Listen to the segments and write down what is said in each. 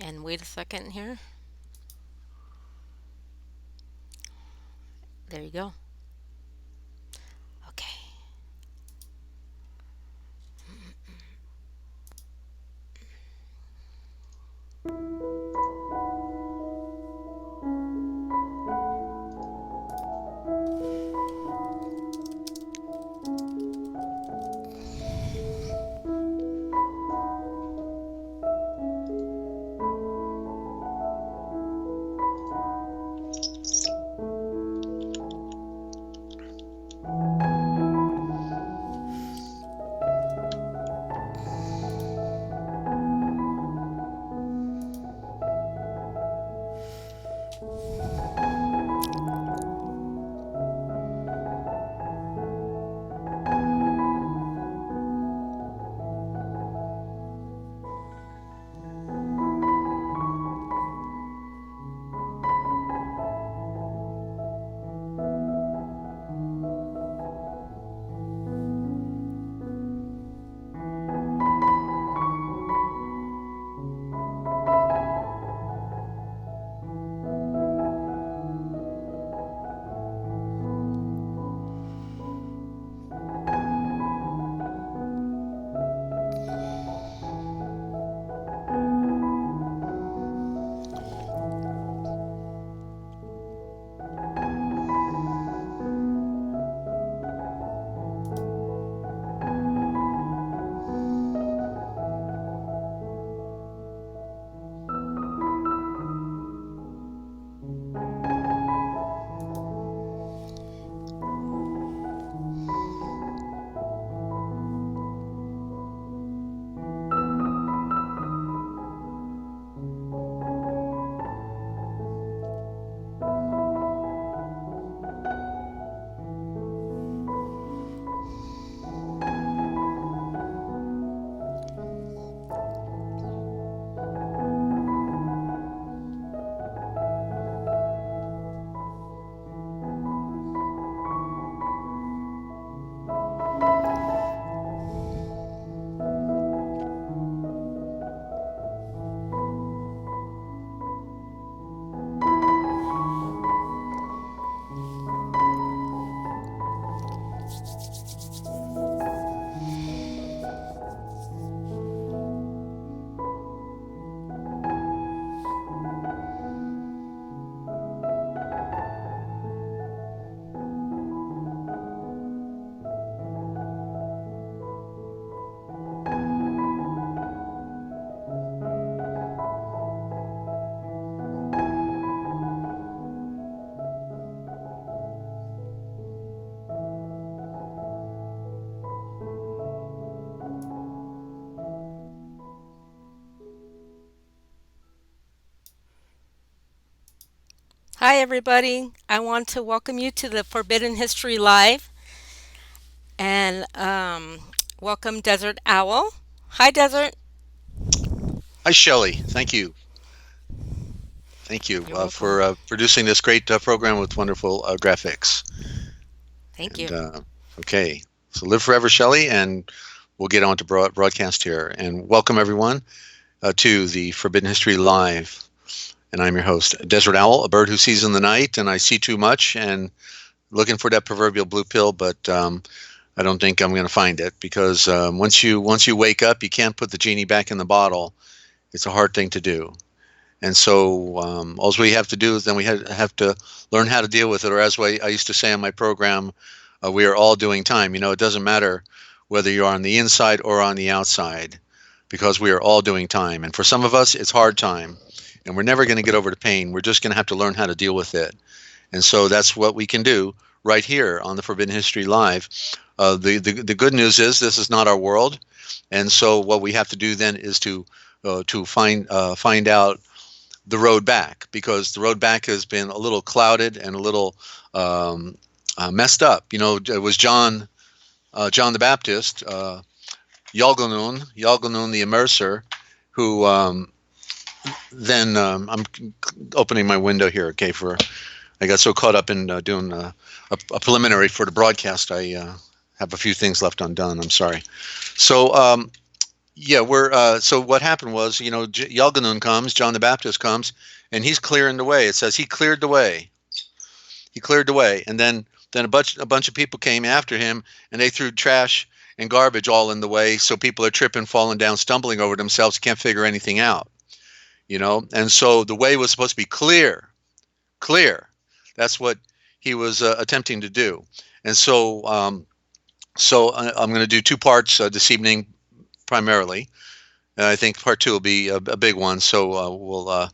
And wait a second here. There you go. Okay. Hi, everybody. I want to welcome you to the Forbidden History Live and welcome Desert Owl. Hi, Desert. Hi, Shelley. Thank you. Thank you You're welcome. for producing this great program with wonderful graphics. Thank And you. okay, so live forever, Shelley, and we'll get on to broadcast here. And welcome everyone to the Forbidden History Live. And I'm your host, Desert Owl, a bird who sees in the night, and I see too much and looking for that proverbial blue pill, but I don't think I'm going to find it because once you wake up, you can't put the genie back in the bottle. It's a hard thing to do. And so all we have to do is then we have to learn how to deal with it. Or as I used to say on my program, we are all doing time. It doesn't matter whether you're on the inside or on the outside because we are all doing time. And for some of us, it's hard time. And we're never going to get over the pain. We're just going to have to learn how to deal with it. And so that's what we can do right here on the Forbidden History Live. The good news is this is not our world. And so what we have to do then is to find out the road back because the road back has been a little clouded and a little messed up. It was John the Baptist, Yalganun the Immerser, who then I'm opening my window here. Okay, I got so caught up in doing a preliminary for the broadcast, I have a few things left undone. I'm sorry. So Yeah, we're so what happened was, Yalganun comes, John the Baptist comes, and he's clearing the way. It says he cleared the way. He cleared the way, and then a bunch of people came after him, and they threw trash and garbage all in the way, so people are tripping, falling down, stumbling over themselves, can't figure anything out, And so the way was supposed to be clear, clear. That's what he was attempting to do. And I'm going to do two parts this evening primarily. I think part two will be a big one. So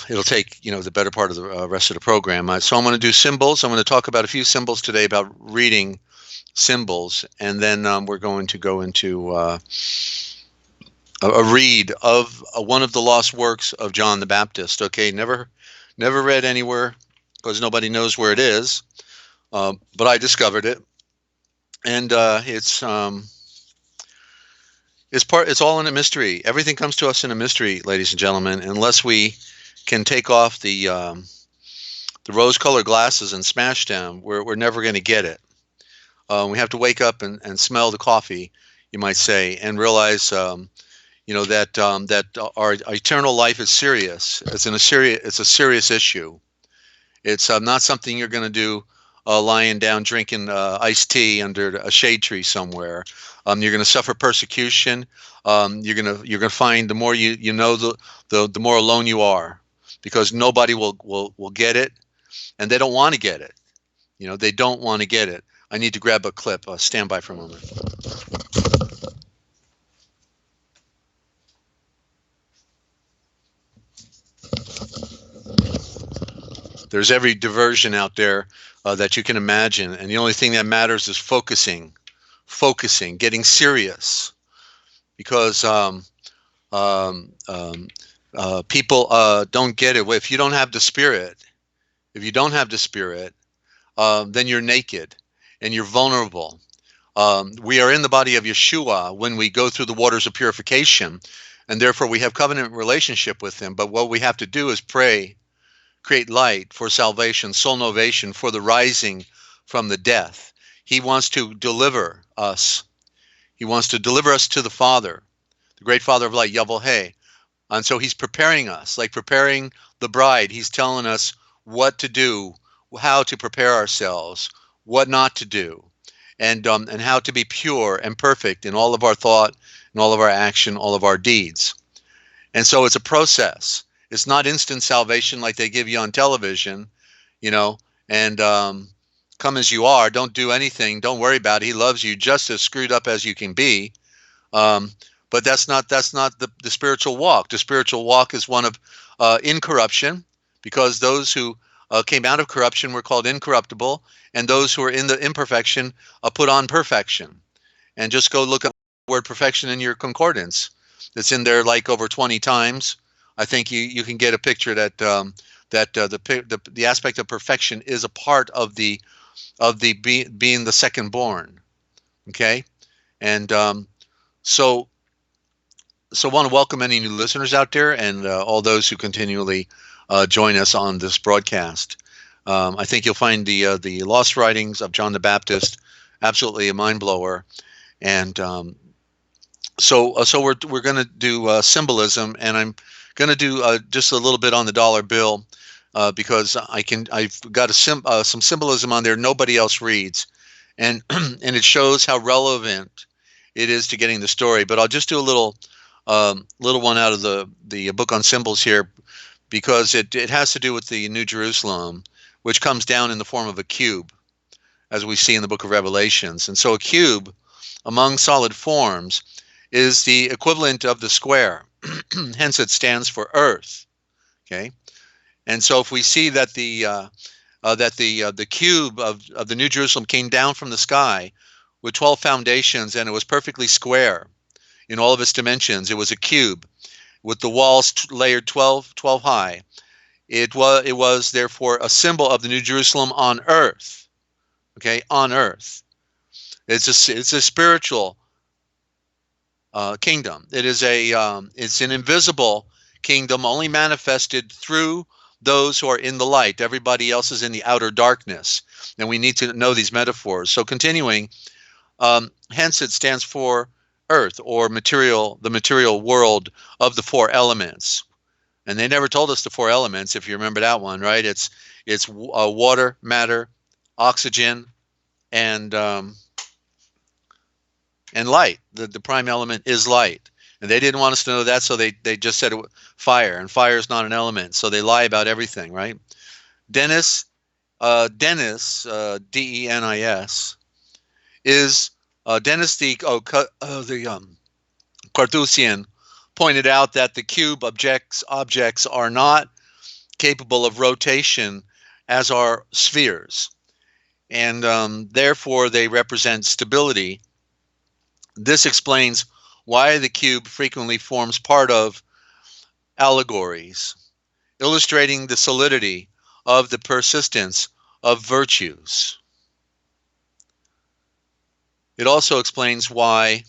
it'll take the better part of the rest of the program. So I'm going to do symbols. I'm going to talk about a few symbols today, about reading symbols, and then we're going to go into a read of one of the lost works of John the Baptist. Okay, never read anywhere because nobody knows where it is, but I discovered it, and it's all in a mystery. Everything comes to us in a mystery, ladies and gentlemen, unless we can take off the rose-colored glasses and smash them. We're never going to get it. We have to wake up and smell the coffee, you might say, and realize that our eternal life is serious. It's a serious issue. It's not something you're going to do lying down drinking iced tea under a shade tree somewhere. You're going to suffer persecution. You're going to find the more you know, the more alone you are, because nobody will get it, and they don't want to get it. They don't want to get it. I need to grab a clip. Stand by for a moment. There's every diversion out there that you can imagine, and the only thing that matters is focusing, getting serious, because people don't get it. If you don't have the Spirit, then you're naked and you're vulnerable. We are in the body of Yeshua when we go through the waters of purification, and therefore we have covenant relationship with Him. But what we have to do is pray, create light for salvation, soul novation, for the rising from the death. He wants to deliver us. He wants to deliver us to the Father, the great Father of light, Yochelleg. And so He's preparing us, like preparing the bride. He's telling us what to do, how to prepare ourselves, what not to do, and how to be pure and perfect in all of our thought, in all of our action, all of our deeds. And so it's a process. It's not instant salvation like they give you on television, and come as you are. Don't do anything. Don't worry about it. He loves you just as screwed up as you can be. But that's not the spiritual walk. The spiritual walk is one of incorruption, because those who came out of corruption were called incorruptible, and those who are in the imperfection put on perfection. And just go look at the word perfection in your concordance. It's in there like over 20 times. I think you can get a picture that the aspect of perfection is a part of the being the second born. Okay, and so I want to welcome any new listeners out there, and all those who continually join us on this broadcast. I think you'll find the lost writings of John the Baptist absolutely a mind blower, and so we're going to do symbolism, and I'm going to do just a little bit on the dollar bill, because I've got some symbolism on there nobody else reads, and and it shows how relevant it is to getting the story. But I'll just do a little one out of the book on symbols here, because it has to do with the New Jerusalem, which comes down in the form of a cube, as we see in the book of Revelations. And so a cube among solid forms is the equivalent of the square. Hence it stands for earth. Okay, and so if we see that the cube of the New Jerusalem came down from the sky with 12 foundations, and it was perfectly square in all of its dimensions. It was a cube with the walls layered 12 high. It was therefore a symbol of the New Jerusalem on earth. Okay, on earth. It's a spiritual kingdom. It's an invisible kingdom, only manifested through those who are in the light. Everybody else is in the outer darkness, and we need to know these metaphors. So continuing, hence it stands for Earth, or the material world of the four elements. And they never told us the four elements, if you remember that one, right? It's water, matter, oxygen, and light. The prime element is light. And they didn't want us to know that, so they just said fire, and fire is not an element. So they lie about everything, right? Dennis, Denis, is Dennis the Carthusian pointed out that the cube objects are not capable of rotation as are spheres, and therefore they represent stability. This explains why the cube frequently forms part of allegories, illustrating the solidity of the persistence of virtues. It also explains why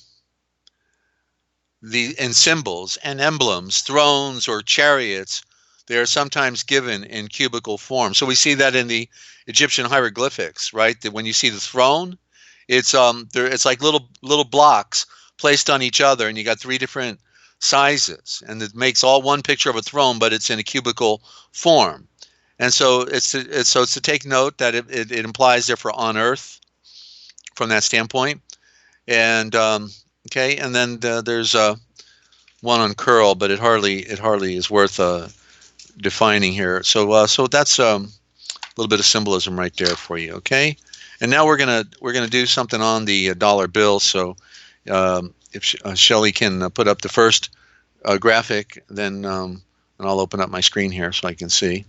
in symbols and emblems, thrones or chariots, they are sometimes given in cubical form. So we see that in the Egyptian hieroglyphics, right? That when you see the throne, it's like little blocks placed on each other, and you got three different sizes, and it makes all one picture of a throne, but it's in a cubical form. And so it's to take note that it implies therefore on earth from that standpoint. And okay, and then there's one on curl, but it hardly is worth defining here. So that's a little bit of symbolism right there for you. Okay, and now we're gonna do something on the dollar bill. So if Shelley can put up the first graphic, then and I'll open up my screen here so I can see.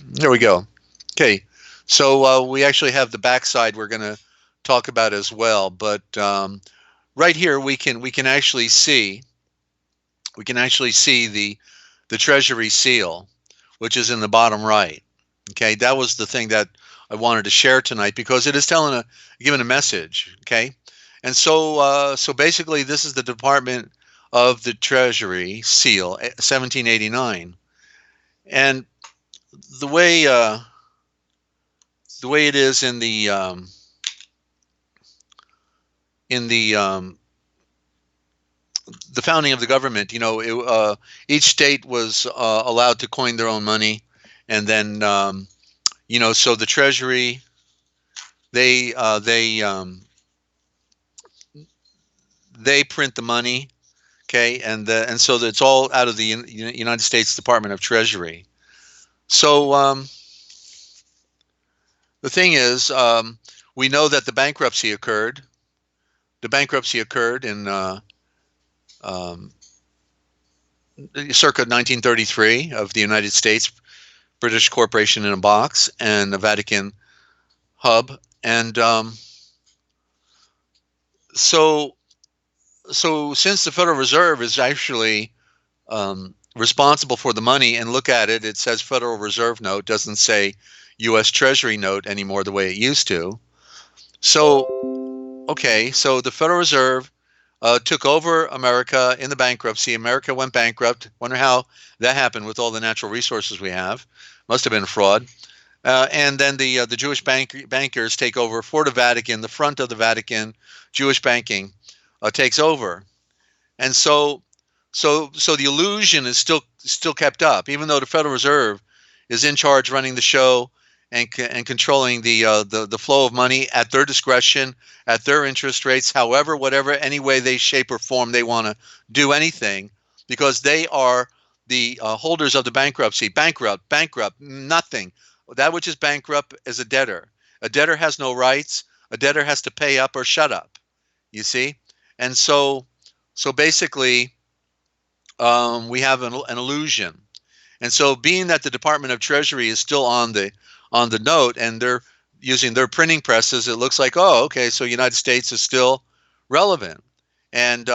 There we go. Okay, so we actually have the backside we're going to talk about as well, but right here we can actually see the treasury seal, which is in the bottom right. Okay, that was the thing that I wanted to share tonight because it is giving a message. Okay, and so basically this is the Department of the Treasury seal, 1789, and the way it is in the founding of the government, each state was allowed to coin their own money, and then so the Treasury they print the money, okay, and so it's all out of the United States Department of Treasury. So the thing is, we know that the bankruptcy occurred. The bankruptcy occurred in circa 1933 of the United States, British Corporation in a box, and the Vatican hub. And so since the Federal Reserve is actually responsible for the money, and look at it, it says Federal Reserve note, doesn't say U.S. Treasury note anymore the way it used to. So, okay, so the Federal Reserve took over America in the bankruptcy. America went bankrupt. Wonder how that happened with all the natural resources we have. Must have been fraud. And then the Jewish bankers take over for the Vatican. The front of the Vatican, Jewish banking, takes over. And so the illusion is still kept up, even though the Federal Reserve is in charge, running the show and controlling the flow of money at their discretion, at their interest rates, however, whatever, any way they shape or form they want to do anything, because they are the holders of the bankruptcy. Bankrupt, nothing. That which is bankrupt is a debtor. A debtor has no rights. A debtor has to pay up or shut up. You see, and so basically. We have an illusion, and so being that the Department of Treasury is still on the note, and they're using their printing presses, it looks like, oh, okay, so United States is still relevant. And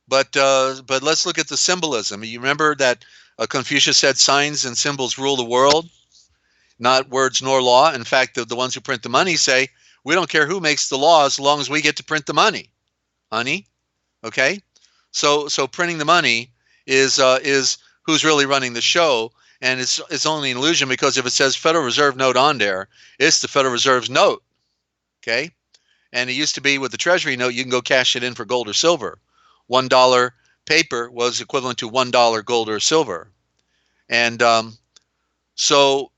but let's look at the symbolism. You remember that Confucius said, "Signs and symbols rule the world, not words nor law." In fact, the ones who print the money say, "We don't care who makes the law as long as we get to print the money, honey." Okay. So printing the money is who's really running the show, and it's only an illusion because if it says Federal Reserve note on there, it's the Federal Reserve's note, okay? And it used to be with the Treasury note, you can go cash it in for gold or silver. $1 paper was equivalent to $1 gold or silver. And so,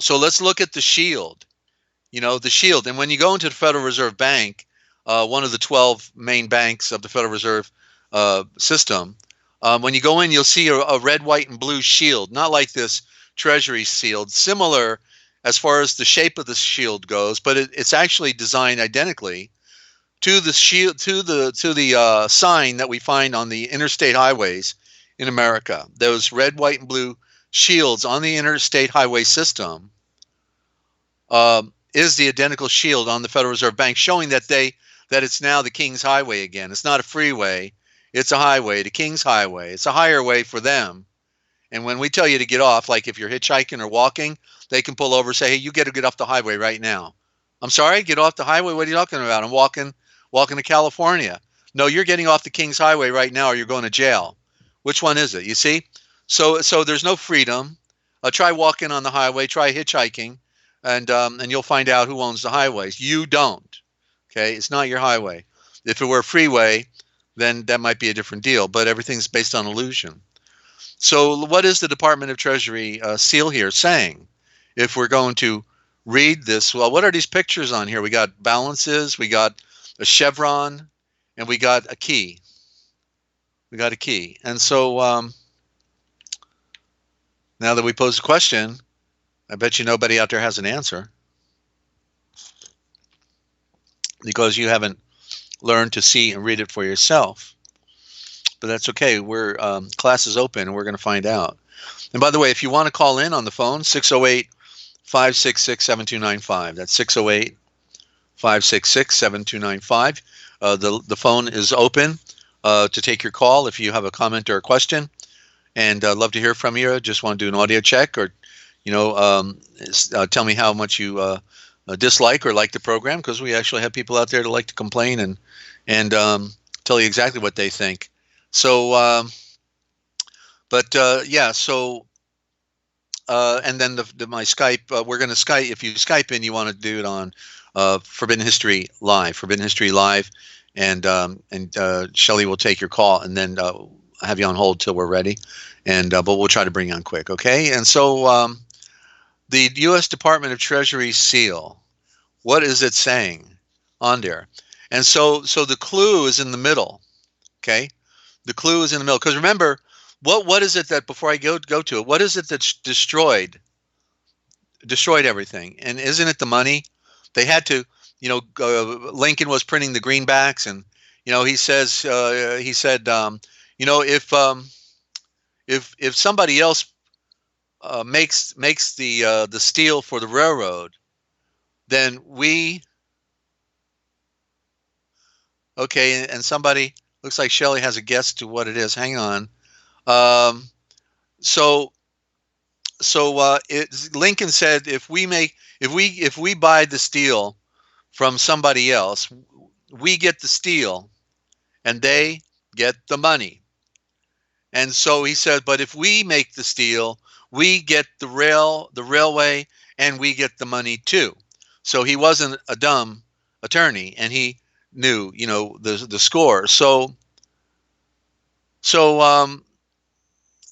so let's look at the shield. The shield. And when you go into the Federal Reserve Bank, one of the 12 main banks of the Federal Reserve system, when you go in, you'll see a red, white, and blue shield, not like this Treasury shield, similar as far as the shape of the shield goes, but it's actually designed identically to the shield, to the sign that we find on the interstate highways in America. Those red, white, and blue shields on the interstate highway system is the identical shield on the Federal Reserve Bank, showing that it's now the King's Highway again. It's not a freeway; it's a highway, the King's Highway. It's a higher way for them. And when we tell you to get off, like if you're hitchhiking or walking, they can pull over and say, "Hey, you got to get off the highway right now." I'm sorry, get off the highway. What are you talking about? I'm walking to California. No, you're getting off the King's Highway right now, or you're going to jail. Which one is it? You see? So there's no freedom. Try walking on the highway. Try hitchhiking, and you'll find out who owns the highways. You don't. Okay, it's not your highway. If it were a freeway, then that might be a different deal. But everything's based on illusion. So what is the Department of Treasury seal here saying? If we're going to read this, well, what are these pictures on here? We got balances, we got a chevron, and we got a key. We got a key. And so now that we pose a question, I bet you nobody out there has an answer because you haven't learned to see and read it for yourself. But that's okay. We're class is open, and we're going to find out. And by the way, if you want to call in on the phone, 608-566-7295. That's 608-566-7295. The phone is open to take your call if you have a comment or a question. And I'd love to hear from you. Just want to do an audio check, or tell me how much you dislike or like the program, because we actually have people out there that like to complain and tell you exactly what they think. So, yeah. So, and then my Skype. We're going to Skype. If you Skype in, you want to do it on Forbidden History Live, and Shelley will take your call, and then have you on hold till we're ready, and but we'll try to bring you on quick, okay? And so the U.S. Department of Treasury seal, what is it saying on there? And so the clue is in the middle, okay? The clue is in the middle, because remember, what is it that, before I go to it, what is it that's destroyed everything? And isn't it the money? They had to, Lincoln was printing the greenbacks, and he said, if somebody else makes the steel for the railroad, then okay. And somebody, looks like Shelley has a guess to what it is. Hang on. So Lincoln said, if we buy the steel from somebody else, we get the steel and they get the money. And so he said, but if we make the steel, we get the railway, and we get the money too. So he wasn't a dumb attorney, and he knew, the score. So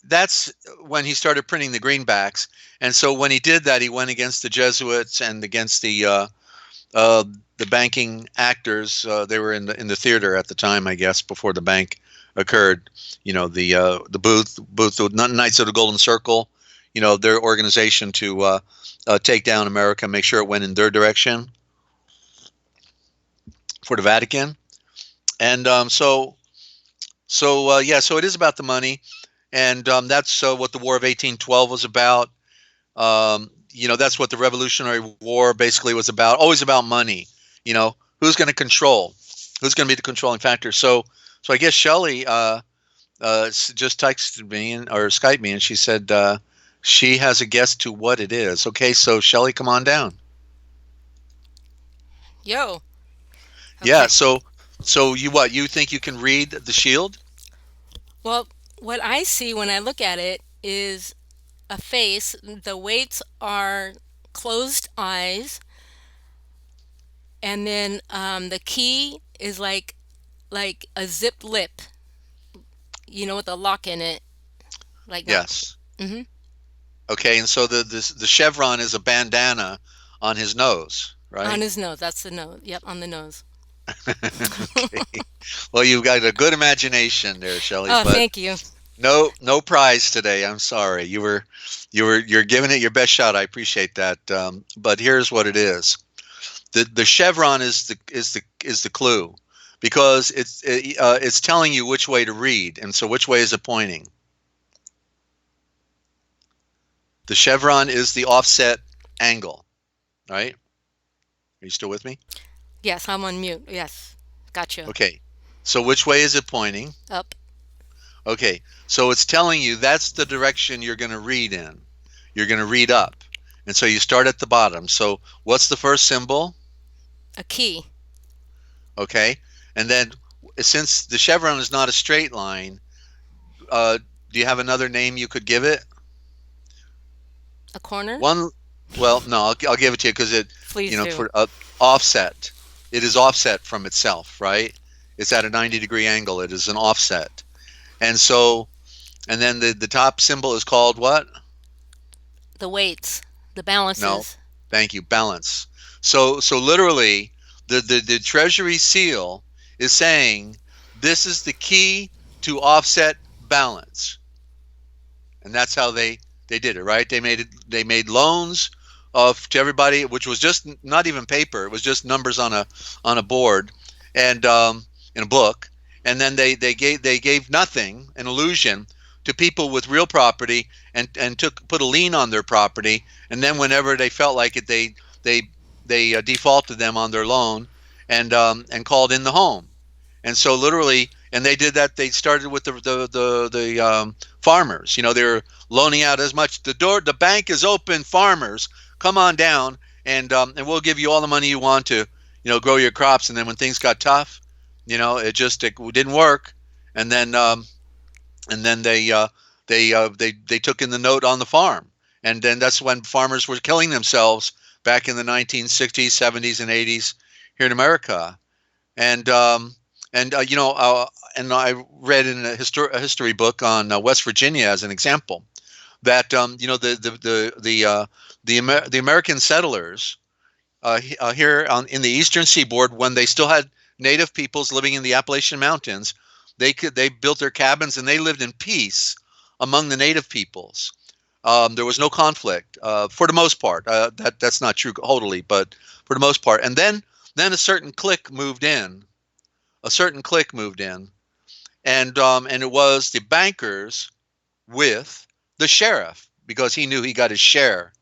that's when he started printing the greenbacks. And so when he did that, he went against the Jesuits and against the banking actors. They were in the theater at the time, I guess, before the bank occurred. The booth, the Knights of the Golden Circle. Their organization to take down America, make sure it went in their direction for the Vatican. And so it is about the money. And that's what the War of 1812 was about. That's what the Revolutionary War basically was about. Always about money. Who's going to control? Who's going to be the controlling factor? So I guess Shelley just texted me or Skyped me, and she said she has a guess to what it is. Okay, so Shelley, come on down. Yo. Yeah. Okay. So you think you can read the shield? Well, what I see when I look at it is a face. The weights are closed eyes, And then the key is like a zip lip, with a lock in it, like not. Yes. Hmm. Okay, and so the chevron is a bandana on his nose, On right? his nose. That's the nose. Yep, on the nose. Okay. Well, you've got a good imagination there, Shelley, Oh, but thank you. no prize today. I'm sorry. You're giving it your best shot. I appreciate that. But here's what it is. The chevron is the clue because it's telling you which way to read, and so which way is it pointing? The chevron is the offset angle, right? Are you still with me? Yes, I'm on mute. Yes. Gotcha. Okay. So which way is it pointing? Up. Okay. So it's telling you that's the direction you're going to read in. You're going to read up. And so you start at the bottom. So what's the first symbol? A key. Okay. And then since the chevron is not a straight line, do you have another name you could give it? A corner. One, well, no, I'll give it to you because Please do. for offset, it is offset from itself, right? It's at a 90-degree angle. It is an offset. And so, and then the top symbol is called what? The weights. The No, balances. thank you, balance. So literally, the Treasury seal is saying this is the key to offset balance, and that's how they did it, right? They made loans of to everybody, which was just not even paper; it was just numbers on a board, and in a book, and then they gave nothing, an illusion, to people with real property, and put a lien on their property, and then whenever they felt like it, they defaulted them on their loan, and called in the home. And so literally, and they did that. They started with the farmers. They were loaning out as much. The bank is open. Farmers, come on down, and we'll give you all the money you want to, grow your crops. And then when things got tough, it didn't work. And then they took in the note on the farm, and then that's when farmers were killing themselves back in the 1960s, 70s, and 80s here in America. And and and I read in a history book on West Virginia as an example that the American settlers here in the Eastern Seaboard, when they still had native peoples living in the Appalachian Mountains, they built their cabins and they lived in peace among the native peoples. There was no conflict for the most part. That's not true totally, but for the most part. And then a certain clique moved in. A certain clique moved in, and it was the bankers with the sheriff, because he knew he got his share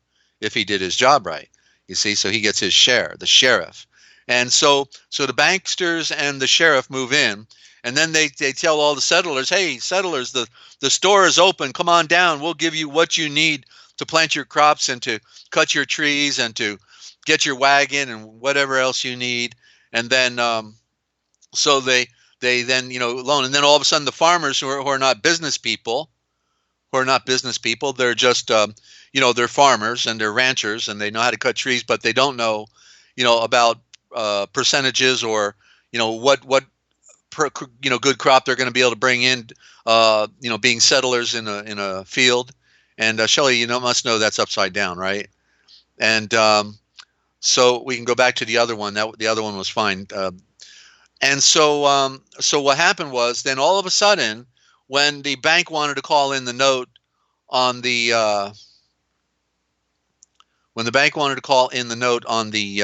if he did his job right. You see, so he gets his share, the sheriff. And so the banksters and the sheriff move in, and then they tell all the settlers, hey, settlers, the store is open. Come on down. We'll give you what you need to plant your crops and to cut your trees and to get your wagon and whatever else you need. And then so they then loan, and then all of a sudden the farmers who are not business people, they're just they're farmers and they're ranchers and they know how to cut trees, but they don't know about percentages, or what good crop they're going to be able to bring in, being settlers in a field. And Shelley, must know that's upside down, right? And so we can go back to the other one. That the other one was fine. And so what happened was, then all of a sudden, when the bank wanted to call in the note on the when the bank wanted to call in the note on the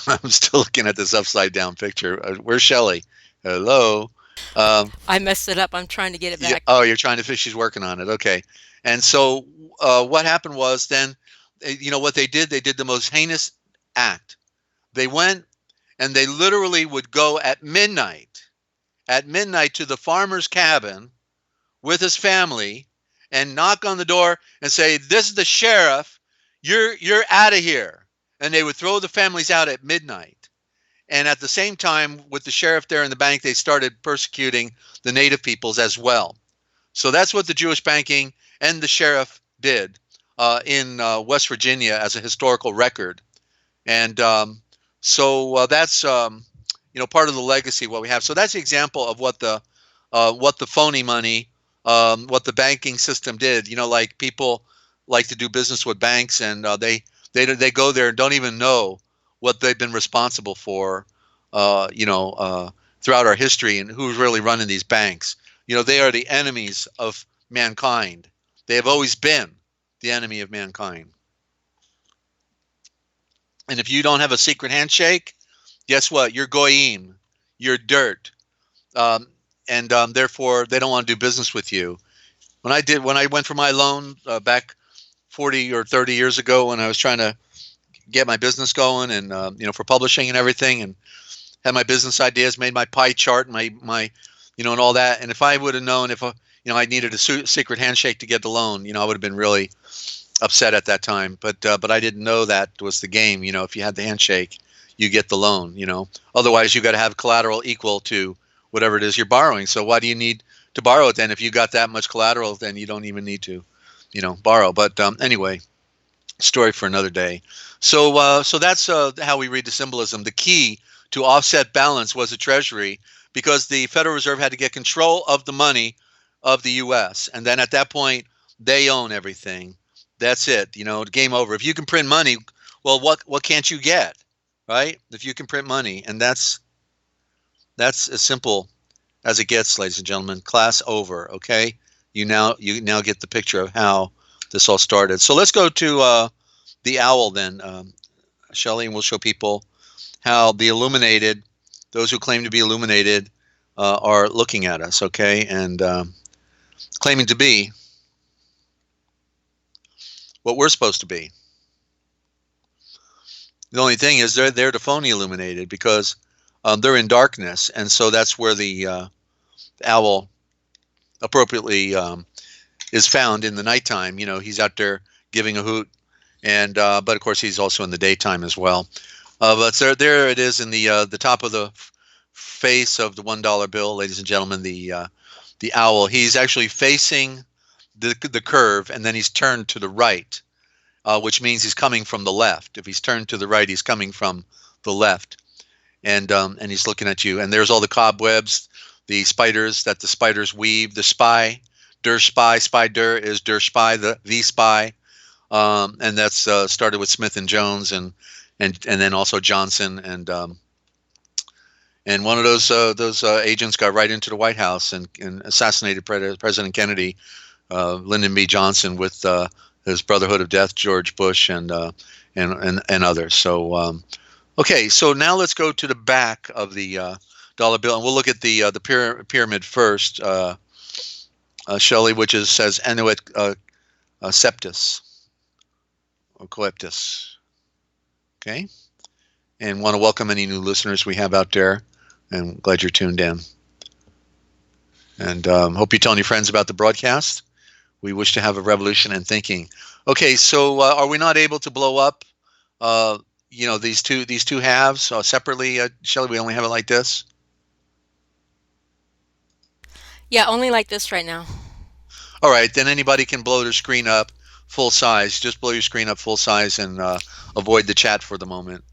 I'm still looking at this upside down picture. Where's Shelley? Hello. I messed it up. I'm trying to get it Yeah. back. Oh, you're trying to fish. She's working on it. Okay. And so what happened was, then, what they did? They did the most heinous act. They went and they literally would go at midnight to the farmer's cabin with his family and knock on the door and say, "This is the sheriff. You're out of here." And they would throw the families out at midnight. And at the same time, with the sheriff there in the bank, they started persecuting the native peoples as well. So that's what the Jewish banking and the sheriff did in West Virginia as a historical record. And so that's part of the legacy what we have. So that's the example of what the phony money, what the banking system did. Like people like to do business with banks, and they go there and don't even know what they've been responsible for, uh, you know, uh, throughout our history, and who's really running these banks. They are the enemies of mankind. They have always been the enemy of mankind. And if you don't have a secret handshake, guess what? You're goyim. You're dirt. Um, and therefore, they don't want to do business with you. When I went for my loan back 40 or 30 years ago, when I was trying to get my business going, and for publishing and everything, and had my business ideas, made my pie chart, my and all that. And if I would have known if I needed a secret handshake to get the loan, I would have been really upset at that time. But I didn't know that was the game. If you had the handshake, you get the loan. Otherwise you got to have collateral equal to whatever it is you're borrowing. So why do you need to borrow it then? If you got that much collateral, then you don't even need to, borrow. But anyway, story for another day. So that's how we read the symbolism. The key to offset balance was the Treasury, because the Federal Reserve had to get control of the money of the U.S. And then at that point, they own everything. That's it. Game over. If you can print money, well, what can't you get, right? If you can print money, and that's as simple as it gets, ladies and gentlemen. Class over. Okay, you now get the picture of how this all started. So let's go to the owl then, Shelley, and we'll show people how the illuminated, those who claim to be illuminated, are looking at us. Okay, and claiming to be what we're supposed to be. The only thing is they're the phony illuminated, because they're in darkness, and so that's where the owl appropriately is found in the nighttime. He's out there giving a hoot, and but of course he's also in the daytime as well. But there it is in the top of the face of the $1 bill, ladies and gentlemen. The owl. He's actually facing the curve, and then he's turned to the right, which means he's coming from the left. If he's turned to the right, he's coming from the left, and he's looking at you. And there's all the cobwebs, the spiders that the spiders weave. The spy, der spy, spy der is der spy, the spy, and that's started with Smith and Jones, and then also Johnson, and one of those agents got right into the White House and assassinated President Kennedy, Lyndon B. Johnson, with his Brotherhood of Death, George Bush, and others. So okay, so now let's go to the back of the dollar bill, and we'll look at the pyramid first, Shelley, which says Annuit Septus or Coeptus. Okay, and want to welcome any new listeners we have out there, and glad you're tuned in. And hope you're telling your friends about the broadcast. We wish to have a revolution in thinking. Okay, so are we not able to blow up, these two halves separately, Shelley? We only have it like this. Yeah, only like this right now. All right, then anybody can blow their screen up full size. Just blow your screen up full size and avoid the chat for the moment.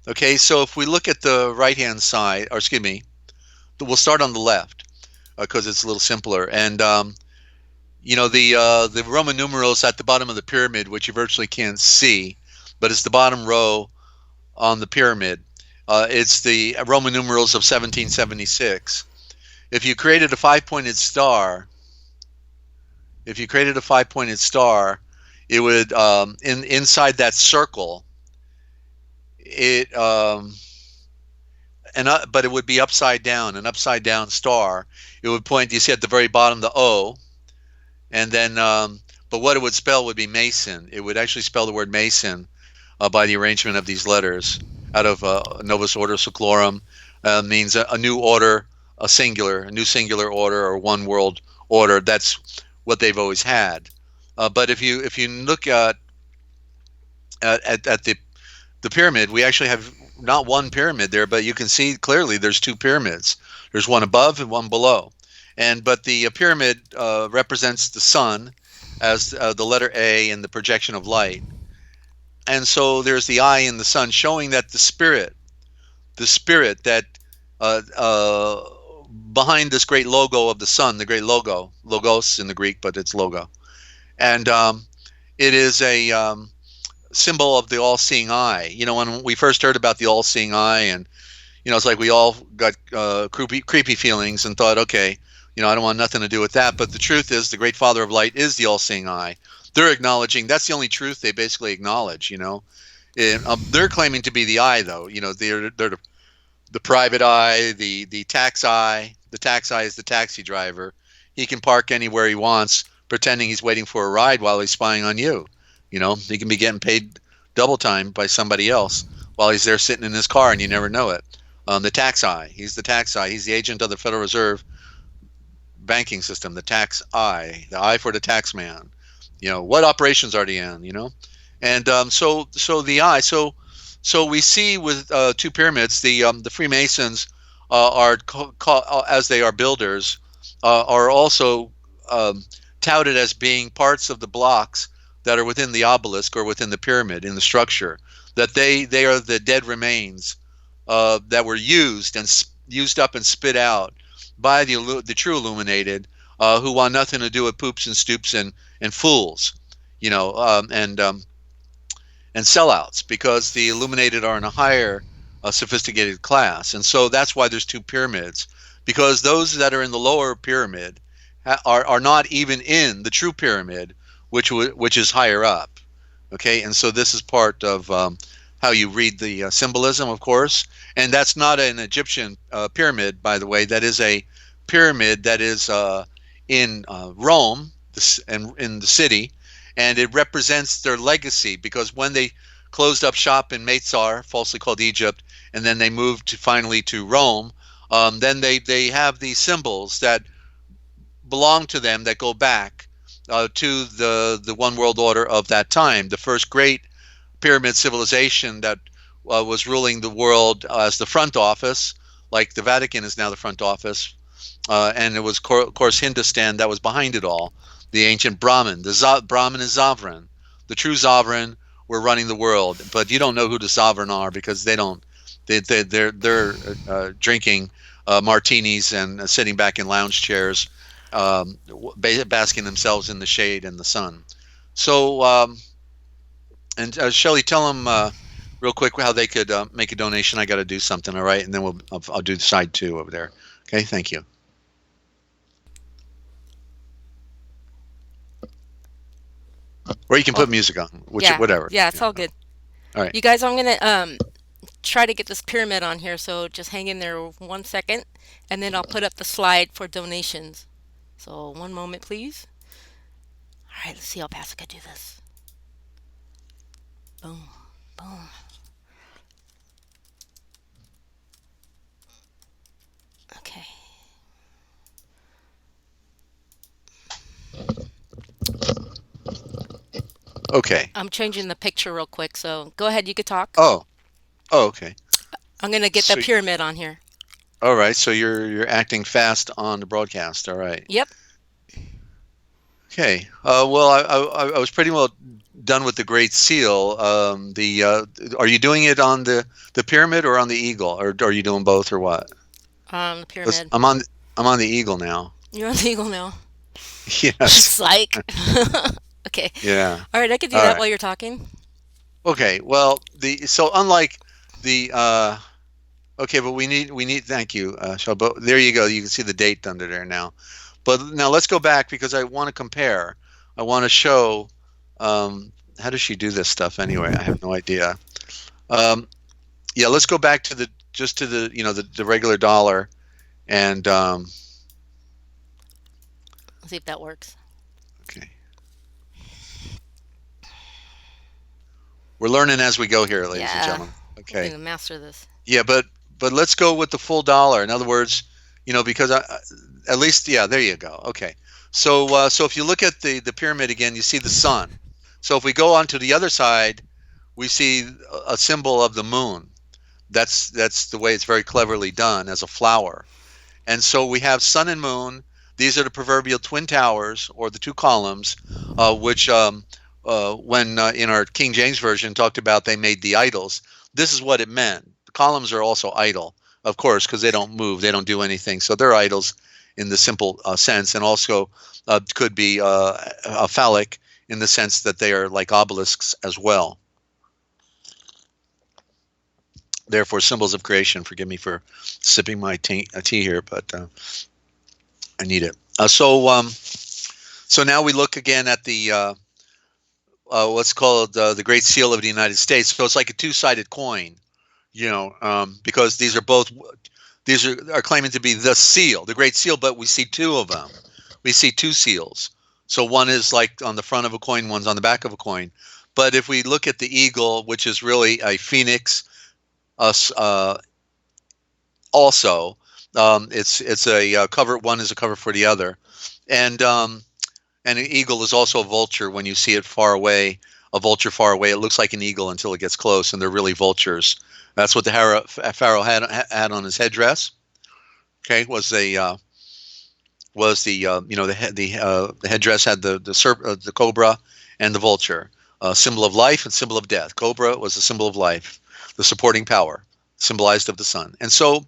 Okay, so if we look at the right-hand side, or excuse me, we'll start on the left because it's a little simpler. And the Roman numerals at the bottom of the pyramid, which you virtually can't see, but it's the bottom row on the pyramid. It's the Roman numerals of 1776. If you created a five-pointed star, it would inside that circle. But it would be upside down, an upside down star. It would point. You see at the very bottom the O, and then but what it would spell would be Mason. It would actually spell the word Mason by the arrangement of these letters out of Novus Ordo Seclorum. Means a new order, a new singular order, or one world order. That's what they've always had. But if you look at the pyramid, we actually have not one pyramid there, but you can see clearly there's two pyramids. There's one above and one below. But the pyramid represents the sun as the letter A and the projection of light. And so there's the eye in the sun, showing that the spirit that uh, uh, behind this great logo of the sun, the great logo, logos in the Greek, but it's logo, and it is a symbol of the all-seeing eye. When we first heard about the all-seeing eye, and it's like we all got creepy feelings and thought, okay, I don't want nothing to do with that. But the truth is, the great Father of Light is the all-seeing eye. They're acknowledging that's the only truth they basically acknowledge. And, they're claiming to be the eye, though. They're the private eye, the tax eye. The tax eye is the taxi driver. He can park anywhere he wants, pretending he's waiting for a ride while he's spying on you. He can be getting paid double time by somebody else while he's there sitting in his car, and you never know it. The tax eye. He's the tax eye. He's the agent of the Federal Reserve banking system, the tax eye, the eye for the tax man. What operations are they in? And so the eye. So we see with two pyramids, the Freemasons as they are builders, are also touted as being parts of the blocks that are within the obelisk or within the pyramid in the structure. That they are the dead remains that were used up and spit out by the true illuminated, who want nothing to do with poops and stoops and fools, and sellouts, because the illuminated are in a higher sophisticated class. And so that's why there's two pyramids, because those that are in the lower pyramid are not even in the true pyramid, which is higher up. Okay, and so this is part of how you read the symbolism, of course. And that's not an Egyptian pyramid, by the way. That is a pyramid that is in Rome, and in the city, and it represents their legacy, because when they closed up shop in Meitzar, falsely called Egypt, and then they moved finally to Rome, then they have these symbols that belong to them, that go back to the one world order of that time, the first great pyramid civilization that was ruling the world as the front office, like the Vatican is now the front office, and it was, of course, Hindustan that was behind it all. The ancient Brahmin, Brahmin is sovereign. The true sovereign were running the world, but you don't know who the sovereign are, because they don't. They're drinking martinis and sitting back in lounge chairs, basking themselves in the shade and the sun. So, and Shelley, tell them real quick how they could make a donation. I got to do something, all right, and then I'll do the side two over there. Okay, thank you. Or you can Oh, put music on, yeah, whatever. yeah, it's Yeah. all good. All right. You guys, I'm gonna try to get this pyramid on here, so just hang in there 1 second, and then I'll put up the slide for donations. So one moment, please. All right, let's see how fast I can do this. Boom, boom. Okay. Okay. I'm changing the picture real quick, so go ahead, you could talk. Oh. Oh. Okay. I'm gonna get the So, pyramid on here. all right. So you're acting fast on the broadcast. All right. Yep. Okay. Well, I was pretty well done with the Great Seal. Are you doing it on the pyramid or on the eagle, or are you doing both, or what? The 'Cause pyramid. I'm on the eagle now. You're on the eagle now. Yes. Psych. Okay. Yeah. All right, I could do All that right. while you're talking. Okay. Well, so unlike the okay, but we need thank you, Shel, but there you go. You can see the date under there now. But now let's go back, because I want to compare. I want to show how does she do this stuff anyway? I have no idea. Um, yeah, let's go back to the regular dollar, and Let's see if that works. okay, we're learning as we go here, ladies and Yeah, gentlemen. I'm Okay, gonna master this. yeah, but let's go with the full dollar. In other words, because at least, yeah, there you go. Okay, so if you look at the pyramid again, you see the sun. So if we go on to the other side, we see a symbol of the moon. That's the way it's very cleverly done, as a flower. And so we have sun and moon. These are the proverbial twin towers, or the two columns, which when in our King James version talked about they made the idols. This is what it meant. The columns are also idol, of course, because they don't move, they don't do anything. So they're idols in the simple sense, and also could be phallic in the sense that they are like obelisks as well. Therefore, symbols of creation. Forgive me for sipping my tea here, but I need it. So now we look again at the what's called the Great Seal of the United States. So it's like a two-sided coin, because these are claiming to be the seal, the Great Seal, but we see two of them. We see two seals. So one is like on the front of a coin, one's on the back of a coin. But if we look at the eagle, which is really a phoenix, uh, also, it's a cover. One is a cover for the other, and and an eagle is also a vulture when you see it far away. A vulture far away, it looks like an eagle until it gets close, and they're really vultures. That's what the pharaoh had on his headdress. Okay, the headdress had the cobra and the vulture, symbol of life and symbol of death. Cobra was the symbol of life, the supporting power, symbolized of the sun. And so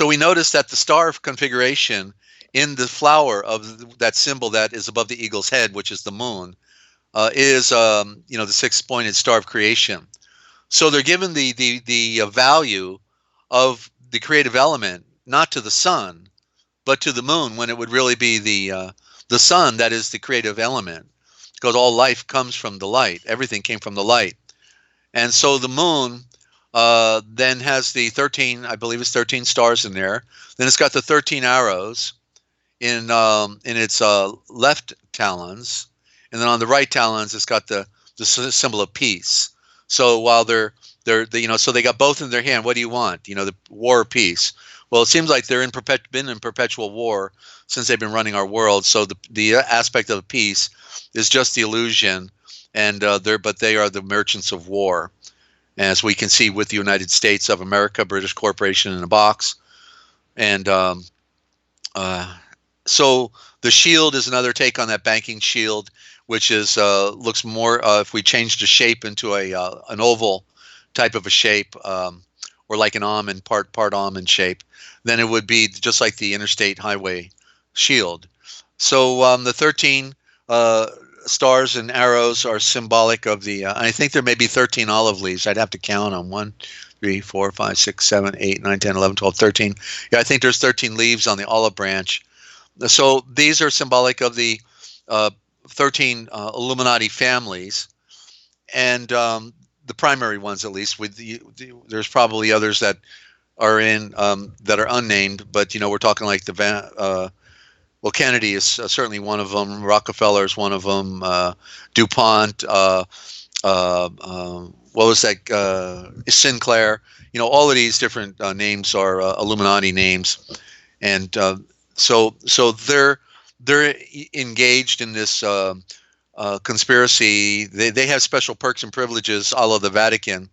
we notice that the star configuration in the flower of that symbol that is above the eagle's head, which is the moon, is the six-pointed star of creation. So they're given the value of the creative element not to the sun, but to the moon, when it would really be the sun that is the creative element, because all life comes from the light. Everything came from the light, and so the moon then has the 13, I believe it's 13 stars in there. Then it's got the 13 arrows in its left talons, and then on the right talons it's got the symbol of peace. So while so they got both in their hand. What do you want? The war or peace? Well, it seems like they're been in perpetual war since they've been running our world. So the aspect of peace is just the illusion, and they are the merchants of war, as we can see with the United States of America, British Corporation in a box, and so the shield is another take on that banking shield, which is looks more if we change the shape into an oval type of a shape, or like an almond, part almond shape, then it would be just like the interstate highway shield. So the 13 stars and arrows are symbolic of the. I think there may be 13 olive leaves. I'd have to count on 1, 3, 4, 5, 6, 7, 8, 9, 10, 11, 12, 13. Yeah, I think there's 13 leaves on the olive branch. So these are symbolic of the 13 Illuminati families, and the primary ones, at least. There's probably others that are that are unnamed, but we're talking like well, Kennedy is certainly one of them. Rockefeller is one of them. DuPont. What was that? Sinclair. All of these different names are Illuminati names, and so they're engaged in this conspiracy. They have special perks and privileges, a la the Vatican,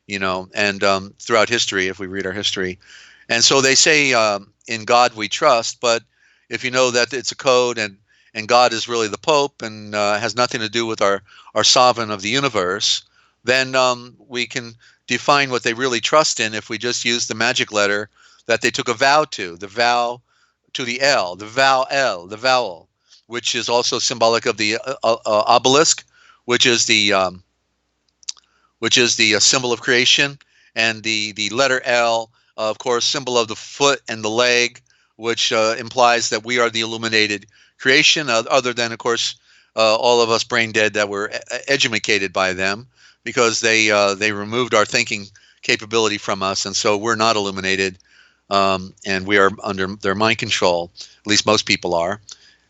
and throughout history, if we read our history. And so they say, in God we trust, but if you know that it's a code, and God is really the Pope, and has nothing to do with our sovereign of the universe, then we can define what they really trust in if we just use the magic letter that they took a vow to, the vow to the L, the vowel, which is also symbolic of the obelisk, which is the symbol of creation, and the letter L, of course, symbol of the foot and the leg, which implies that we are the illuminated creation, other than, of course, all of us brain dead that were educated by them, because they removed our thinking capability from us, and so we're not illuminated, and we are under their mind control. At least most people are.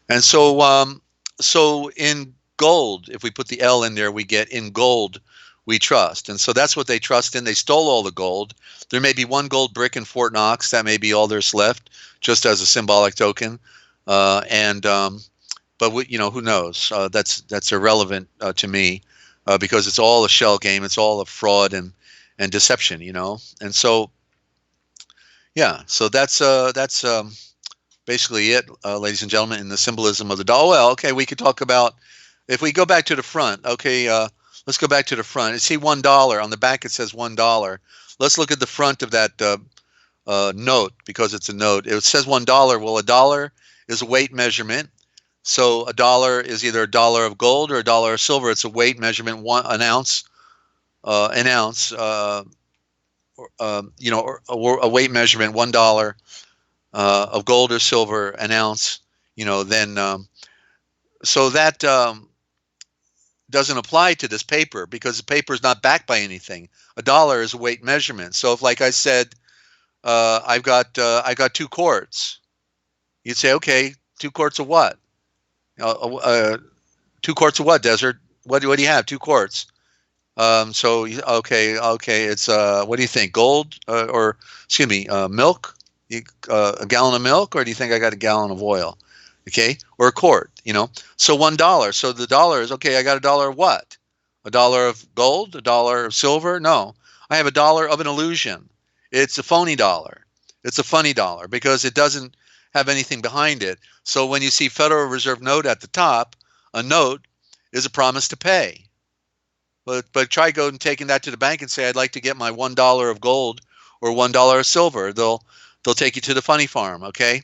And so in gold, if we put the L in there, we get in gold we trust. And so that's what they trust in. They stole all the gold. There may be one gold brick in Fort Knox. That may be all there's left, just as a symbolic token. But who knows? That's irrelevant to me, because it's all a shell game. It's all a fraud and deception. And so, yeah. So that's basically it, ladies and gentlemen, in the symbolism of the doll. Well, okay, we could talk about If we go back to the front, okay, let's go back to the front. You see $1 on the back. It says $1. Let's look at the front of that note because it's a note. It says $1. Well, a dollar is a weight measurement. So a dollar is either a dollar of gold or a dollar of silver. It's a weight measurement, an ounce, an ounce. Or a weight measurement, $1 of gold or silver, an ounce. Then so that doesn't apply to this paper because the paper is not backed by anything. A dollar is a weight measurement. So if, like I said, I got 2 quarts, you'd say, okay, 2 quarts of what? 2 quarts of what, Desert? What do you have? 2 quarts. So okay, it's what do you think? Gold or excuse me, milk? A gallon of milk, or do you think I got a gallon of oil? Okay, or a quart, So $1. So the dollar is okay. I got a dollar of what? A dollar of gold? A dollar of silver? No, I have a dollar of an illusion. It's a phony dollar. It's a funny dollar because it doesn't have anything behind it. So when you see Federal Reserve note at the top, a note is a promise to pay. But try going and taking that to the bank and say, I'd like to get my $1 of gold or $1 of silver. They'll take you to the funny farm, okay?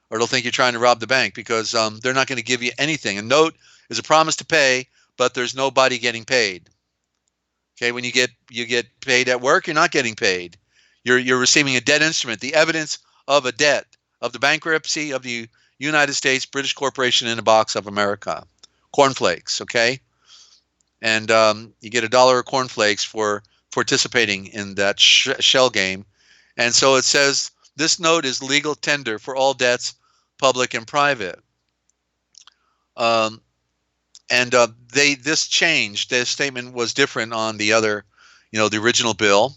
Or they'll think you're trying to rob the bank because they're not going to give you anything. A note is a promise to pay, but there's nobody getting paid. Okay, when you get paid at work, you're not getting paid. You're receiving a debt instrument, the evidence of a debt, of the bankruptcy of the United States British Corporation in a box of America. Cornflakes, okay? And you get $1 of cornflakes for participating in that shell game. And so it says, this note is legal tender for all debts, public and private. This changed. This statement was different on the other, the original bill.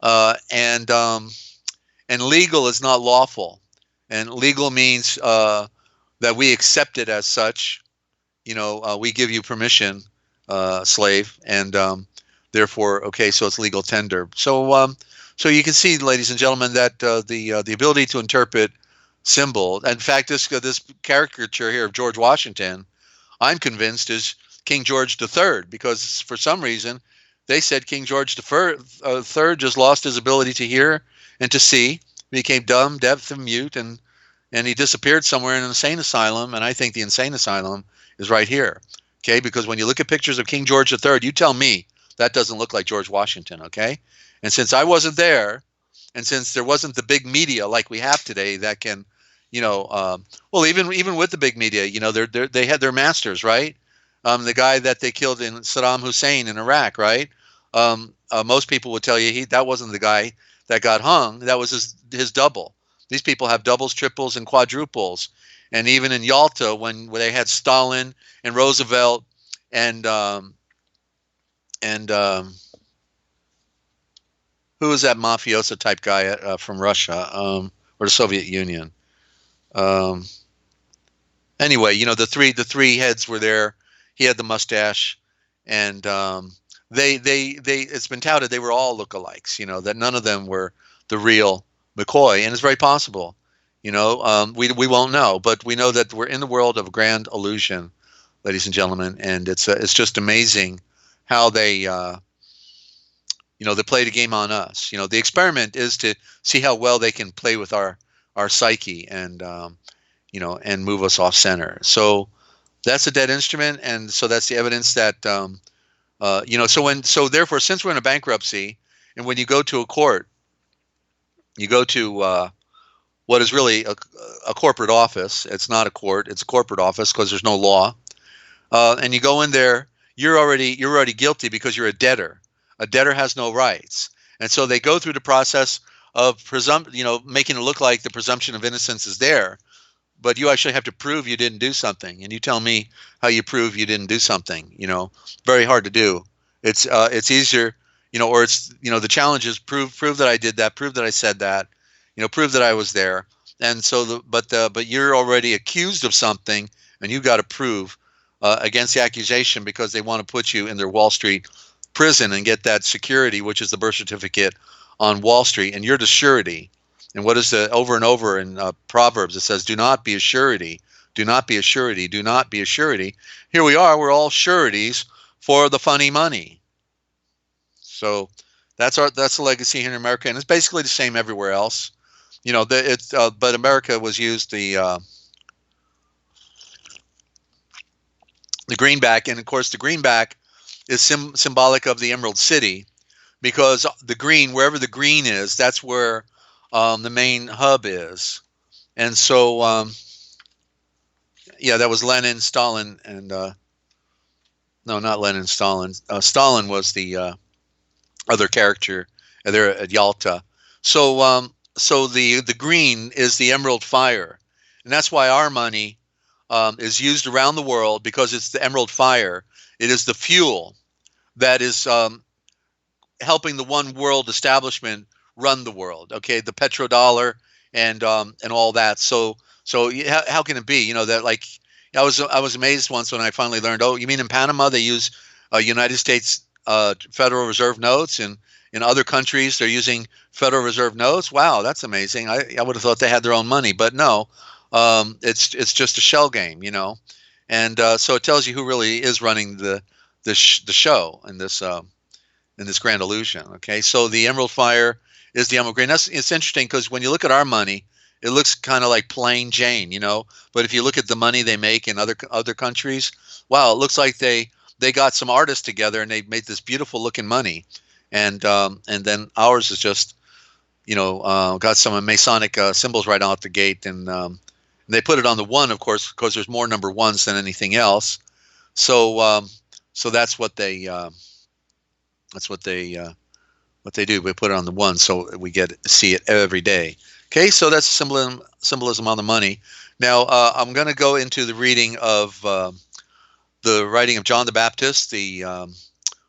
And legal is not lawful. And legal means that we accept it as such. We give you permission, slave, and therefore, okay, so it's legal tender. So you can see, ladies and gentlemen, that the ability to interpret symbol. In fact, this caricature here of George Washington, I'm convinced is King George III, because for some reason they said King George III just lost his ability to hear and to see, became dumb, deaf, and mute, and he disappeared somewhere in an insane asylum. And I think the insane asylum is right here. Okay, because when you look at pictures of King George III, you tell me that doesn't look like George Washington. Okay, and since I wasn't there, and since there wasn't the big media like we have today that can, well, even with the big media, they had their masters, right? The guy that they killed in Saddam Hussein in Iraq, right? Most people would tell you that wasn't the guy that got hung. That was his double. These people have doubles, triples, and quadruples. And even in Yalta, when they had Stalin and Roosevelt and who was that mafioso type guy from Russia or the Soviet Union? Anyway, the three heads were there. He had the mustache, and they it's been touted they were all lookalikes. That none of them were the real McCoy, and it's very possible. We won't know, but we know that we're in the world of grand illusion, ladies and gentlemen, and it's just amazing how they they play the game on us. The experiment is to see how well they can play with our psyche and and move us off center. So that's a dead instrument, and so that's the evidence that so therefore, since we're in a bankruptcy, and when you go to a court, you go to what is really a corporate office. It's not a court; it's a corporate office because there's no law. And you go in there, you're already guilty because you're a debtor. A debtor has no rights, and so they go through the process of making it look like the presumption of innocence is there, but you actually have to prove you didn't do something. And you tell me how you prove you didn't do something. Very hard to do. It's easier, or it's the challenge is prove that I did that, prove that I said that, prove that I was there. And so but you're already accused of something, and you got to prove against the accusation because they want to put you in their Wall Street prison and get that security, which is the birth certificate on Wall Street, and you're the surety. And what is the over and over in Proverbs? It says, "Do not be a surety, Do not be a surety. Do not be a surety. Here we are. We're all sureties for the funny money. So that's the legacy here in America, and it's basically the same everywhere else. But America was used the greenback, and of course the greenback is symbolic of the Emerald City, because the green, wherever the green is, that's where the main hub is. And so, yeah, that was Lenin, Stalin, and no, not Lenin, Stalin. Stalin was the other character there at Yalta. So the green is the emerald fire, and that's why our money is used around the world, because it's the emerald fire. It is the fuel that is helping the one world establishment run the world. Okay, the petrodollar and all that. So how can it be? That, like, I was amazed once when I finally learned. Oh, you mean in Panama they use United States Federal Reserve notes, and in other countries they're using Federal Reserve notes? Wow, that's amazing. I would have thought they had their own money, but no. It's just a shell game. And so it tells you who really is running the show in this grand illusion. Okay, so the emerald fire is the emerald green. It's interesting, because when you look at our money, it looks kind of like plain Jane. But if you look at the money they make in other countries, wow, it looks like they got some artists together and they made this beautiful looking money, and then ours is just got some Masonic symbols right out the gate, and they put it on the one, of course, because there's more number ones than anything else. So that's what they that's what they do. We put it on the one, so we see it every day. Okay, so that's symbolism on the money. Now I'm going to go into the reading of the writing of John the Baptist, the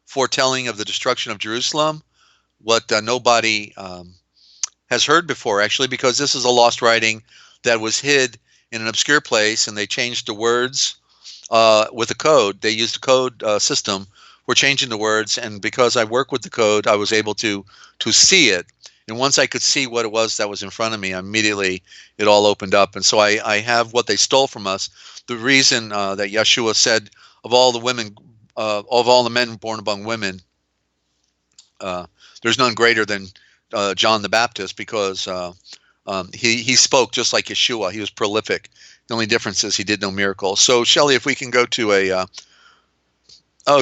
foretelling of the destruction of Jerusalem, what nobody has heard before, actually, because this is a lost writing that was hid in an obscure place, and they changed the words with a code. They used a code system for changing the words, and because I work with the code, I was able to see it. And once I could see what it was that was in front of me, immediately it all opened up. And so I have what they stole from us. The reason that Yeshua said, of all the women, of all the men born among women, there's none greater than John the Baptist, because he spoke just like Yeshua. He was prolific. The only difference is he did no miracles. So, Shelley, if we can go to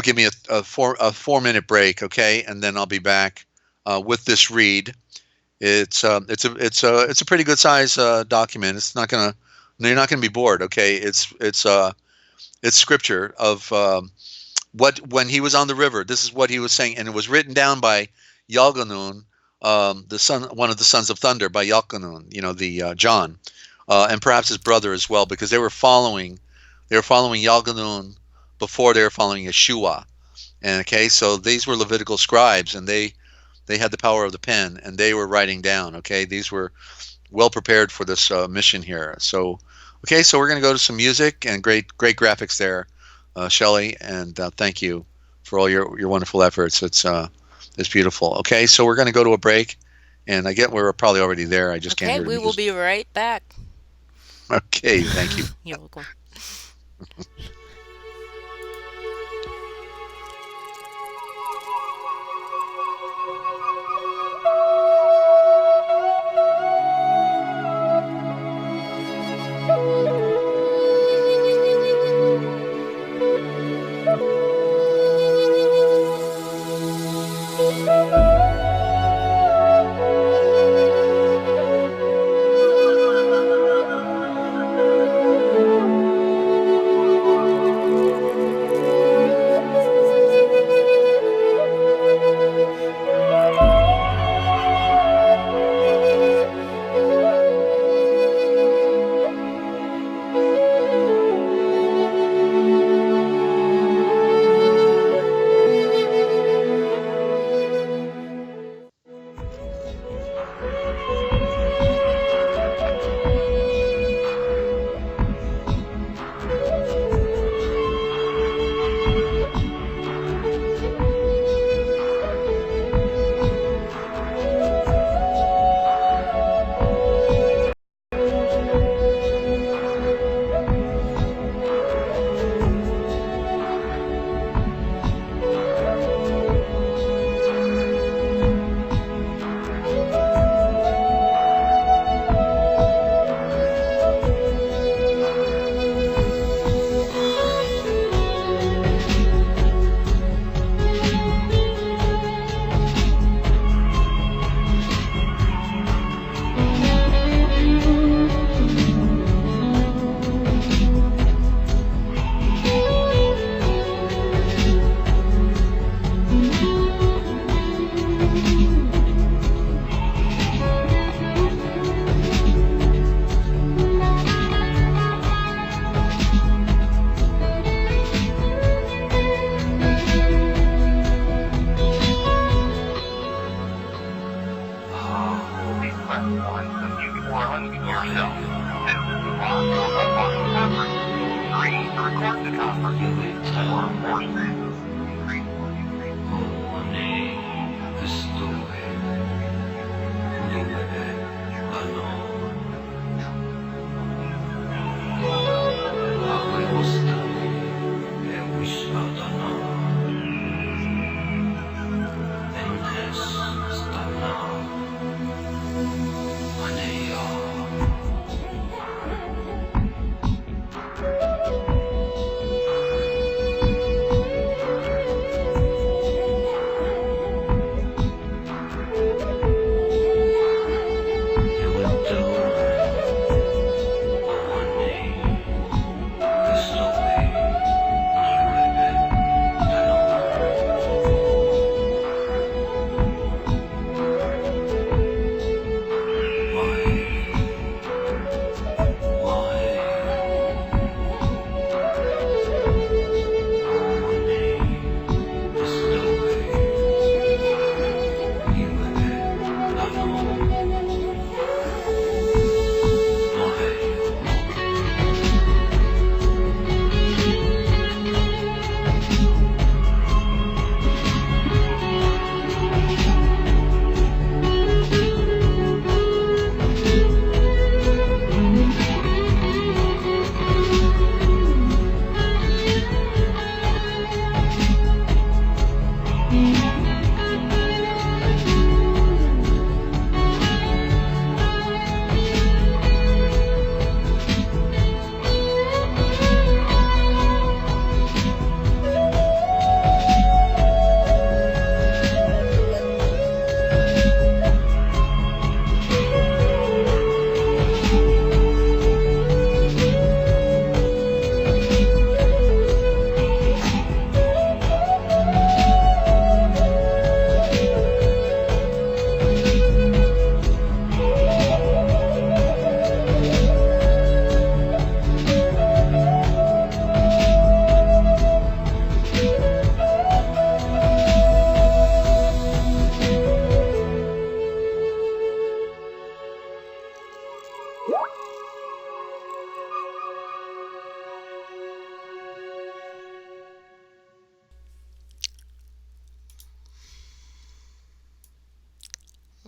give me a 4-minute break, okay, and then I'll be back with this read. It's a pretty good size document. You're not gonna be bored, okay? It's scripture of when he was on the river. This is what he was saying, and it was written down by Yalganun, one of the sons of thunder, by Yalganun, the John, and perhaps his brother as well, because they were following Yalganun before they were following Yeshua. And okay, so these were Levitical scribes, and they had the power of the pen, and they were writing down. Okay, these were well prepared for this mission here. So, okay, so we're going to go to some music, and great graphics there, Shelley, and thank you for all your wonderful efforts. It's beautiful. Okay, so we're going to go to a break, and I get we're probably already there. I just can't Okay, hear we the will music. be right back. Okay, thank you. You're welcome.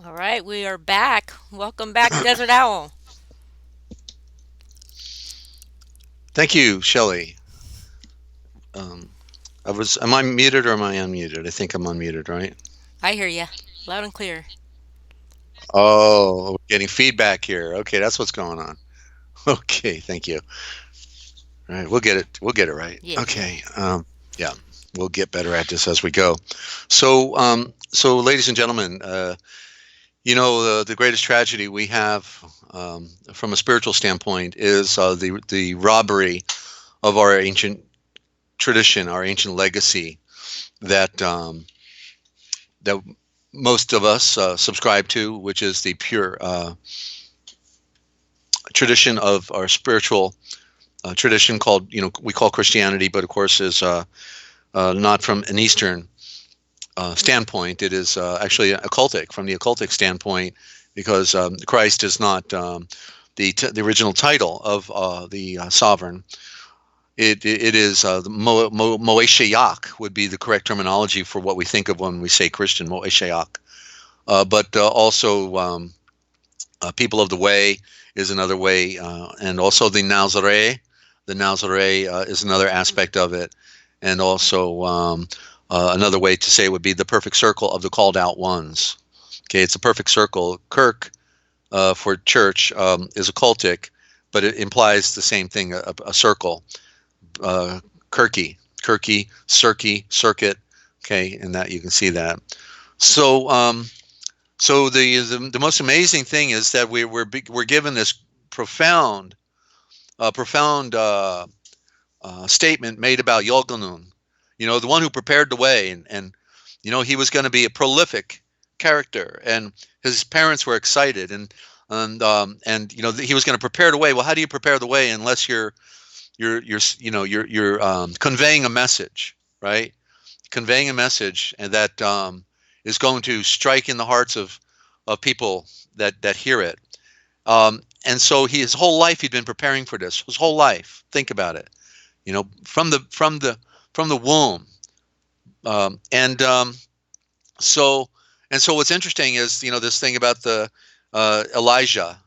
All right, we are back. Welcome back, Desert Owl. Thank you, Shelley. Um, am I muted or am I unmuted? I think I'm unmuted, right? I hear ya, loud and clear. Oh, we're getting feedback here. Okay, that's what's going on. Okay, thank you. All right, we'll get it. We'll get it right. Yeah, yeah. Okay. Yeah, we'll get better at this as we go. So, ladies and gentlemen, the greatest tragedy we have from a spiritual standpoint is the robbery of our ancient tradition, our ancient legacy that most of us subscribe to, which is the pure tradition of our spiritual tradition called, we call Christianity, but of course is not from an Eastern standpoint. It is actually occultic, from the occultic standpoint, because Christ is not the original title of the sovereign. It is the Moeshiach would be the correct terminology for what we think of when we say Christian, Moeshiach. But also people of the way is another way, and also the Nazaré. The Nazaré is another aspect of it, and also another way to say it would be the perfect circle of the called out ones. Okay, it's a perfect circle. Kirk for church is occultic, but it implies the same thing, a circle. Kirky, circuit. Okay, and that you can see that. So, so the most amazing thing is that we're given this profound statement made about Yochelleg, the one who prepared the way, and he was going to be a prolific character, and his parents were excited, and he was going to prepare the way. Well, how do you prepare the way unless you're conveying a message, right? Conveying a message, and that is going to strike in the hearts of people that hear it. And so his whole life he'd been preparing for this. His whole life. Think about it. from the womb. And so what's interesting is this thing about the Elijah,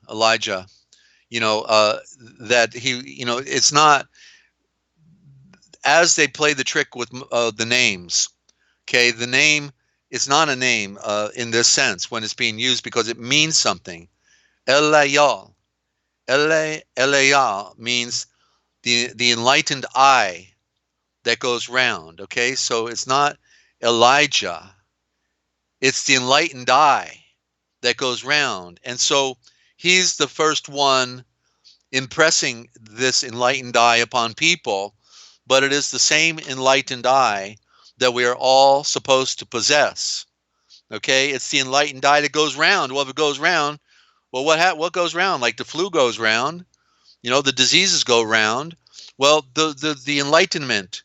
that he, it's not, as they play the trick with the names. Okay, the name is not a name in this sense when it's being used, because it means something. Elayal, Elayal means the enlightened eye that goes round. Okay, so it's not Elijah, it's the enlightened eye that goes round. And so he's the first one impressing this enlightened eye upon people, but it is the same enlightened eye that we are all supposed to possess. Okay, it's the enlightened eye that goes round. Well, if it goes round, well, what goes round? Like the flu goes round, the diseases go round. Well, the enlightenment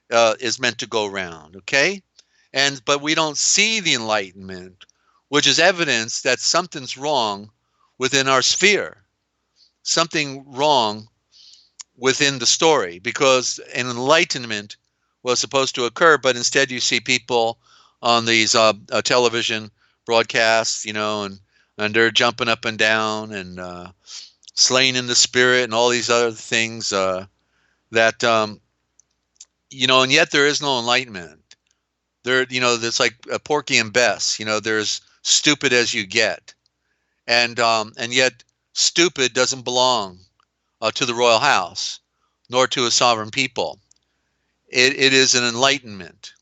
is meant to go round. Okay, but we don't see the enlightenment, which is evidence that something's wrong within our sphere, something wrong within the story, because an enlightenment was supposed to occur, but instead you see people on these television broadcasts, and they're jumping up and down and slain in the spirit and all these other things that and yet there is no enlightenment. There, it's like Porky and Bess. There's stupid as you get, and yet stupid doesn't belong to the royal house, nor to a sovereign people. It is an enlightenment.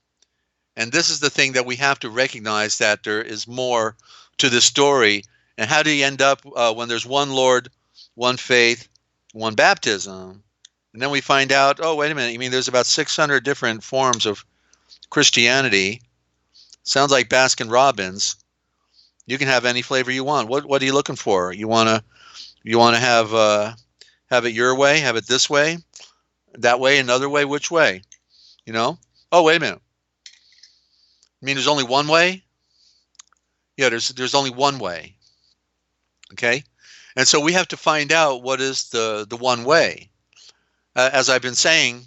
And this is the thing that we have to recognize, that there is more to the story. And how do you end up when there's one Lord, one faith, one baptism? And then we find out, oh, wait a minute, you mean there's about 600 different forms of Christianity? Sounds like Baskin Robbins. You can have any flavor you want. What are you looking for? You want to have it your way, have it this way, that way, another way? Which way? Oh, wait a minute. I mean, there's only one way? Yeah, there's only one way. Okay? And so we have to find out what is the one way. As I've been saying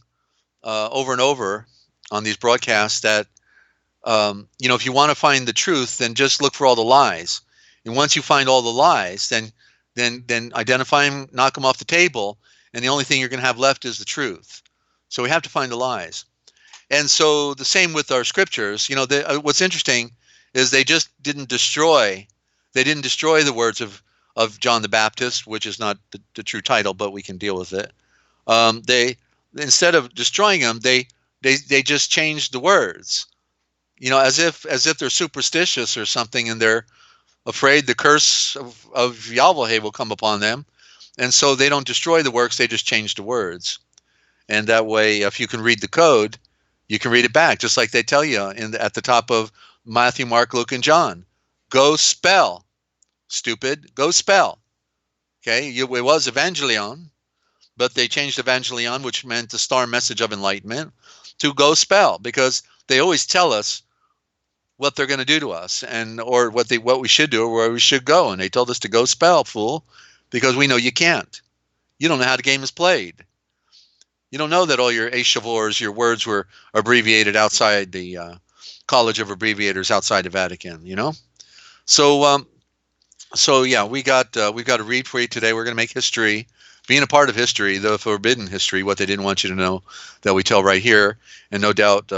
over and over on these broadcasts, that if you want to find the truth, then just look for all the lies. And once you find all the lies, then identify them, knock them off the table, and the only thing you're going to have left is the truth. So we have to find the lies. And so the same with our scriptures. What's interesting is they just didn't destroy. They didn't destroy the words of John the Baptist, which is not the true title, but we can deal with it. They, instead of destroying them, they just changed the words. As if they're superstitious or something, and they're afraid the curse of Yahweh will come upon them, and so they don't destroy the works. They just change the words, and that way, if you can read the code, you can read it back, just like they tell you at the top of Matthew, Mark, Luke, and John. Go spell, stupid. Go spell. Okay, it was evangelion, but they changed evangelion, which meant the star message of enlightenment, to go spell, because they always tell us what they're going to do to us, or what we should do, or where we should go. And they told us to go spell, fool, because we know you can't. You don't know how the game is played. You don't know that all your Eshavors, your words were abbreviated outside the College of Abbreviators outside the Vatican. So yeah, we've got to read for you today. We're going to make history, being a part of history, the forbidden history, what they didn't want you to know, that we tell right here. And no doubt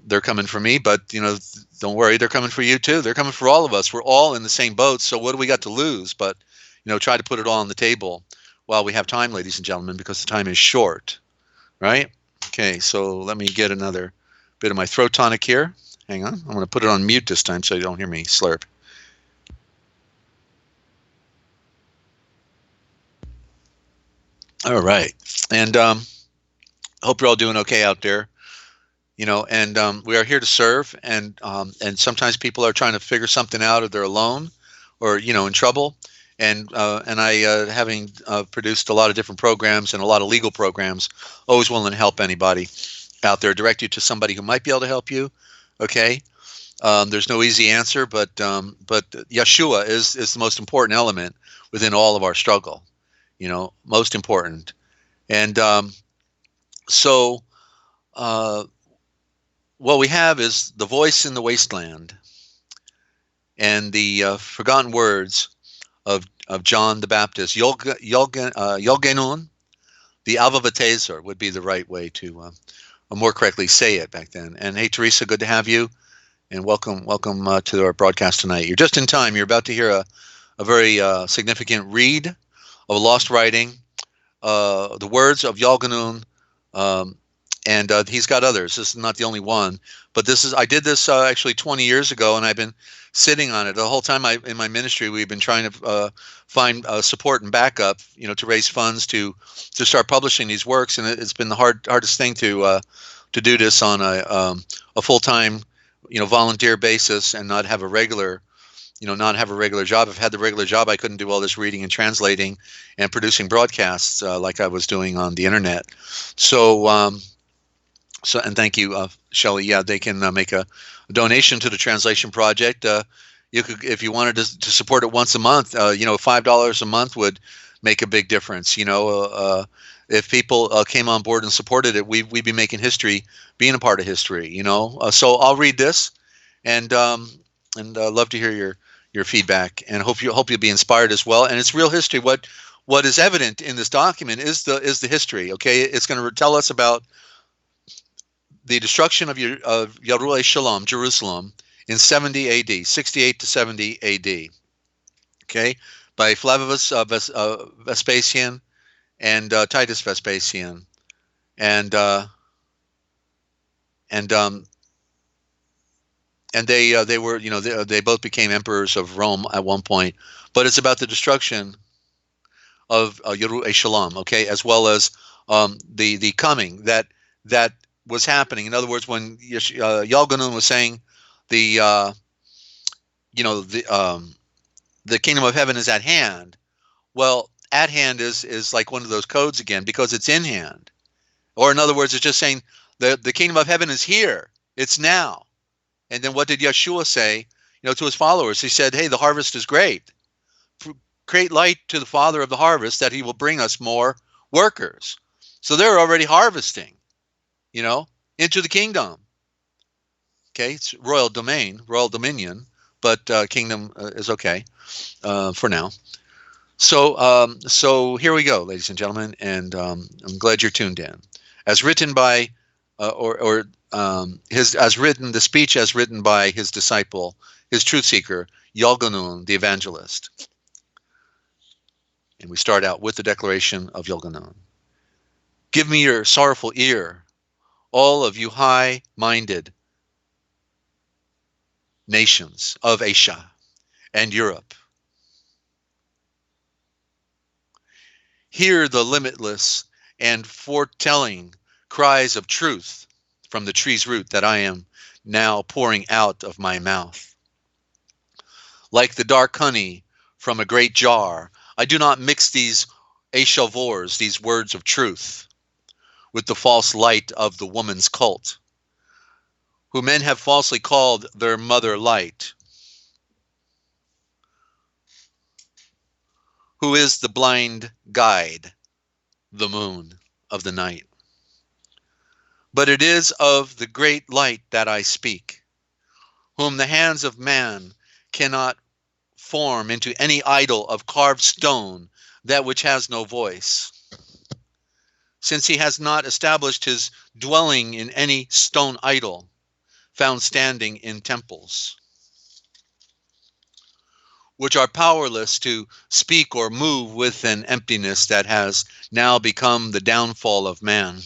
they're coming for me, but don't worry, they're coming for you too. They're coming for all of us. We're all in the same boat. So what do we got to lose? But try to put it all on the table while we have time, ladies and gentlemen, because the time is short, right? Okay, so let me get another bit of my throat tonic here. Hang on. I'm going to put it on mute this time so you don't hear me slurp. All right. And hope you're all doing okay out there. And we are here to serve. And sometimes people are trying to figure something out, or they're alone, or, in trouble. And I, having produced a lot of different programs and a lot of legal programs, always willing to help anybody out there, direct you to somebody who might be able to help you. Okay. There's no easy answer, but Yeshua is the most important element within all of our struggle, most important. And So uh, what we have is the voice in the wasteland and the forgotten words of John the Baptist. Yolgenun, the Alvavatezer would be the right way to more correctly say it back then. And hey, Teresa, good to have you, and welcome to our broadcast tonight. You're just in time. You're about to hear a very significant read of a lost writing, the words of Yolgenun, um, and he's got others. This is not the only one, but this is I did this actually 20 years ago, and I've been sitting on it the whole time. In my ministry, we've been trying to find support and backup, to raise funds to start publishing these works, and it's been the hardest thing to do this on a full time, volunteer basis and not have a regular job. If I had the regular job, I couldn't do all this reading and translating and producing broadcasts like I was doing on the internet. So, and thank you, Shelley. Yeah, they can make a donation to the translation project. You could, if you wanted to support it once a month, $5 a month would make a big difference. If people came on board and supported it, we'd be making history, being a part of history. So I'll read this, and love to hear your feedback, and hope you'll be inspired as well. And it's real history. What is evident in this document is the history. Okay, it's going to tell us about the destruction of Yerushalayim, Jerusalem, in 70 A.D., 68 to 70 A.D. Okay, by Flavius Vespasian and Titus Vespasian, and uh, and um, and they were they both became emperors of Rome at one point. But it's about the destruction of Yerushalayim, okay, as well as the coming that was happening. In other words, when Yalganun was saying the you know the kingdom of heaven is at hand. Well, at hand is like one of those codes again, because it's in hand. Or in other words, it's just saying the kingdom of heaven is here. It's now. And then what did Yeshua say, to his followers? He said, "Hey, the harvest is great. Create light to the Father of the harvest that he will bring us more workers." So they're already harvesting, into the kingdom. Okay, it's royal domain, royal dominion, but kingdom is okay for now. So here we go, ladies and gentlemen, and I'm glad you're tuned in. As written by, the speech as written by his disciple, his truth seeker, Yalganun, the evangelist. And we start out with the declaration of Yalganun. "Give me your sorrowful ear, all of you high-minded nations of Asia and Europe. Hear the limitless and foretelling cries of truth from the tree's root that I am now pouring out of my mouth. Like the dark honey from a great jar, I do not mix these eshavors, these words of truth, with the false light of the woman's cult, who men have falsely called their mother light, who is the blind guide, the moon of the night. But it is of the great light that I speak, whom the hands of man cannot form into any idol of carved stone, that which has no voice, since he has not established his dwelling in any stone idol found standing in temples, which are powerless to speak or move with an emptiness that has now become the downfall of man.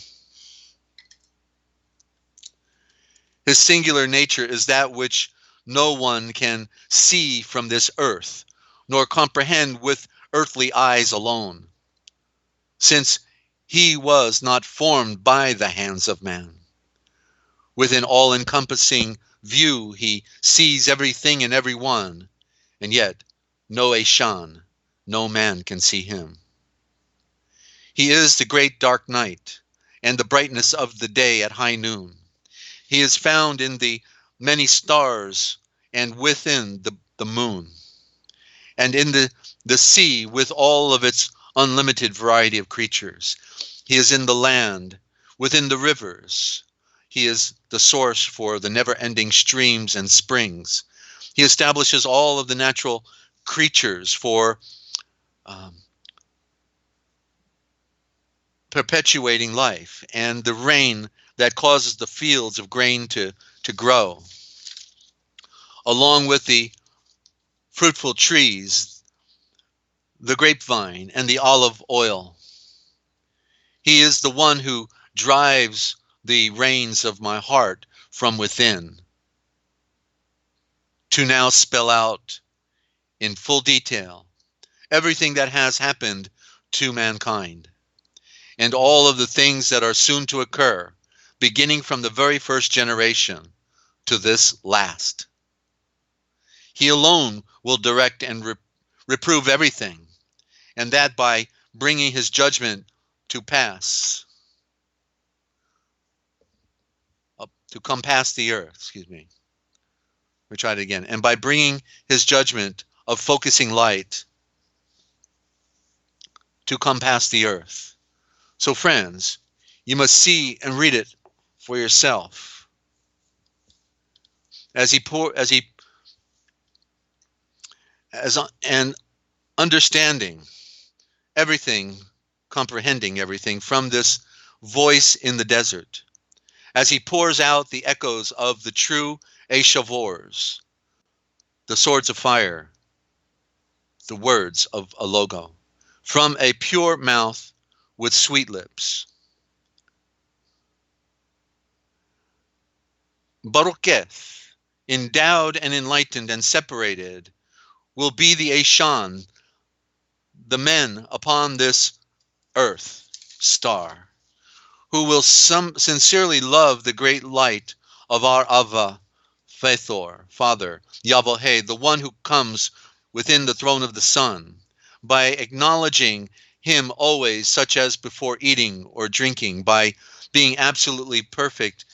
His singular nature is that which no one can see from this earth, nor comprehend with earthly eyes alone, since he was not formed by the hands of man. With an all-encompassing view, he sees everything and everyone, and yet no Eshan, no man can see him. He is the great dark night, and the brightness of the day at high noon. He is found in the many stars and within the moon, and in the sea with all of its unlimited variety of creatures. He is in the land within the rivers. He is the source for the never-ending streams and springs. He establishes all of the natural creatures for perpetuating life, and the rain that causes the fields of grain to grow, along with the fruitful trees, the grapevine, and the olive oil. He is the one who drives the reins of my heart from within to now spell out in full detail everything that has happened to mankind and all of the things that are soon to occur, beginning from the very first generation to this last. He alone will direct and reprove everything, and that by bringing his judgment to pass, to come past the earth, excuse me. We try it again. And by bringing his judgment of focusing light to come past the earth. So friends, you must see and read it for yourself. And understanding everything, comprehending everything from this voice in the desert, as he pours out the echoes of the true Eshavors, the swords of fire, the words of a logo, from a pure mouth with sweet lips. Barucheth, endowed and enlightened and separated, will be the Eshan, the men upon this earth star, who will sincerely love the great light of our Ava, Thur, Father, Yahweh, the one who comes within the throne of the sun, by acknowledging him always, such as before eating or drinking, by being absolutely perfect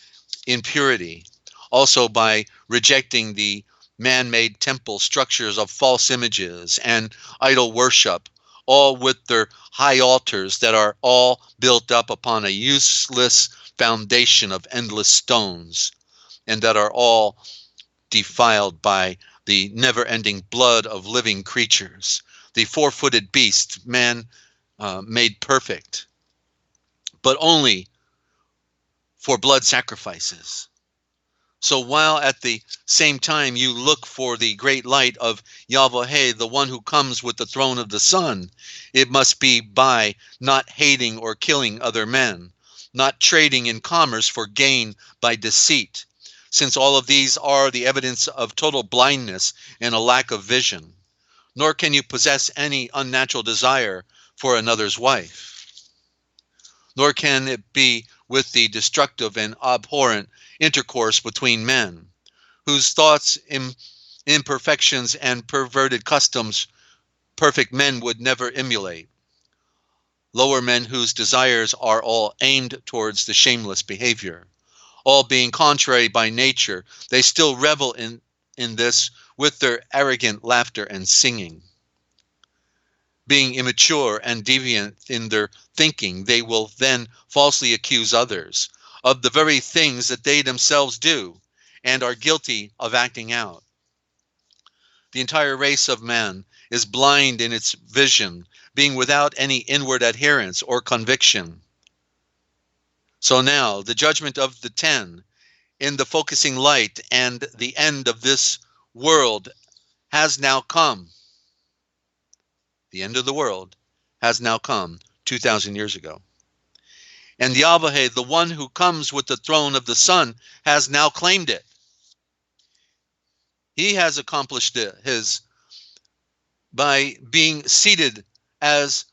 in purity, also by rejecting the man-made temple structures of false images and idol worship, all with their high altars that are all built up upon a useless foundation of endless stones, and that are all defiled by the never-ending blood of living creatures, the four-footed beast, man made perfect, but only for blood sacrifices. So while at the same time you look for the great light of Yahweh, the one who comes with the throne of the sun, it must be by not hating or killing other men, not trading in commerce for gain by deceit, since all of these are the evidence of total blindness and a lack of vision. Nor can you possess any unnatural desire for another's wife. Nor can it be with the destructive and abhorrent intercourse between men, whose thoughts, imperfections, and perverted customs perfect men would never emulate. Lower men whose desires are all aimed towards the shameless behavior. All being contrary by nature, they still revel in this with their arrogant laughter and singing. Being immature and deviant in their thinking, they will then falsely accuse others of the very things that they themselves do and are guilty of acting out. The entire race of man is blind in its vision, being without any inward adherence or conviction. So now, the judgment of the 10 in the focusing light and the end of this world has now come. The end of the world has now come 2,000 years ago. And Yahweh, the one who comes with the throne of the sun, has now claimed it. He has accomplished his by being seated as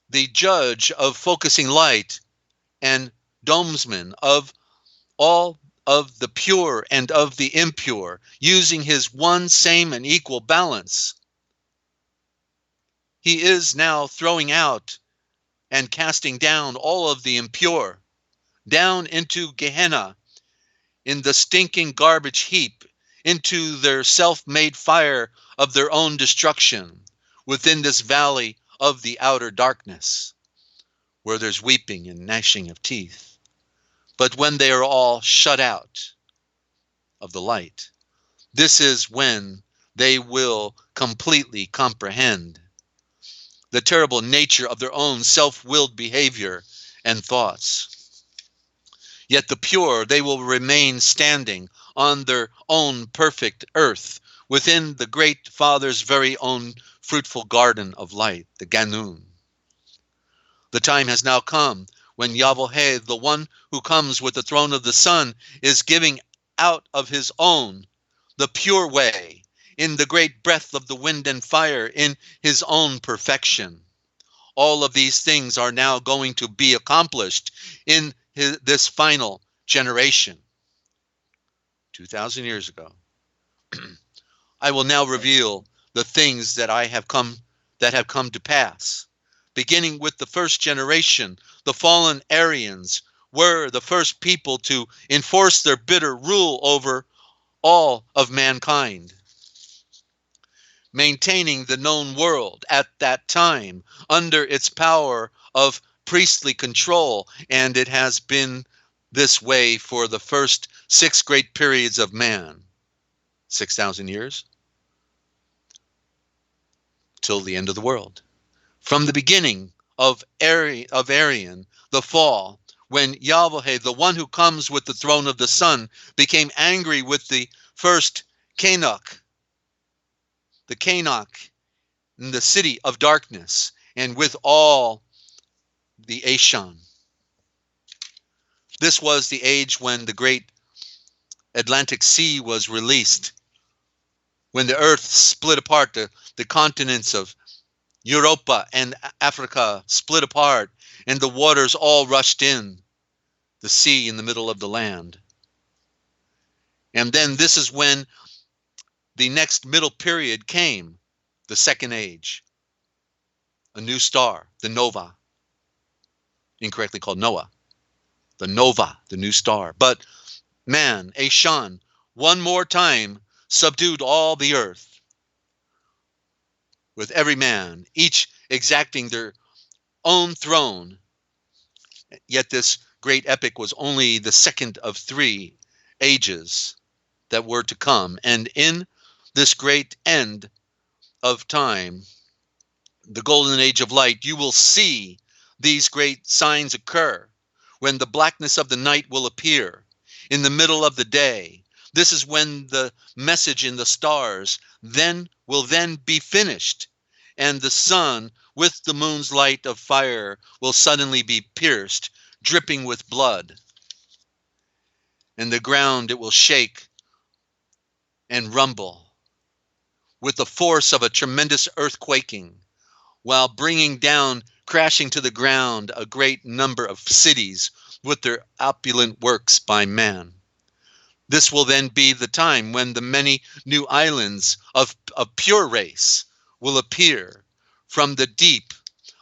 the judge of focusing light and domesman of all of the pure and of the impure, using his one, same, and equal balance. He is now throwing out and casting down all of the impure, down into Gehenna, in the stinking garbage heap, into their self-made fire of their own destruction, within this valley of the outer darkness, where there's weeping and gnashing of teeth. But when they are all shut out of the light, this is when they will completely comprehend the terrible nature of their own self-willed behavior and thoughts. Yet the pure, they will remain standing on their own perfect earth within the great Father's very own fruitful garden of light, the Ganun. The time has now come when Yahweh, the one who comes with the throne of the sun, is giving out of his own the pure way, in the great breath of the wind and fire, in his own perfection. All of these things are now going to be accomplished in this final generation. 2,000 years ago. I will now reveal the things that have come to pass. Beginning with the first generation, the fallen Aryans were the first people to enforce their bitter rule over all of mankind, maintaining the known world at that time under its power of priestly control, and it has been this way for the first 6 great periods of man, 6,000 years, till the end of the world. From the beginning of Aryan, the fall, when Yahweh, the one who comes with the throne of the sun, became angry with the first Canuck, the Canuck in the city of darkness, and with all the Ashan. This was the age when the great Atlantic Sea was released, when the earth split apart, the continents of Europa and Africa split apart, and the waters all rushed in, the sea in the middle of the land. And then this is when the next middle period came, the second age, a new star, the Nova, incorrectly called Noah, the Nova, the new star. But man, Ashan, one more time subdued all the earth, with every man, each exacting their own throne. Yet this great epic was only the second of 3 ages that were to come. And in this great end of time, the golden age of light, you will see these great signs occur when the blackness of the night will appear in the middle of the day. This is when the message in the stars will be finished, and the sun with the moon's light of fire will suddenly be pierced, dripping with blood. And the ground, it will shake and rumble with the force of a tremendous earthquaking, while bringing down, crashing to the ground, a great number of cities with their opulent works by man. This will then be the time when the many new islands of pure race will appear from the deep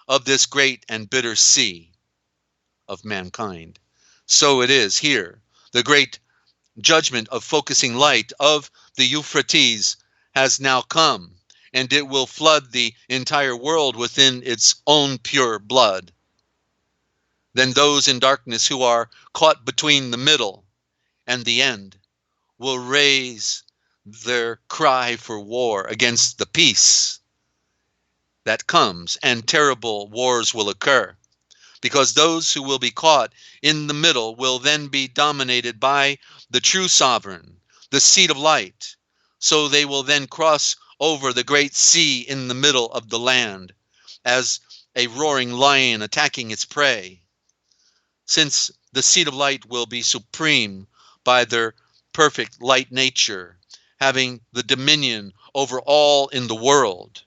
of this great and bitter sea of mankind. So it is here. The great judgment of focusing light of the Euphrates has now come, and it will flood the entire world within its own pure blood. Then those in darkness who are caught between the middle and the end will raise their cry for war against the peace that comes, and terrible wars will occur, because those who will be caught in the middle will then be dominated by the true sovereign, the seed of light. So they will then cross over the great sea in the middle of the land as a roaring lion attacking its prey. Since the seed of light will be supreme by their perfect light nature, having the dominion over all in the world,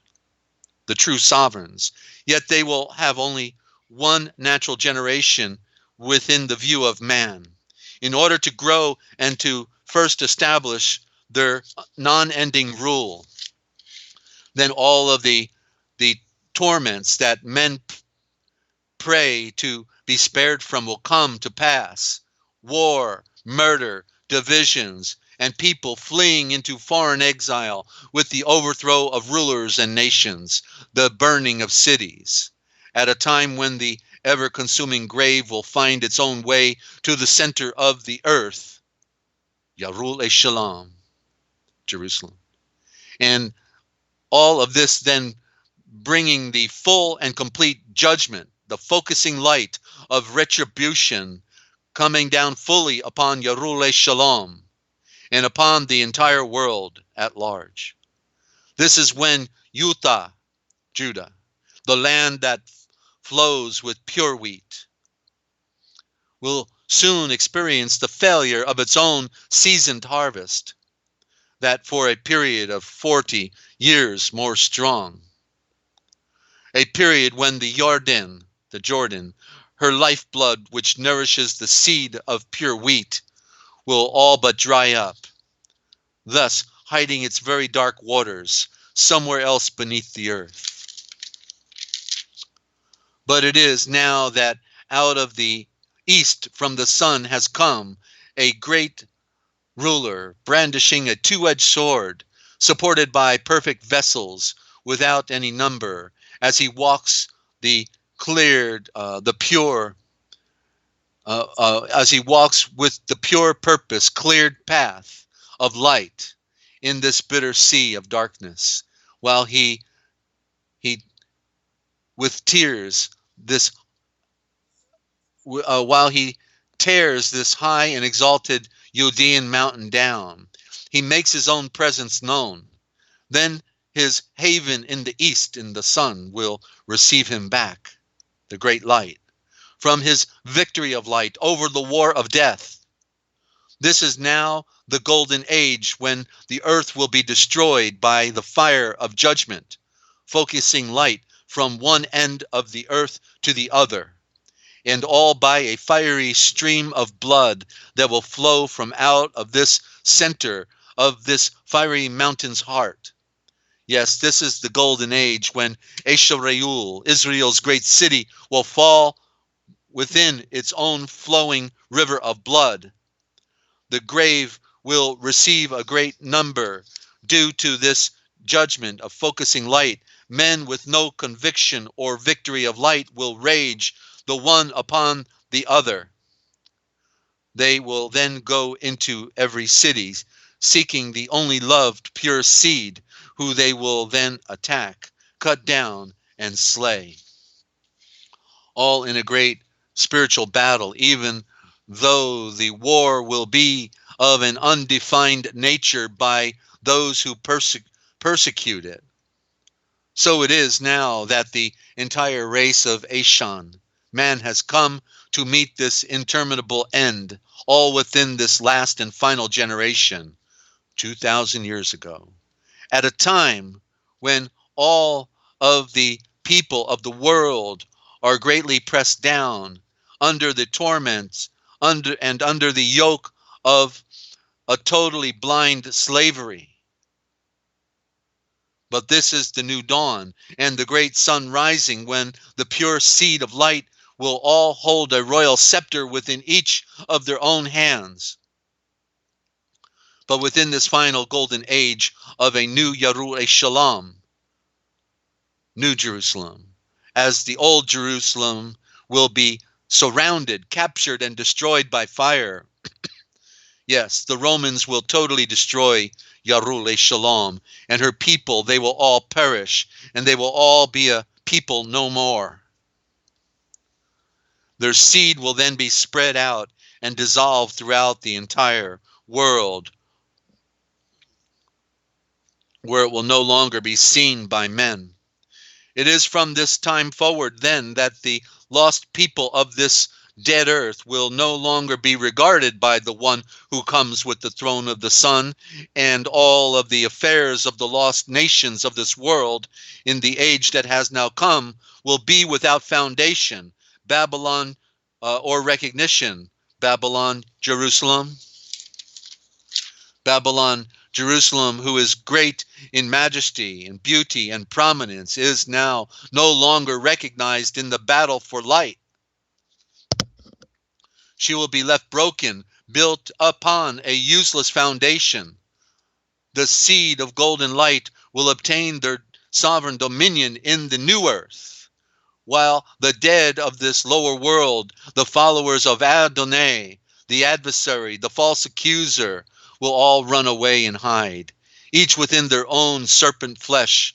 the true sovereigns, yet they will have only one natural generation within the view of man, in order to grow and to first establish their non-ending rule. Then all of the torments that men pray to be spared from will come to pass. War, murder, divisions, and people fleeing into foreign exile with the overthrow of rulers and nations, the burning of cities, at a time when the ever-consuming grave will find its own way to the center of the earth, Yerushalayim, Jerusalem. And all of this then bringing the full and complete judgment, the focusing light of retribution coming down fully upon Yerushalayim and upon the entire world at large. This is when Judah, the land that flows with pure wheat, will soon experience the failure of its own seasoned harvest, that for a period of 40 years more strong, a period when the Jordan, her lifeblood which nourishes the seed of pure wheat, will all but dry up, thus hiding its very dark waters somewhere else beneath the earth. But it is now that out of the east from the sun has come a great ruler brandishing a two-edged sword, supported by perfect vessels without any number, as he walks the cleared, the pure, as he walks with the pure purpose, cleared path of light in this bitter sea of darkness, while he with tears this while he tears this high and exalted Judean mountain down. He makes his own presence known. Then his haven in the east in the sun will receive him back, the great light, from his victory of light over the war of death. This is now the golden age when the earth will be destroyed by the fire of judgment, focusing light from one end of the earth to the other, and all by a fiery stream of blood that will flow from out of this center of this fiery mountain's heart. Yes, this is the golden age when Yochelleg, Israel's great city, will fall within its own flowing river of blood. The grave will receive a great number due to this judgment of focusing light. Men with no conviction or victory of light will rage the one upon the other. They will then go into every city, seeking the only loved pure seed, who they will then attack, cut down, and slay. All in a great spiritual battle, even though the war will be of an undefined nature by those who persecute it. So it is now that the entire race of Eshan, man, has come to meet this interminable end, all within this last and final generation, 2,000 years ago, at a time when all of the people of the world are greatly pressed down under the torments, under the yoke of a totally blind slavery. But this is the new dawn and the great sun rising, when the pure seed of light will all hold a royal scepter within each of their own hands. But within this final golden age of a new Yerushalayim, New Jerusalem, as the old Jerusalem will be surrounded, captured, and destroyed by fire. Yes, the Romans will totally destroy Yerushalayim, and her people, they will all perish, and they will all be a people no more. Their seed will then be spread out and dissolved throughout the entire world, where it will no longer be seen by men. It is from this time forward then that the lost people of this dead earth will no longer be regarded by the one who comes with the throne of the sun, and all of the affairs of the lost nations of this world in the age that has now come will be without foundation, Babylon, or recognition. Babylon, Jerusalem, who is great in majesty and beauty and prominence, is now no longer recognized in the battle for light. She will be left broken, built upon a useless foundation. The seed of golden light will obtain their sovereign dominion in the new earth, while the dead of this lower world, the followers of Adonai, the adversary, the false accuser, will all run away and hide, each within their own serpent flesh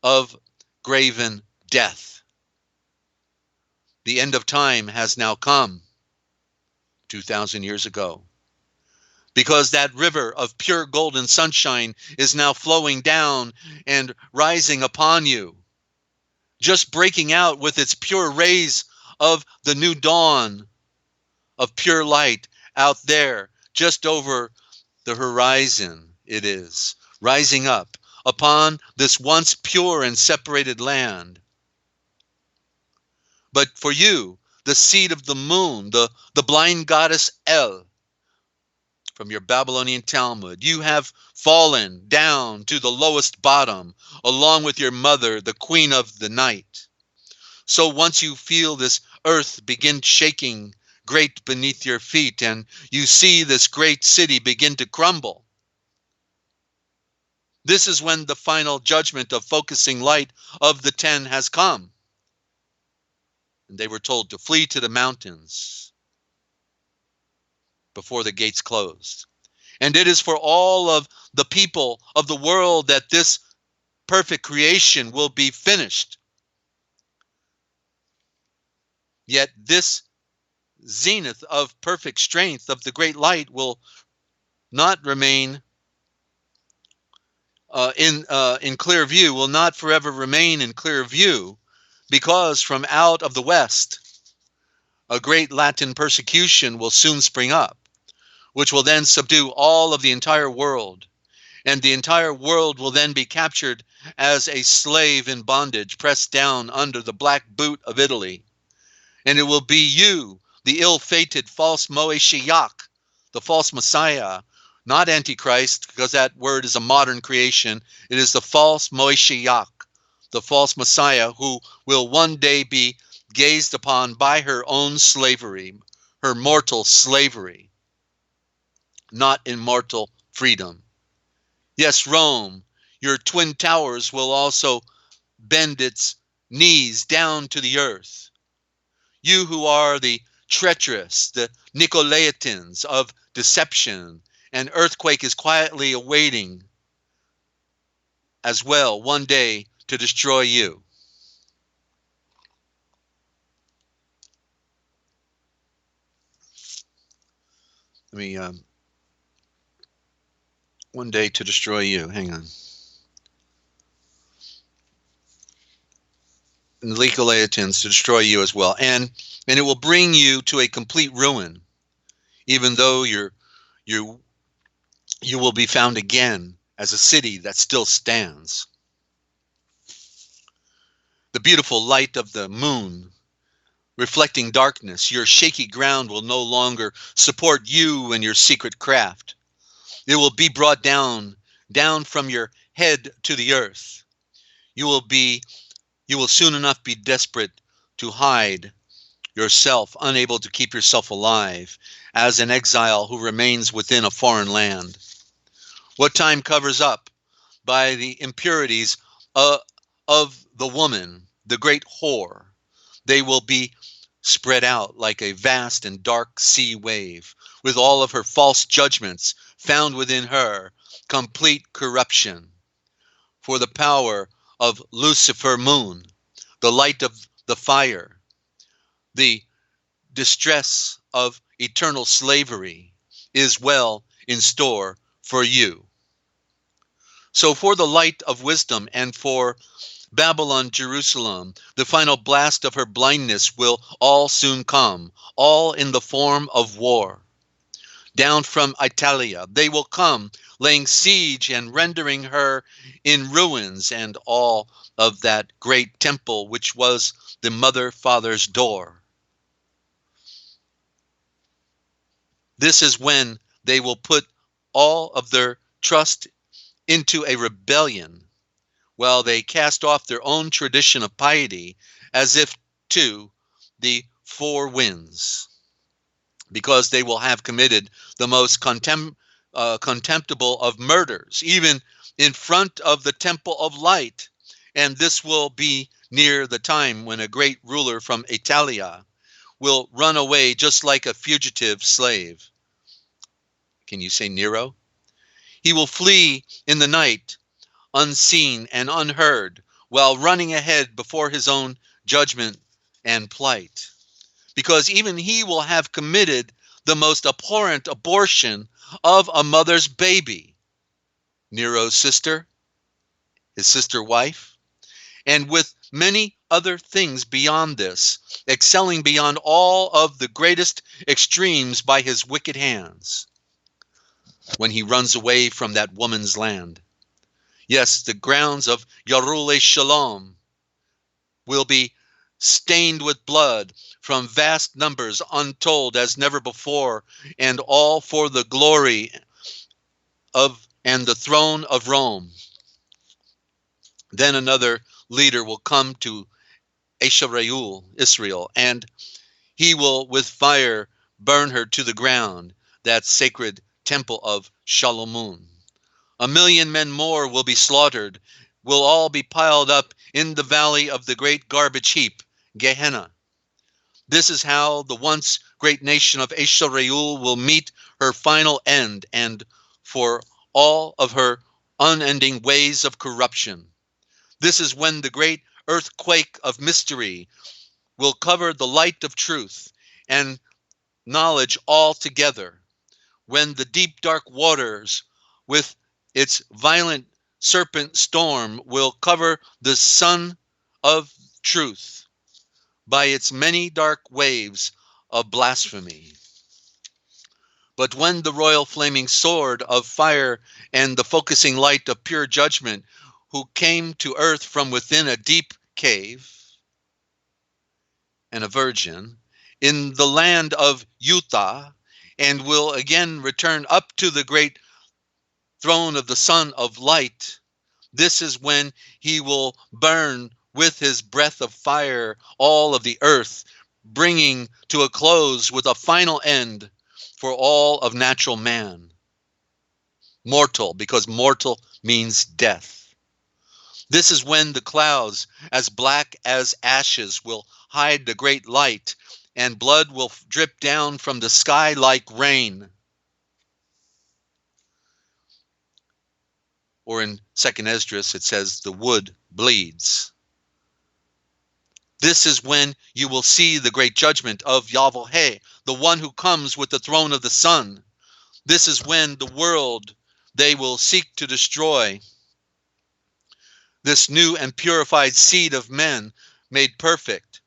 of graven death. The end of time has now come, 2,000 years ago, because that river of pure golden sunshine is now flowing down and rising upon you, just breaking out with its pure rays of the new dawn of pure light out there, just over the horizon. It is rising up upon this once pure and separated land. But for you, the seed of the moon, the blind goddess El, from your Babylonian Talmud, you have fallen down to the lowest bottom, along with your mother, the queen of the night. So once you feel this earth begin shaking great beneath your feet, and you see this great city begin to crumble, this is when the final judgment of focusing light of the 10 has come. And they were told to flee to the mountains before the gates closed. And it is for all of the people of the world that this perfect creation will be finished. Yet this zenith of perfect strength of the great light will not remain in clear view, will not forever remain in clear view, because from out of the west a great Latin persecution will soon spring up, which will then subdue all of the entire world, and the entire world will then be captured as a slave in bondage, pressed down under the black boot of Italy. And it will be you, the ill-fated false Moeshiach, the false Messiah, not Antichrist, because that word is a modern creation. It is the false Moeshiach, the false Messiah, who will one day be gazed upon by her own slavery, her mortal slavery, not immortal freedom. Yes, Rome, your twin towers will also bend its knees down to the earth. You who are the treacherous, the Nicolaitans of deception, an earthquake is quietly awaiting as well one day to destroy you. Let me, one day to destroy you. Hang on. And the Nicolaitans to destroy you as well. And it will bring you to a complete ruin, even though you will be found again as a city that still stands. The beautiful light of the moon reflecting darkness, your shaky ground will no longer support you and your secret craft. It will be brought down from your head to the earth. You will soon enough be desperate to hide yourself, unable to keep yourself alive, as an exile who remains within a foreign land. What time covers up by the impurities of the woman, the great whore, they will be spread out like a vast and dark sea wave, with all of her false judgments found within her, complete corruption. For the power of Lucifer moon, the light of the fire, the distress of eternal slavery is well in store for you. So for the light of wisdom and for Babylon, Jerusalem, the final blast of her blindness will all soon come, all in the form of war. Down from Italia they will come, laying siege and rendering her in ruins, and all of that great temple which was the mother father's door. This is when they will put all of their trust into a rebellion, while they cast off their own tradition of piety as if to the four winds, because they will have committed the most contemptible of murders, even in front of the temple of light, and this will be near the time when a great ruler from Italia will run away just like a fugitive slave. Can you say Nero? He will flee in the night, unseen and unheard, while running ahead before his own judgment and plight. Because even he will have committed the most abhorrent abortion of a mother's baby. Nero's sister, his sister wife, and with many other things beyond this, excelling beyond all of the greatest extremes by his wicked hands, when he runs away from that woman's land. Yes, the grounds of Yochelleg will be stained with blood from vast numbers untold as never before, and all for the glory of and the throne of Rome. Then another leader will come to Israel, and he will with fire burn her to the ground, that sacred temple of Shalomun. 1,000,000 men more will be slaughtered, will all be piled up in the valley of the great garbage heap, Gehenna. This is how the once great nation of Israel will meet her final end, and for all of her unending ways of corruption. This is when the great earthquake of mystery will cover the light of truth and knowledge all together, when the deep dark waters with its violent serpent storm will cover the sun of truth by its many dark waves of blasphemy. But when the royal flaming sword of fire and the focusing light of pure judgment, who came to earth from within a deep cave, and a virgin, in the land of Utah, and will again return up to the great throne of the Son of Light, this is when he will burn with his breath of fire all of the earth, bringing to a close with a final end for all of natural man. Mortal, because mortal means death. This is when the clouds, as black as ashes, will hide the great light, and blood will drip down from the sky like rain. Or in 2nd Esdras, it says, the wood bleeds. This is when you will see the great judgment of Yahweh, the one who comes with the throne of the sun. This is when the world they will seek to destroy, this new and purified seed of men made perfect.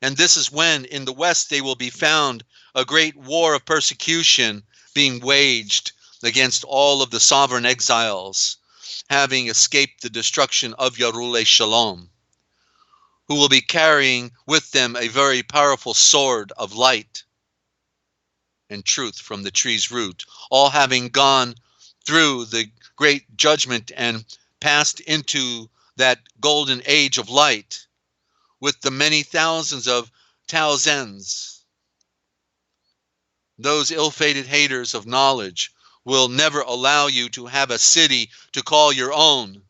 And this is when in the west they will be found a great war of persecution being waged against all of the sovereign exiles, having escaped the destruction of Yochelleg, who will be carrying with them a very powerful sword of light and truth from the tree's root, all having gone through the great judgment and passed into that golden age of light with the many thousands of thousands. Those ill-fated haters of knowledge will never allow you to have a city to call your own,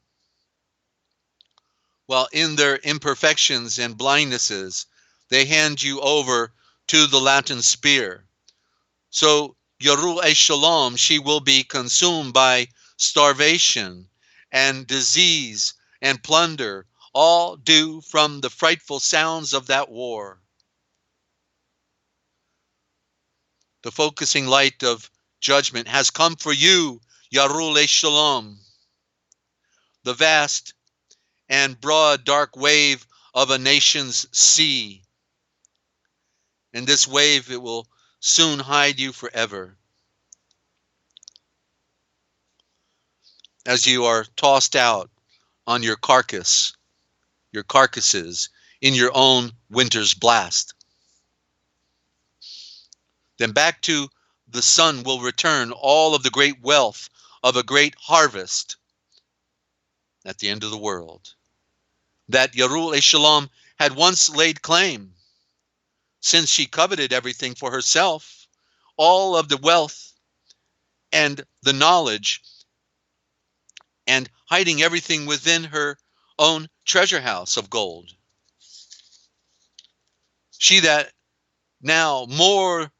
while in their imperfections and blindnesses they hand you over to the Latin spear. So Yochelleg, she will be consumed by starvation and disease and plunder, all due from the frightful sounds of that war. The focusing light of judgment has come for you, Yochelleg, the vast and broad dark wave of a nation's sea. In this wave it will soon hide you forever, as you are tossed out on your carcasses, in your own winter's blast. Then back to the sun will return all of the great wealth of a great harvest at the end of the world, that Yochelleg had once laid claim, since she coveted everything for herself, all of the wealth and the knowledge, and hiding everything within her own treasure house of gold. She that now more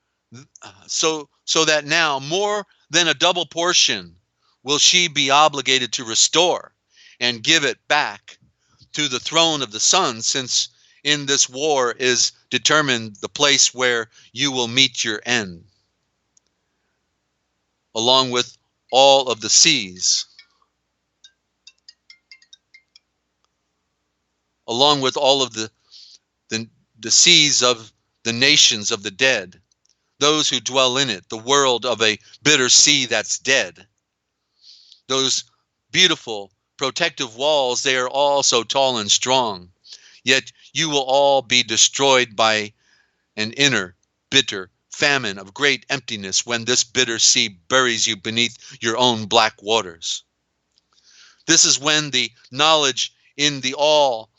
so that now more than a double portion will she be obligated to restore and give it back to the throne of the sun, since in this war is determined the place where you will meet your end, along with all of the seas, along with all of the, the seas of the nations of the dead, those who dwell in it, the world of a bitter sea that's dead. Those beautiful protective walls, they are all so tall and strong, yet you will all be destroyed by an inner bitter famine of great emptiness when this bitter sea buries you beneath your own black waters. This is when the knowledge in the all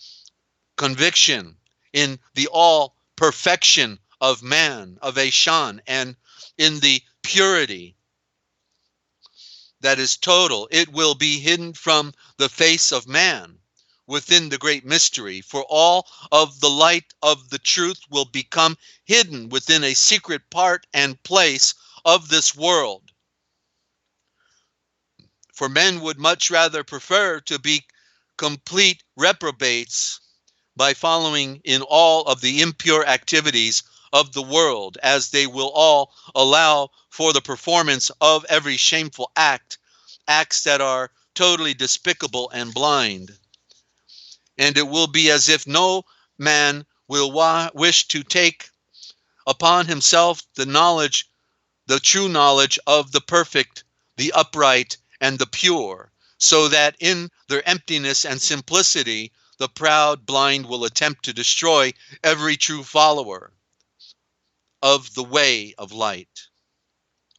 conviction, in the all perfection of man, of Eshan, and in the purity that is total, it will be hidden from the face of man within the great mystery, for all of the light of the truth will become hidden within a secret part and place of this world. For men would much rather prefer to be complete reprobates by following in all of the impure activities of the world, as they will all allow for the performance of every shameful act, acts that are totally despicable and blind. And it will be as if no man will wish to take upon himself the knowledge, the true knowledge of the perfect, the upright, and the pure, so that in their emptiness and simplicity, the proud blind will attempt to destroy every true follower of the way of light,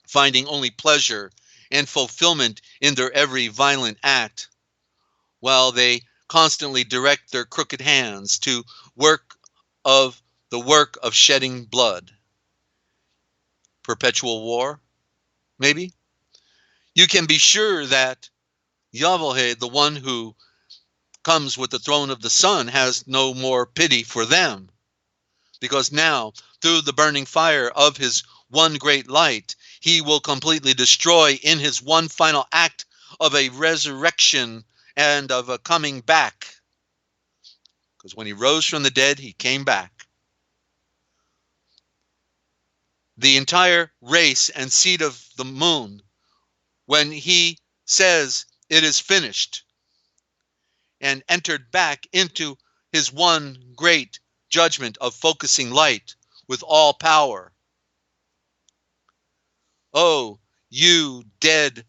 finding only pleasure and fulfillment in their every violent act, while they constantly direct their crooked hands to the work of shedding blood. Perpetual war, maybe? You can be sure that Yahweh, the one who comes with the throne of the sun, has no more pity for them, because now, through the burning fire of his one great light, he will completely destroy in his one final act of a resurrection and of a coming back. Because when he rose from the dead, he came back. The entire race and seed of the moon, when he says it is finished, and entered back into his one great judgment of focusing light with all power. Oh, you dead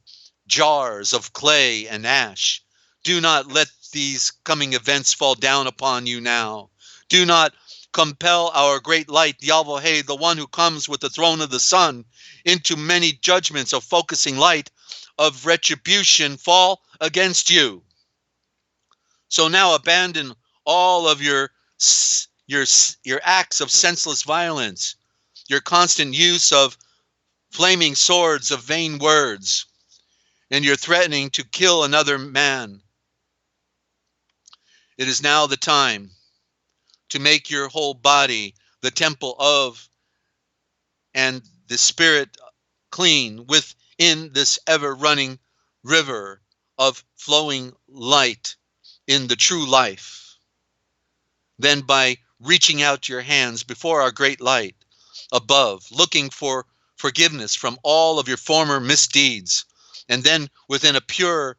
jars of clay and ash, do not let these coming events fall down upon you now. Do not compel our great light, Yahweh, the one who comes with the throne of the sun, into many judgments of focusing light of retribution fall against you. So now abandon all of your acts of senseless violence, your constant use of flaming swords of vain words, and your threatening to kill another man. It is now the time to make your whole body the temple of and the spirit clean within this ever-running river of flowing light in the true life. Then by reaching out your hands before our great light above, looking for forgiveness from all of your former misdeeds, and then within a pure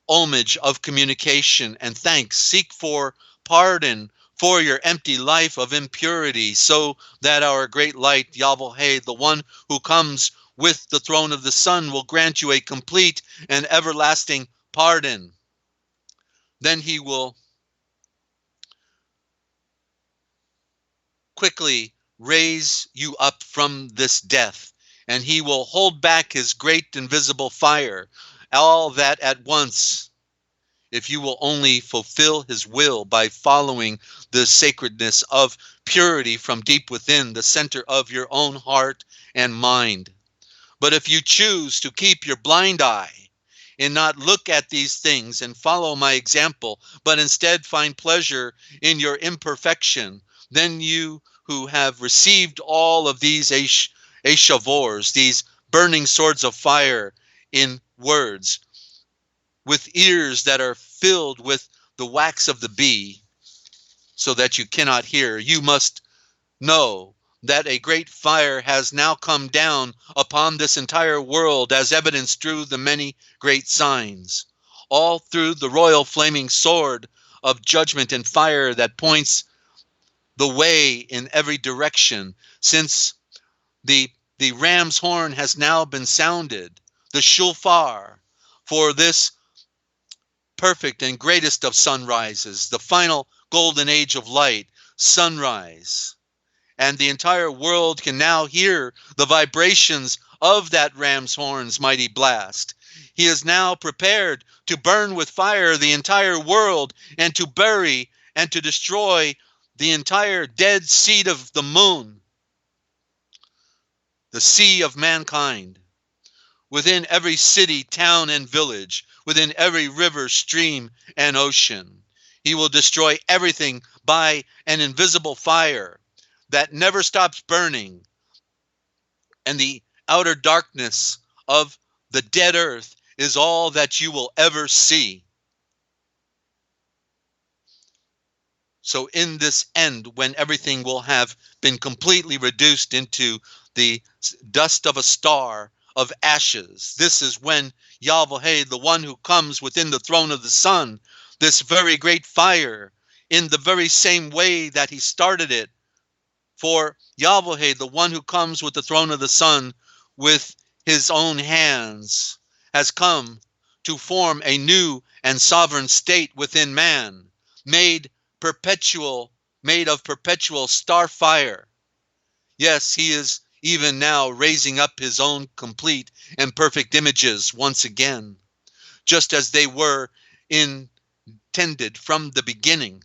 homage of communication and thanks, seek for pardon for your empty life of impurity, so that our great light, Yahweh, the one who comes with the throne of the sun, will grant you a complete and everlasting pardon. Then he will quickly raise you up from this death, and he will hold back his great invisible fire, all that at once, if you will only fulfill his will by following the sacredness of purity from deep within the center of your own heart and mind. But if you choose to keep your blind eye and not look at these things and follow my example, but instead find pleasure in your imperfection, then you who have received all of these eshavors, these burning swords of fire in words, with ears that are filled with the wax of the bee, so that you cannot hear, you must know that a great fire has now come down upon this entire world, as evidenced through the many great signs, all through the royal flaming sword of judgment and fire that points the way in every direction, since the ram's horn has now been sounded, the shofar, for this perfect and greatest of sunrises, the final golden age of light, sunrise. And the entire world can now hear the vibrations of that ram's horn's mighty blast. He is now prepared to burn with fire the entire world, and to bury and to destroy the entire dead seed of the moon, the sea of mankind. Within every city, town, and village, within every river, stream, and ocean, he will destroy everything by an invisible fire that never stops burning, and the outer darkness of the dead earth is all that you will ever see. So in this end, when everything will have been completely reduced into the dust of a star of ashes, this is when Yahweh, the one who comes within the throne of the sun, this very great fire, in the very same way that he started it, for Yahweh, the one who comes with the throne of the sun with his own hands, has come to form a new and sovereign state within man, made of perpetual star fire. Yes, he is even now raising up his own complete and perfect images once again, just as they were intended from the beginning.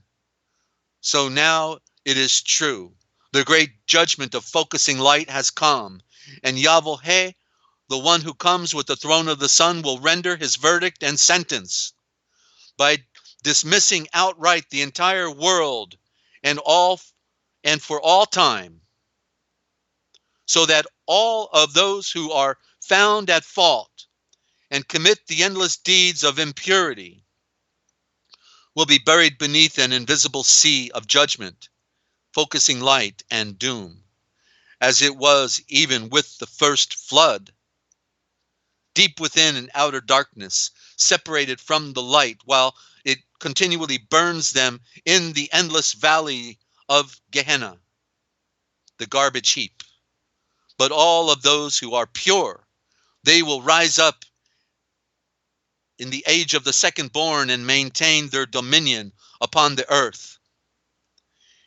So now it is true. The great judgment of focusing light has come, and Yahweh, the one who comes with the throne of the sun, will render his verdict and sentence by dismissing outright the entire world and for all time, so that all of those who are found at fault and commit the endless deeds of impurity will be buried beneath an invisible sea of judgment, focusing light and doom, as it was even with the first flood, deep within an outer darkness, separated from the light, while it continually burns them in the endless valley of Gehenna, the garbage heap. But all of those who are pure, they will rise up in the age of the second born and maintain their dominion upon the earth,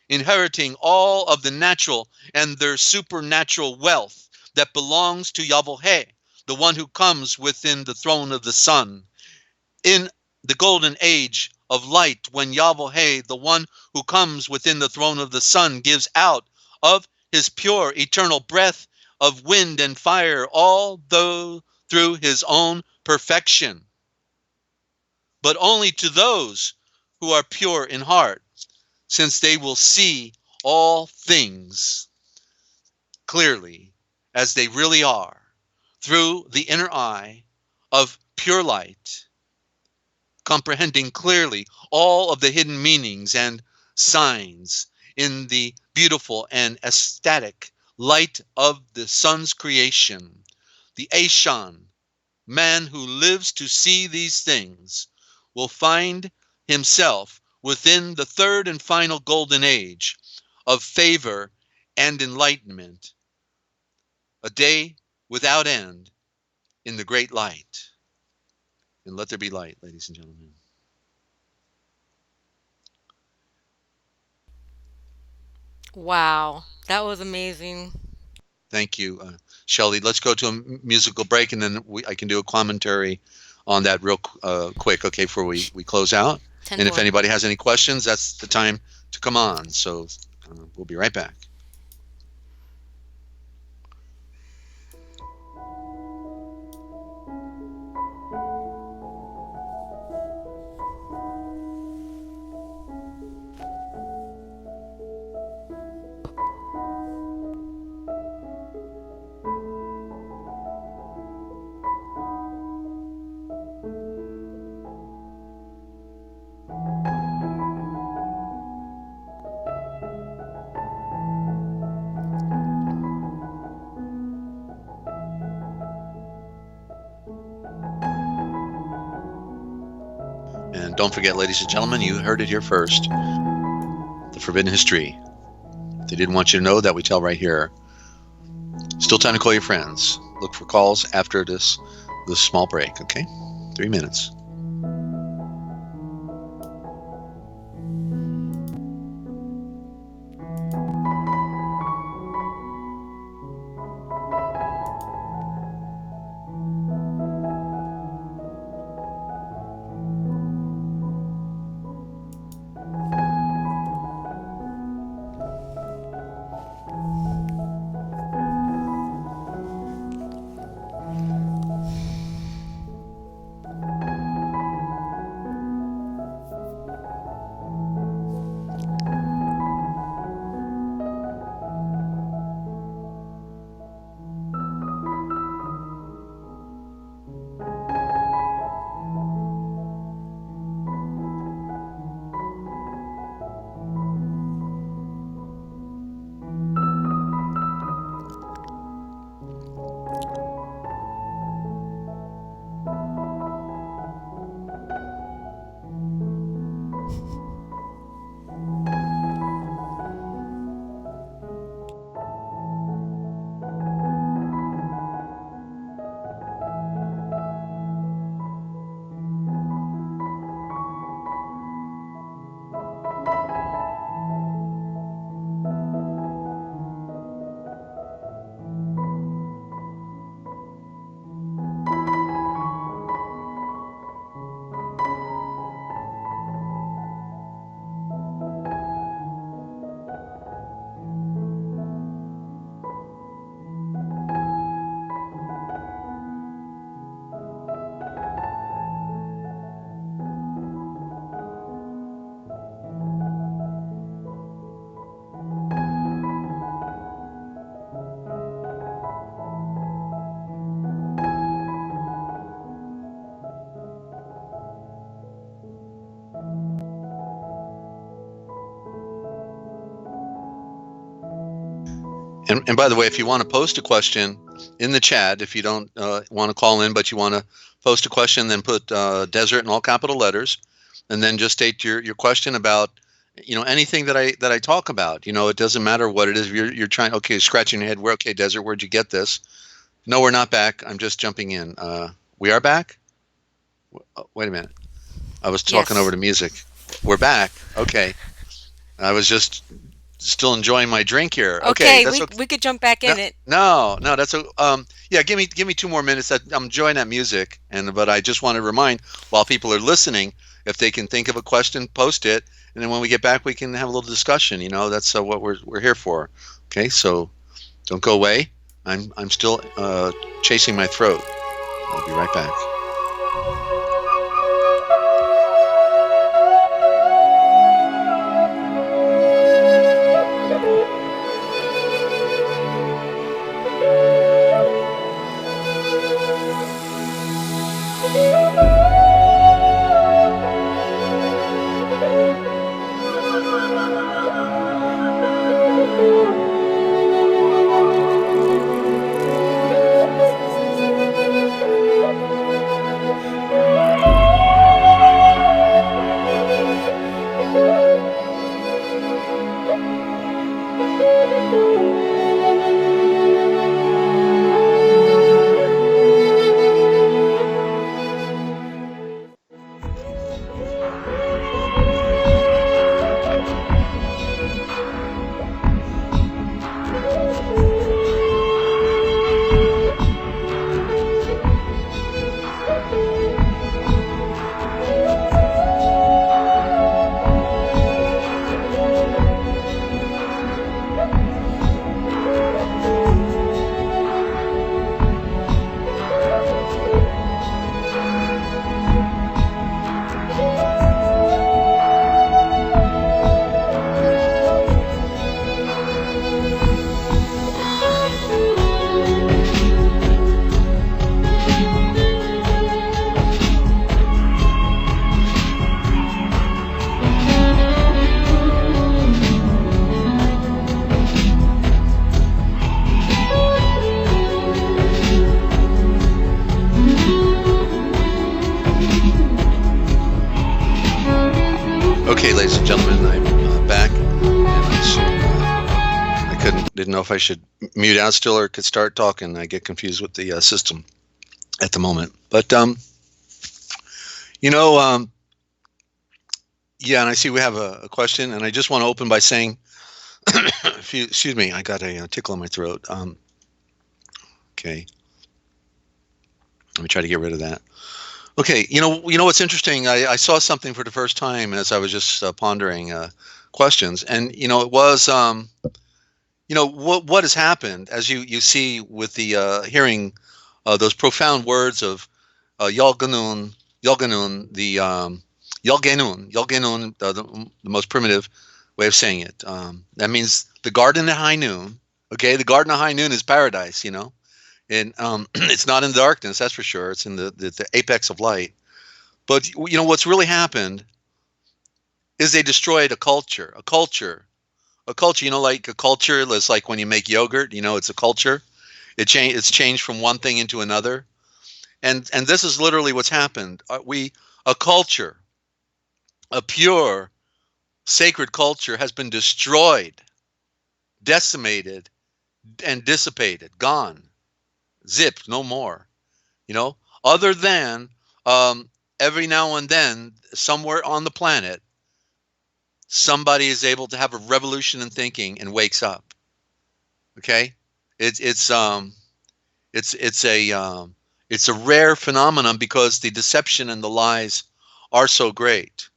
inheriting all of the natural and their supernatural wealth that belongs to Yahweh, the one who comes within the throne of the sun. In the golden age of light, when Yahweh, the one who comes within the throne of the sun, gives out of his pure eternal breath of wind and fire, all though through his own perfection, but only to those who are pure in heart, since they will see all things clearly as they really are, through the inner eye of pure light, comprehending clearly all of the hidden meanings and signs in the beautiful and ecstatic light of the sun's creation. The Ashan, man who lives to see these things, will find himself within the third and final golden age of favor and enlightenment, a day without end in the great light. And let there be light, ladies and gentlemen. Wow, that was amazing. Thank you, Shelley. Let's go to a musical break, and then I can do a commentary on that real quick, okay, before we close out. And if 10-4. anybody has any questions, that's the time to come on. So we'll be right back. don't forget, ladies and gentlemen, you heard it here first. The Forbidden History. They didn't want you to know that we tell right here. Still time to call your friends. Look for calls after this small break, okay? 3 minutes. And by the way, if you want to post a question in the chat, if you don't want to call in, but you want to post a question, then put desert in all capital letters, and then just state your question about anything that I talk about. It doesn't matter what it is. You're trying. Okay, scratching your head. Where okay, desert. Where'd you get this? No, we're not back. I'm just jumping in. We are back. Wait a minute. I was talking over Yes. the music. We're back. Okay. I was just still enjoying my drink here. Okay, Okay, that's we okay. we could jump back No, in it. no, that's a yeah. Give me 2 more minutes. I'm enjoying that music, but I just want to remind while people are listening, if they can think of a question, post it, and then when we get back, we can have a little discussion. That's what we're here for. Okay, so don't go away. I'm still chasing my throat. I'll be right back. Didn't know if I should mute out still or could start talking. I get confused with the system at the moment. But you know, yeah, and I see we have a question, and I just want to open by saying, excuse me, I got a tickle in my throat. Okay, let me try to get rid of that. Okay, you know what's interesting? I saw something for the first time as I was just pondering questions, and it was what has happened as you see with the hearing those profound words of Yalganun, Yalganun, Yalganun, the most primitive way of saying it. That means the garden at high noon. Okay, the garden at high noon is paradise, and it's not in the darkness, that's for sure. It's in the apex of light. But what's really happened is they destroyed a culture, a culture, a culture. Like a culture is like when you make yogurt. It's a culture. It's changed from one thing into another, and this is literally what's happened. A culture, a pure, sacred culture, has been destroyed, decimated, and dissipated, gone, zipped, no more. Other than every now and then, somewhere on the planet, somebody is able to have a revolution in thinking and wakes up. Okay, it's a rare phenomenon because the deception and the lies are so great.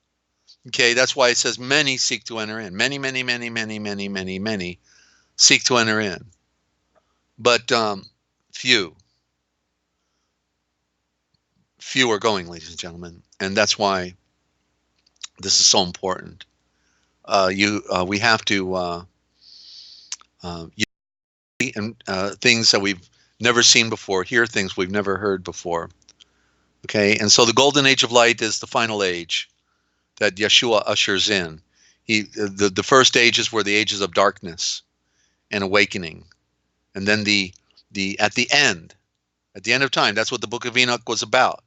Okay, that's why it says many seek to enter in. Many, many, many, many, many, many, many seek to enter in, but few are going, ladies and gentlemen, and that's why this is so important. We have to and things that we've never seen before, hear things we've never heard before. Okay, and so the golden age of light is the final age that Yeshua ushers in. The first ages were the ages of darkness and awakening, and then the at the end of time, that's what the Book of Enoch was about.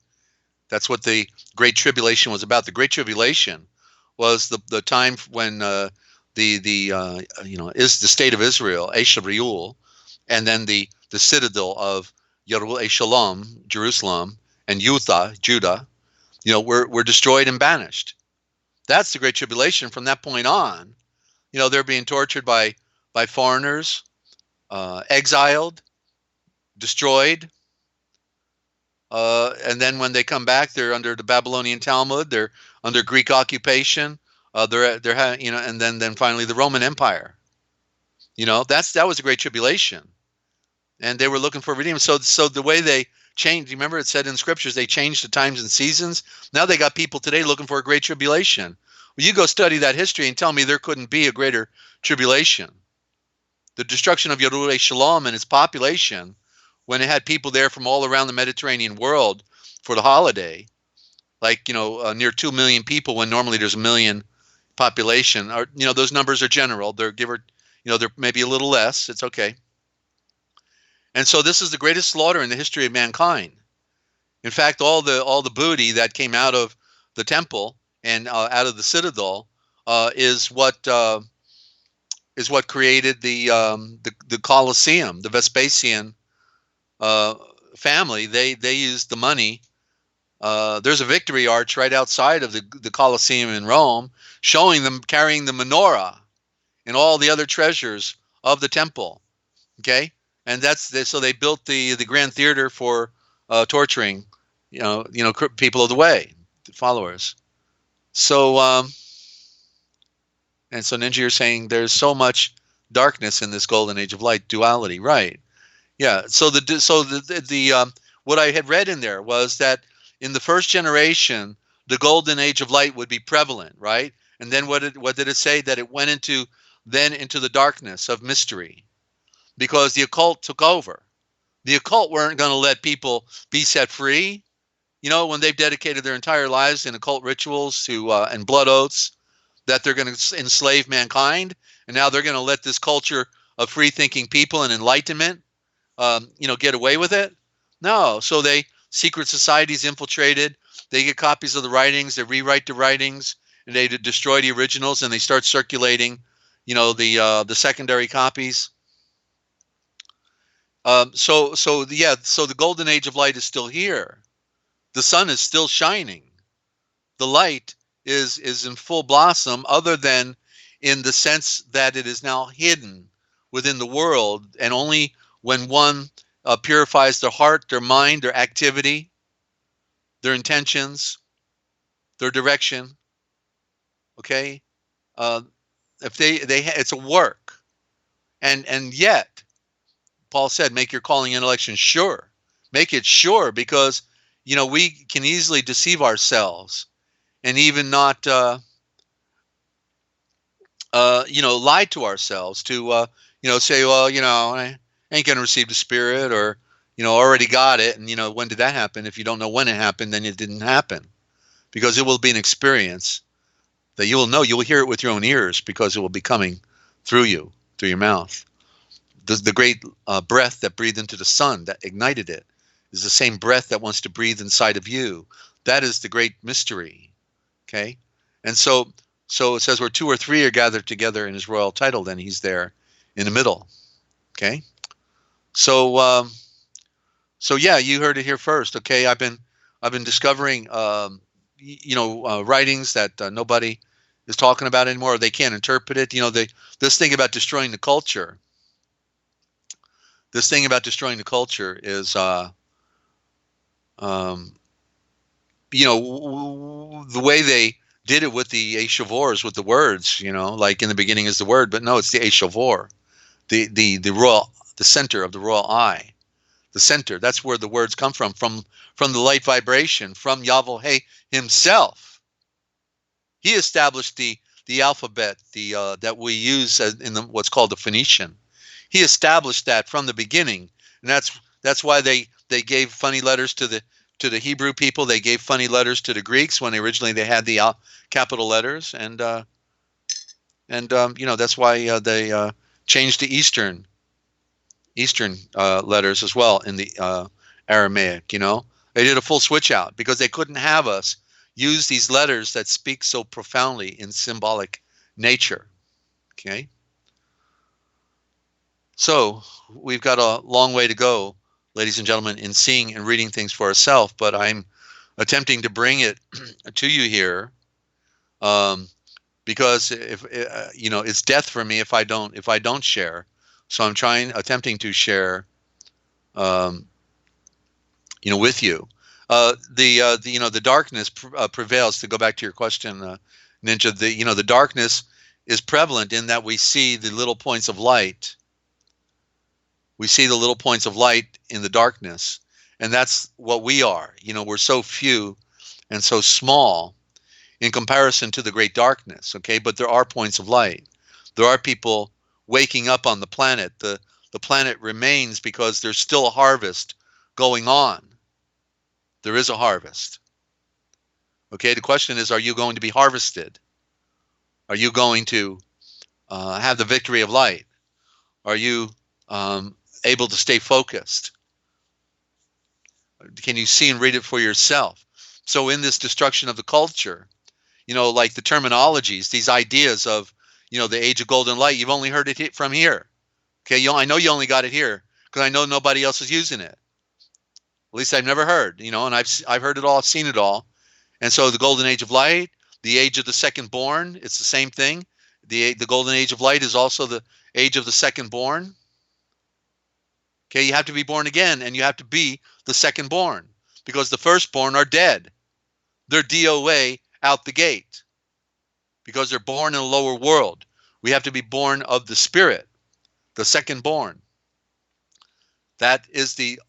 That's what the Great Tribulation was about. The Great Tribulation was the time when is the state of Israel, Eshavriul, and then the citadel of Shalom, Jerusalem, and Judah, were destroyed and banished. That's the Great Tribulation. From that point on, they're being tortured by foreigners, exiled, destroyed. And then when they come back, they're under the Babylonian Talmud. They're under Greek occupation. And then finally the Roman Empire. That was the Great Tribulation, and they were looking for redeemer. So the way they changed, remember it said in scriptures they changed the times and seasons. Now they got people today looking for a Great Tribulation. Well, you go study that history and tell me there couldn't be a greater tribulation. The destruction of Shalom and its population, when it had people there from all around the Mediterranean world for the holiday, like near 2 million people when normally there's a million population. Or those numbers are general. They're they're maybe a little less. It's okay. And so this is the greatest slaughter in the history of mankind. In fact, all the booty that came out of the temple and out of the citadel is what created the Colosseum, the Vespasian family. They used the money. There's a victory arch right outside of the Colosseum in Rome, showing them carrying the menorah and all the other treasures of the temple. Okay, and so they built the Grand Theater for torturing, people of the way, followers. So and so Ninja, you're saying there's so much darkness in this golden age of light, duality, right? Yeah. So what I had read in there was that in the first generation, the golden age of light would be prevalent, right? And then what did it say? That it went into the darkness of mystery, because the occult took over. The occult weren't going to let people be set free. When they've dedicated their entire lives in occult rituals and blood oaths, that they're going to enslave mankind, and now they're going to let this culture of free-thinking people and enlightenment, get away with it. No, so secret societies infiltrated. They get copies of the writings, they rewrite the writings, and they destroy the originals, and they start circulating, the secondary copies. So the golden age of light is still here. The sun is still shining. The light is in full blossom, other than in the sense that it is now hidden within the world, and only when one purifies their heart, their mind, their activity, their intentions, their direction. Okay, uh, if it's a work, and yet Paul said, make your calling and election sure. Make it sure, because we can easily deceive ourselves, and even not lie to ourselves to say, well, I ain't gonna receive the Spirit, or already got it. And when did that happen? If you don't know when it happened, then it didn't happen, because it will be an experience that you will know. You will hear it with your own ears, because it will be coming through you, through your mouth. The great breath that breathed into the sun, that ignited it, is the same breath that wants to breathe inside of you. That is the great mystery. Okay, and so it says, where two or three are gathered together in his royal title, then he's there in the middle. Okay, so so yeah, you heard it here first. Okay, I've been discovering writings that nobody is talking about anymore, or they can't interpret it. This thing about destroying the culture. This thing about destroying the culture is um, the way they did it with the Eshavors, with the words, like in the beginning is the word, but no, it's the Eshavor, the royal, the center of the royal eye, the center. That's where the words come from the light vibration, from Yahweh himself. He established the alphabet, the that we use in what's called the Phoenician. He established that from the beginning, and that's why they gave funny letters to the Hebrew people. They gave funny letters to the Greeks when originally they had the capital letters, and that's why they changed the Eastern letters as well in the Aramaic. They did a full switch out, because they couldn't have us use these letters that speak so profoundly in symbolic nature. Okay, so we've got a long way to go, ladies and gentlemen, in seeing and reading things for ourselves, but I'm attempting to bring it to you here, um, because if it's death for me if I don't share. So I'm attempting to share, um, with you. The darkness prevails. To go back to your question, Ninja, the darkness is prevalent in that we see the little points of light. We see the little points of light in the darkness, and that's what we are. We're so few and so small in comparison to the great darkness. Okay, but there are points of light. There are people waking up on the planet. The planet remains because there's still a harvest going on. There is a harvest. Okay, the question is, are you going to be harvested? Are you going to have the victory of light? Are you able to stay focused? Can you see and read it for yourself? So in this destruction of the culture, like the terminologies, these ideas of, the age of golden light, you've only heard it from here. Okay, I know you only got it here, because I know nobody else is using it. At least I've never heard, and I've heard it all, I've seen it all. And so the golden age of light, the age of the second born, it's the same thing. The golden age of light is also the age of the second born. Okay, you have to be born again, and you have to be the second born, because the firstborn are dead. They're DOA out the gate, because they're born in a lower world. We have to be born of the Spirit, the second born. That is the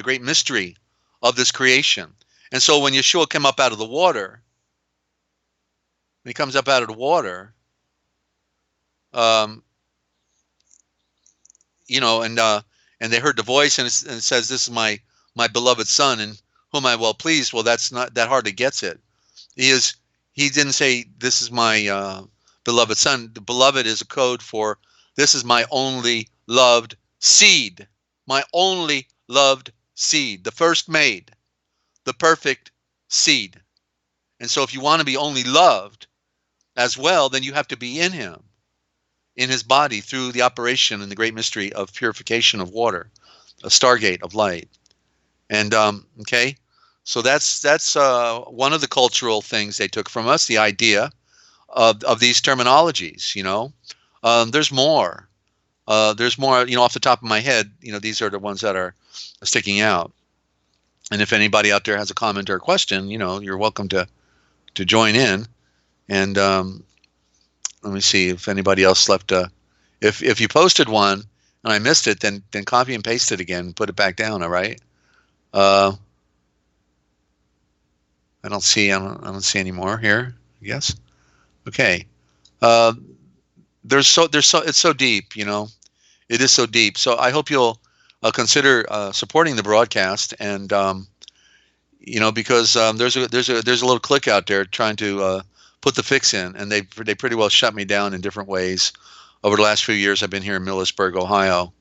great mystery of this creation. And so when Yeshua came up out of the water, when he comes up out of the water, um, and they heard the voice, and it says, "This is my beloved son, in whom I am well pleased." Well, that's not, that hardly gets it. He didn't say, "This is my beloved son." The beloved is a code for, this is my only loved seed, my only loved seed, the first made, the perfect seed. And so if you want to be only loved as well, then you have to be in him. in his body through the operation and the great mystery of purification of water, a stargate of light. And okay, so that's one of the cultural things they took from us, the idea of these terminologies. There's more. There's more. Off the top of my head, these are the ones that are sticking out. And if anybody out there has a comment or a question, you're welcome to join in. And let me see if anybody else left. If you posted one and I missed it, then copy and paste it again, and put it back down. All right. Uh, I don't see any more here. I guess. Okay. Uh, it's so deep. It is so deep. So I hope you'll consider supporting the broadcast, and because there's a little clique out there trying to put the fix in, and they pretty well shut me down in different ways over the last few years. I've been here in Millersburg, Ohio.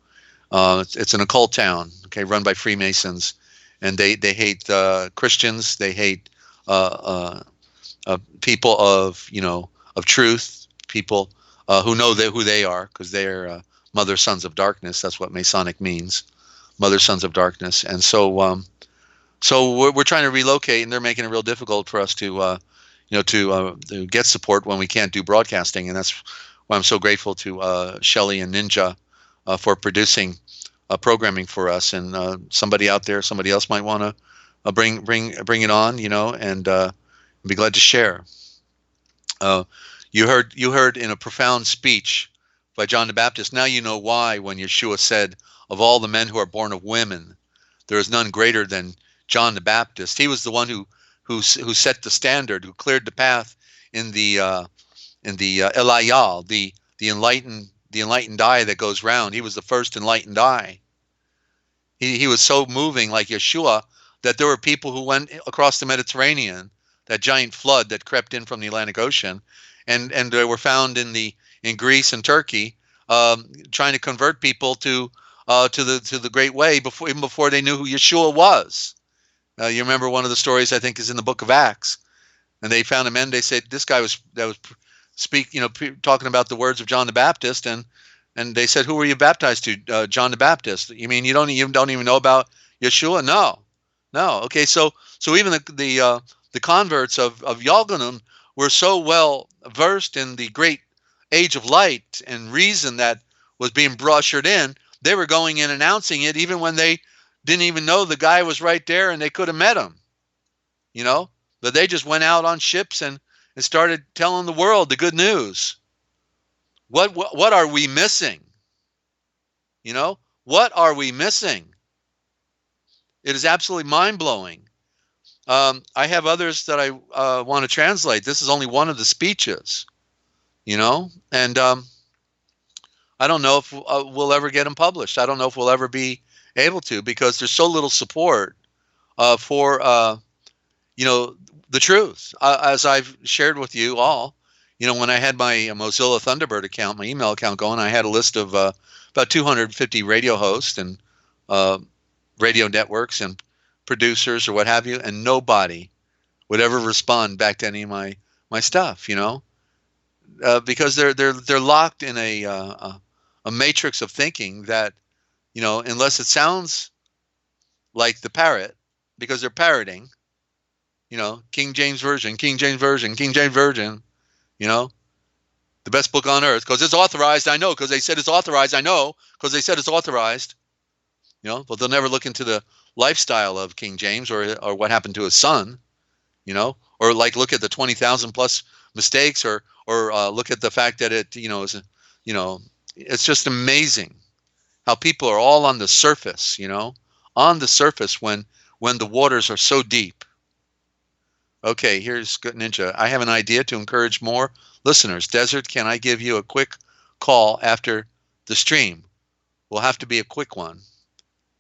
It's an occult town, okay, run by Freemasons, and they hate Christians. They hate people of truth, people who know who they are, because they're mother sons of darkness. That's what Masonic means, mother sons of darkness. And so we're trying to relocate, and they're making it real difficult for us to get support when we can't do broadcasting. And that's why I'm so grateful to Shelley and Ninja for producing programming for us. And somebody out there, somebody else might want to bring it on, and be glad to share. You heard in a profound speech by John the Baptist. Now you know why, when Yeshua said, "Of all the men who are born of women, there is none greater than John the Baptist." He was the one who set the standard, who cleared the path in the Elayal, the enlightened eye that goes round. He was the first enlightened eye. He was so moving, like Yeshua, that there were people who went across the Mediterranean, that giant flood that crept in from the Atlantic Ocean, and they were found in Greece and Turkey, trying to convert people to the Great Way even before they knew who Yeshua was. You remember one of the stories, I think, is in the book of Acts, and they found a man. They said this guy was talking about the words of John the Baptist, and they said, "Who were you baptized to?" John the Baptist. You mean you don't even know about Yeshua? No. Okay, so even the converts of Yalganum were so well versed in the great age of light and reason that was being ushered in, they were going in announcing it even when they didn't even know the guy was right there and they could have met him. But they just went out on ships and started telling the world the good news. What are we missing? What are we missing? It is absolutely mind-blowing. I have others that I want to translate. This is only one of the speeches, and I don't know if we'll ever get them published. I don't know if we'll ever be able to, because there's so little support for the truth. As I've shared with you all, when I had my Mozilla Thunderbird account, my email account going, I had a list of about 250 radio hosts and radio networks and producers or what have you, and nobody would ever respond back to any of my stuff, because they're locked in a matrix of thinking that, unless it sounds like the parrot, because they're parroting, King James Version, King James Version, King James Version, the best book on earth, because it's authorized. I know, because they said it's authorized. I know, because they said it's authorized. But they'll never look into the lifestyle of King James or what happened to his son, or like look at the 20,000 plus mistakes, or look at the fact that it, is, it's just amazing how people are all on the surface, on the surface when the waters are so deep. Okay, here's Good Ninja. I have an idea to encourage more listeners. Desert, can I give you a quick call after the stream? Will have to be a quick one.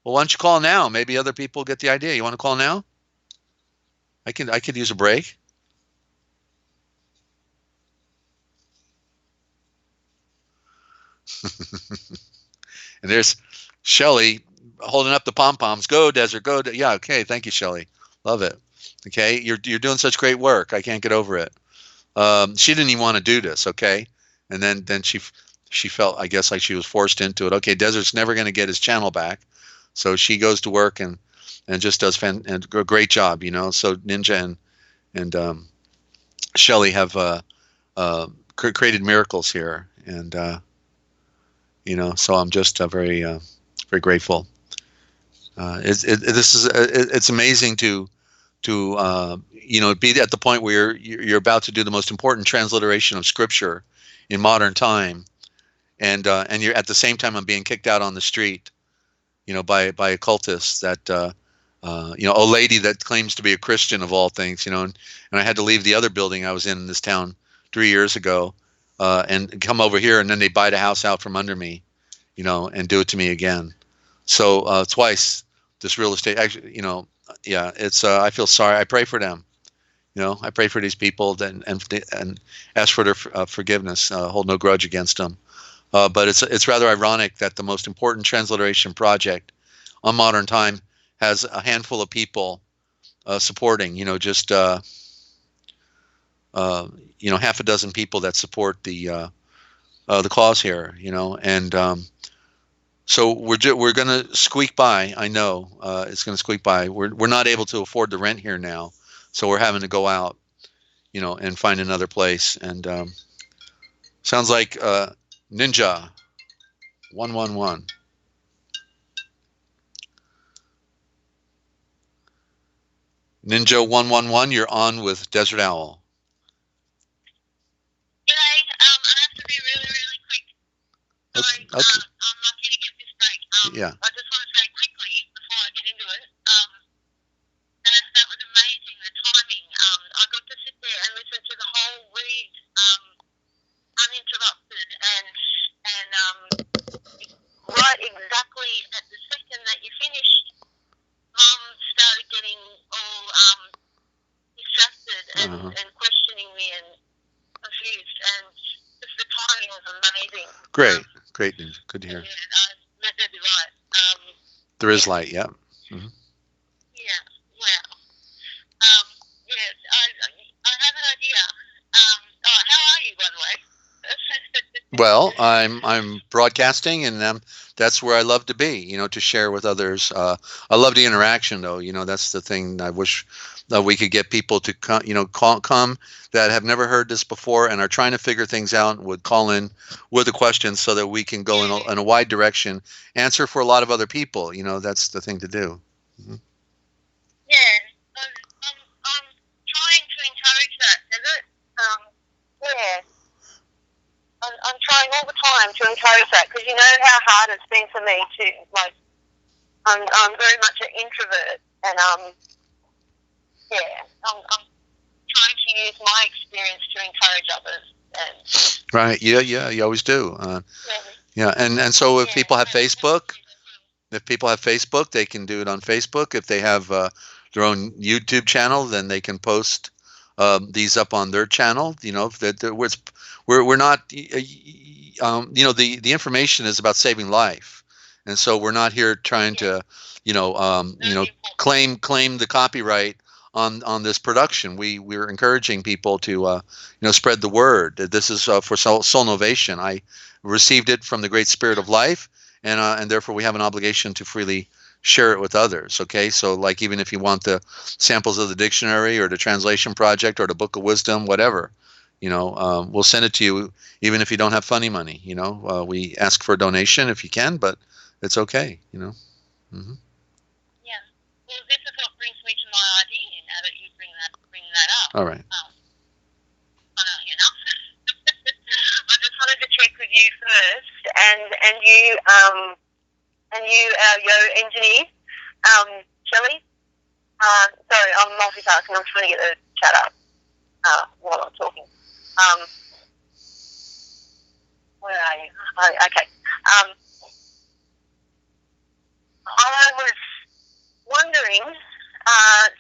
Well, why don't you call now? Maybe other people get the idea. You want to call now? I could use a break. And there's Shelley holding up the pom-poms. Go, Desert, go. Yeah, okay. Thank you, Shelley. Love it. Okay, you're doing such great work. I can't get over it. She didn't even want to do this, okay? And then she she felt, I guess, like she was forced into it. Okay, Desert's never going to get his channel back, so she goes to work and just does a great job, So Ninja and Shelley have created miracles here, and so I'm just very grateful. It's amazing to be at the point where you're about to do the most important transliteration of scripture in modern time, and you're at the same time I'm being kicked out on the street, by occultists that a lady that claims to be a Christian of all things, and I had to leave the other building I was in this town 3 years ago, and come over here, and then they buy the house out from under me, and do it to me again. So twice this real estate, actually, yeah, it's I feel sorry. I pray for them. I pray for these people and ask for their forgiveness. Hold no grudge against them. But it's rather ironic that the most important transliteration project on modern time has a handful of people supporting. Just half a dozen people that support the cause here. And so we're going to squeak by. I know it's going to squeak by. We're not able to afford the rent here now, so we're having to go out, and find another place. And sounds like Ninja 111. Ninja 111, you're on with Desert Owl. G'day. I have to be really, really quick. Sorry, Okay. I'm lucky to get this break. Yeah. I just want to say quickly before I get into it, that was amazing, the timing. I got to sit there and listen to the whole read uninterrupted, and right exactly at the second that you finished, Mum started getting all distracted and questioning me and confused, and just the timing was amazing. Great, Ninja. Good to hear. Yeah, that'd be right. There is light, yeah. Mm-hmm. Yeah, wow. Yes, I have an idea. How are you, by the way? Well, I'm broadcasting, and that's where I love to be. To share with others. I love the interaction, though. That's the thing. I wish that we could get people to come that have never heard this before and are trying to figure things out, and would call in with a question so that we can go in a wide direction, answer for a lot of other people. That's the thing to do. Mm-hmm. Yeah, I'm trying to encourage that, is it? Yeah. I'm trying all the time to encourage that, because you know how hard it's been for me to, I'm very much an introvert, and I'm trying to use my experience to encourage others. And right? Yeah, you always do. Yeah, and so if people have Facebook, they can do it on Facebook. If they have their own YouTube channel, then they can post these up on their channel. We're not, the information is about saving life, and so we're not here trying to, claim the copyright on this production. We're encouraging people to, spread the word. This is for soul novation. I received it from the Great Spirit of Life, and therefore we have an obligation to freely share it with others. Okay, so like even if you want the samples of the dictionary or the translation project or the Book of Wisdom, whatever. We'll send it to you, even if you don't have funny money. We ask for a donation if you can, but it's okay. Mm-hmm. Yeah. Well, this is what brings me to my idea. Now that you bring that up. All right. Funnily enough, I just wanted to check with you first, and you, your engineer, Shelley. Sorry, I'm multitasking. I'm trying to get the chat up while I'm talking. Where are you? Oh, okay. I was wondering,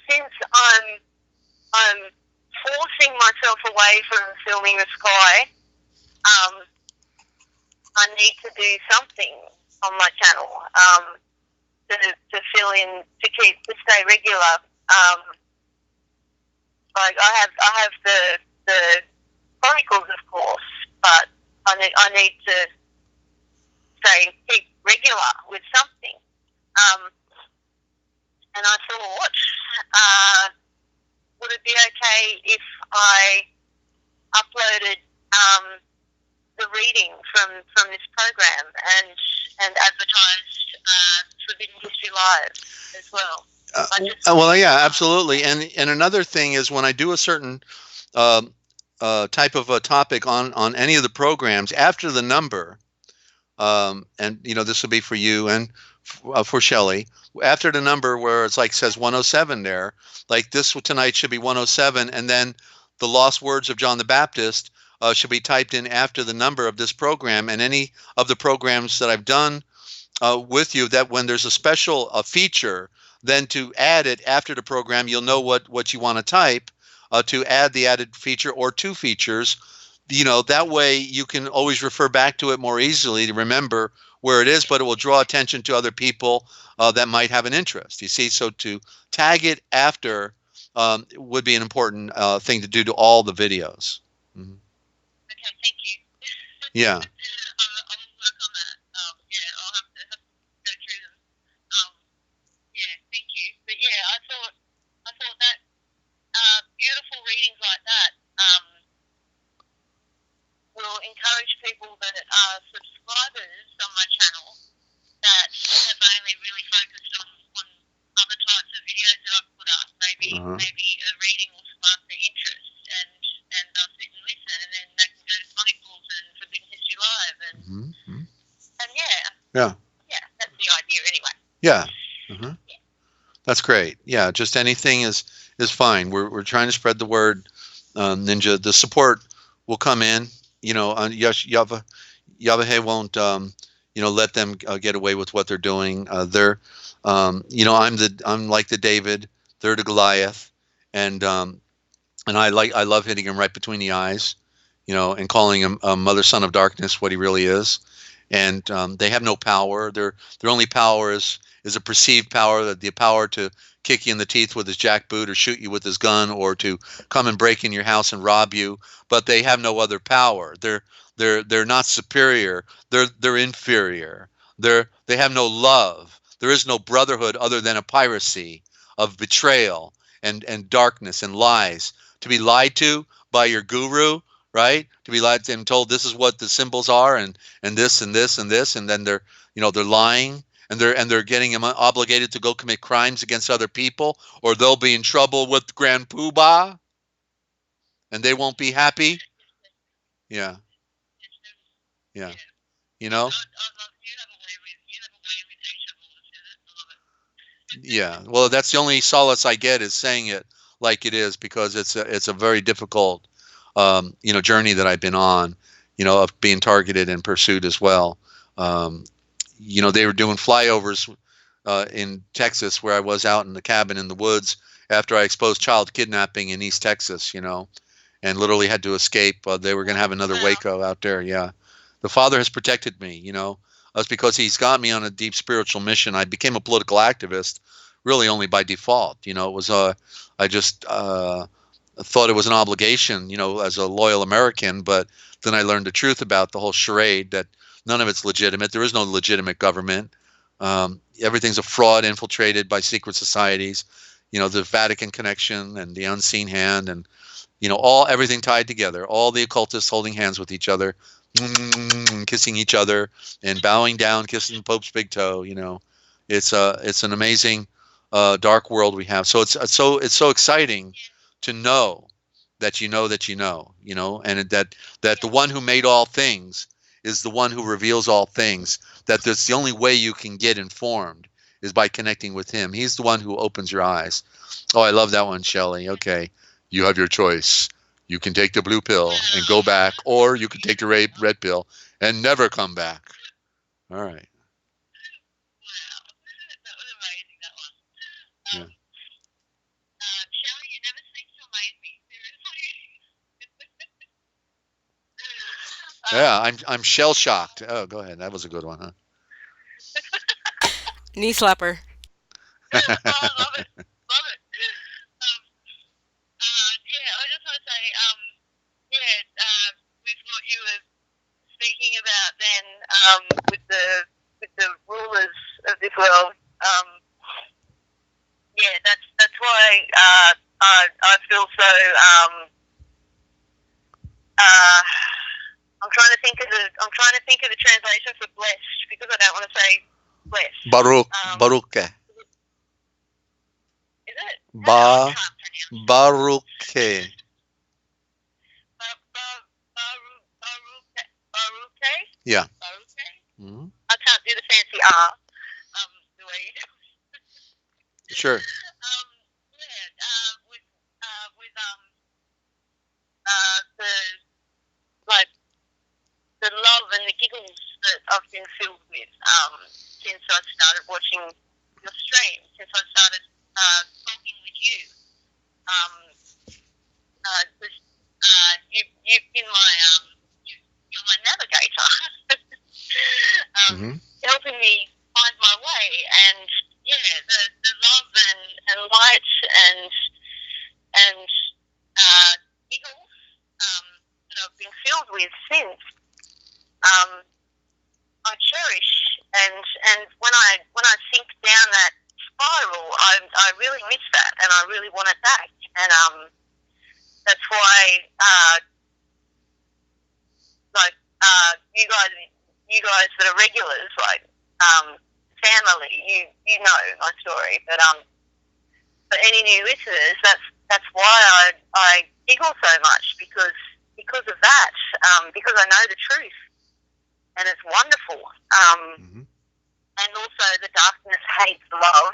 since I'm forcing myself away from filming the sky, I need to do something on my channel to fill in, to stay regular. Like I have the chronicles, of course, but I need to say, keep regular with something. And I thought, would it be okay if I uploaded the reading from this program and advertised Forbidden History Live as well? Well, yeah, absolutely. And another thing is when I do a certain type of a topic on any of the programs, after the number, and this will be for you and for Shelley, after the number where it's like says 107 there, like this tonight should be 107, and then the lost words of John the Baptist should be typed in after the number of this program, and any of the programs that I've done with you, that when there's a special feature, then to add it after the program, you'll know what you want to type to add the added feature or two features. That way you can always refer back to it more easily to remember where it is, but it will draw attention to other people that might have an interest. You see, so to tag it after would be an important thing to do to all the videos. Mm-hmm. Okay, thank you. Yeah. I will work on that. I'll have to go through them. Thank you. But I thought that beautiful readings like that will encourage people that are subscribers on my channel that have only really focused on other types of videos that I've put up. Maybe a reading will spark their interest, and they'll sit and listen, and then they can go to Chronicles and Forbidden History Live, and that's the idea anyway. Yeah. Mm-hmm. That's great. Yeah, just anything is fine. We're trying to spread the word. Ninja, the support will come in. Yahweh won't let them get away with what they're doing. I'm like the David, they're the Goliath, and I love hitting him right between the eyes, and calling him mother son of darkness, what he really is. And they have no power. Their only power is a perceived power, the power to kick you in the teeth with his jackboot or shoot you with his gun or to come and break in your house and rob you. But they have no other power. They're not superior. They're inferior. They have no love. There is no brotherhood other than a piracy of betrayal and darkness and lies. To be lied to by your guru, right? To be lied to and told this is what the symbols are and this and this and this, and then they're lying. And they're getting them obligated to go commit crimes against other people, or they'll be in trouble with Grand Poobah, and they won't be happy. Yeah. Yeah. Well, that's the only solace I get is saying it like it is, because it's a very difficult journey that I've been on, of being targeted and pursued as well. They were doing flyovers in Texas, where I was out in the cabin in the woods after I exposed child kidnapping in East Texas, and literally had to escape. They were going to have another Waco out there. Yeah. The Father has protected me, That's because he's got me on a deep spiritual mission. I became a political activist really only by default. It was I just thought it was an obligation, as a loyal American, but then I learned the truth about the whole charade, that none of it's legitimate. There is no legitimate government. Everything's a fraud infiltrated by secret societies, the Vatican connection and the unseen hand, and everything tied together, all the occultists holding hands with each other, kissing each other and bowing down, kissing the Pope's big toe. It's an amazing dark world we have. So it's so exciting to know that and that the one who made all things is the one who reveals all things, that that's the only way you can get informed is by connecting with him. He's the one who opens your eyes. Oh, I love that one, Shelley. Okay. You have your choice. You can take the blue pill and go back, or you can take the red pill and never come back. All right. Wow. That was amazing, that one. Shelley, you never seem to amaze me. Seriously. Yeah, I'm shell shocked. Oh, go ahead. That was a good one, huh? Knee slapper. I love it. Love it. I just want to say, with what you were speaking about then, with the I feel so. I'm trying to think of the translation for blessed because I don't want to say blessed. Baruch. Baruch. Is it? I can't pronounce it. Baruch. Baruch. Yeah. Baruch. Mm-hmm. I can't do the fancy R. The way you do. Sure. With the love and the giggles that I've been filled with since I started watching your stream, since I started talking with you. You've been you're my navigator, helping me find my way, and the love and light and giggles that I've been filled with since. I cherish, and when I sink down that spiral, I really miss that, and I really want it back, and that's why you guys that are regulars, like family, you know my story, but for any new listeners, that's why I giggle so much because of that, because I know the truth. And it's wonderful. And also the darkness hates love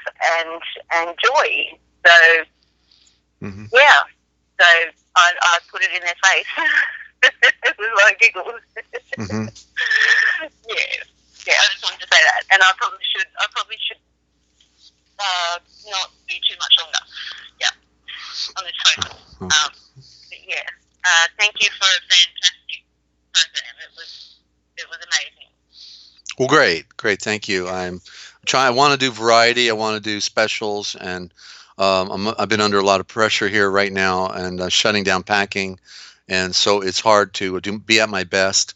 and joy. So, yeah. So I put it in their face with my giggles. Yeah, I just wanted to say that. And I probably should not be too much longer. Yeah, on this phone. But yeah, thank you for a fantastic program. It was amazing. Well, great. Thank you. I want to do variety. I want to do specials, and I've been under a lot of pressure here right now, and shutting down packing, and so it's hard to be at my best.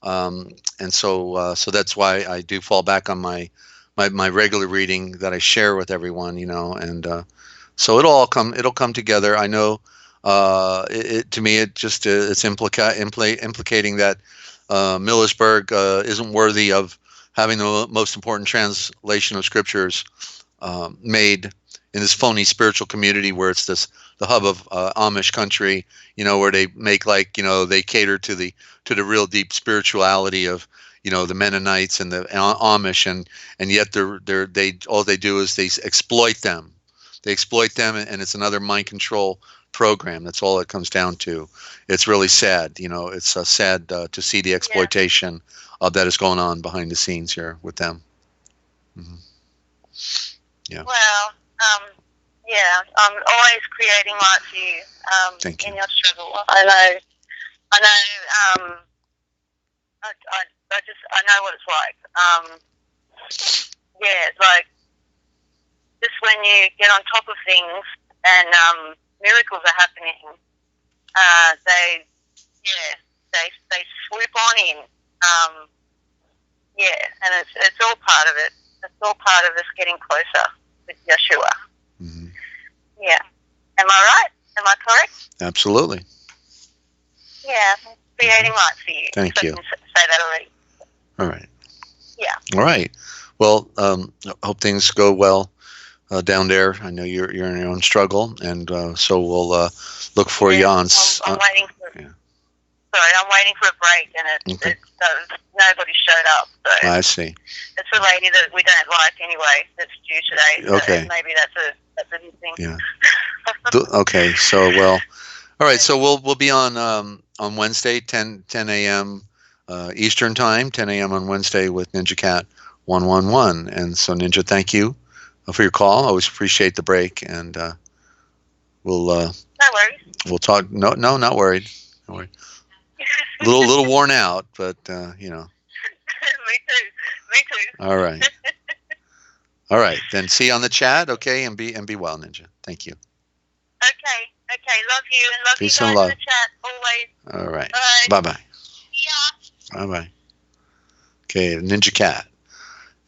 And so that's why I do fall back on my regular reading that I share with everyone, and so it'll come together. I know. To me, it's implicating that Millersburg isn't worthy of having the most important translation of scriptures made in this phony spiritual community where it's the hub of Amish country, where they make they cater to the real deep spirituality of the Mennonites and the Amish, and yet all they do is they exploit them. They exploit them, and it's another mind control program. That's all it comes down to. It's really sad. It's sad to see the exploitation that is going on behind the scenes here with them. Yeah. Well, I'm always creating light for you. Thank you. In your struggle. I know. I know what it's like. Like just when you get on top of things and miracles are happening, they swoop on in. And it's all part of it. It's all part of us getting closer with Yeshua. Yeah. Am I right? Am I correct? Absolutely. Yeah. Creating light for you. Thank you. I can say that already. All right. Yeah. All right. Well, hope things go well down there. I know you're in your own struggle, and so we'll look for you on. I'm waiting for. Sorry, I'm waiting for a break, and nobody showed up. So I see. It's a lady that we don't like anyway. That's due today. So okay. Maybe that's a new thing. Yeah. Okay. So all right. So we'll be on Wednesday, 10 a.m. Eastern time, 10 a.m. on Wednesday with Ninja Cat 111. And so Ninja, thank you for your call. I always appreciate the break, and we'll. No worries. We'll talk. No, not worried. Not worried. little worn out, but Me too. All right. All right. Then see you on the chat, okay? And be well, Ninja. Thank you. Okay. Love you and love Peace you guys and love. in the chat always. All right. Bye. Bye. Yeah. Bye. Okay, Ninja Cat,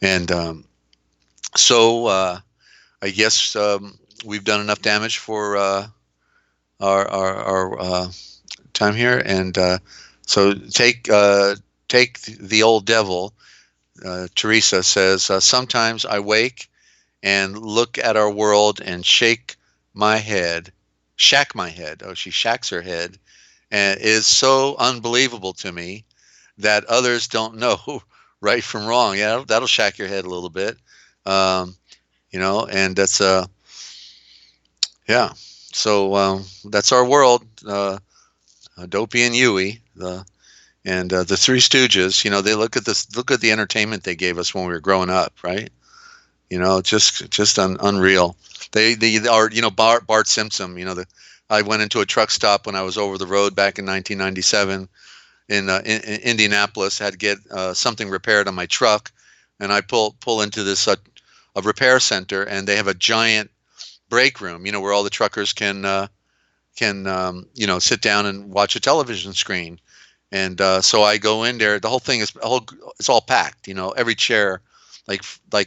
and so I guess we've done enough damage for our time here, and so take the old devil. Teresa says, sometimes I wake and look at our world and shack my head. Oh, she shacks her head, and it is so unbelievable to me that others don't know right from wrong. Yeah, that'll shack your head a little bit, um, and that's yeah. So that's our world. Dopey and Yui, the Three Stooges. They look at this. Look at the entertainment they gave us when we were growing up, right? Just unreal. They are, Bart Simpson. I went into a truck stop when I was over the road back in 1997 in Indianapolis. Had to get something repaired on my truck, and I pull into this a repair center, and they have a giant break room, where all the truckers can sit down and watch a television screen. And so I go in there. The whole thing it's all packed. Every chair, like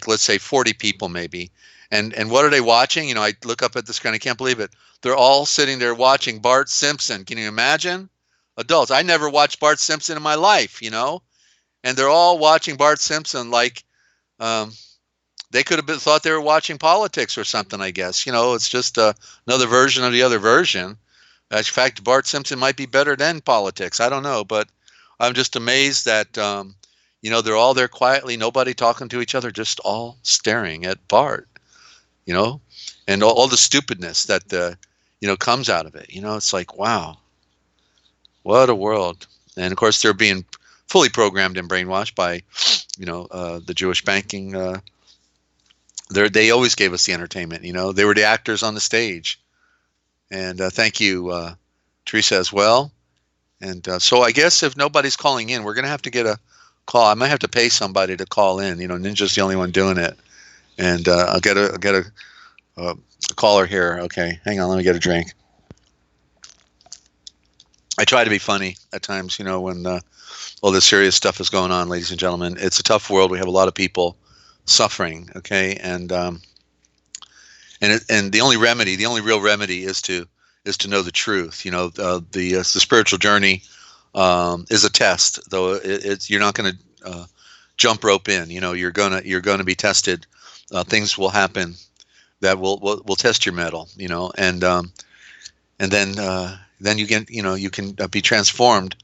let's say 40 people maybe. And what are they watching? I look up at the screen. I can't believe it. They're all sitting there watching Bart Simpson. Can you imagine? Adults. I never watched Bart Simpson in my life. And they're all watching Bart Simpson like they could have thought they were watching politics or something. I guess it's just another version of the other version. In fact, Bart Simpson might be better than politics. I don't know, but I'm just amazed that they're all there quietly, nobody talking to each other, just all staring at Bart. And all the stupidness that comes out of it. It's like, wow, what a world. And of course, they're being fully programmed and brainwashed by the Jewish banking. They always gave us the entertainment. They were the actors on the stage. And thank you, Teresa, as well. And so I guess if nobody's calling in, we're going to have to get a call. I might have to pay somebody to call in. Ninja's the only one doing it. And I'll get a caller here. Okay, hang on. Let me get a drink. I try to be funny at times, when all this serious stuff is going on, ladies and gentlemen. It's a tough world. We have a lot of people suffering. Okay, and the only real remedy is to know the truth. The spiritual journey is a test, though you're not going to jump rope in. You're gonna be tested. Things will happen that will test your mettle. And then you can be transformed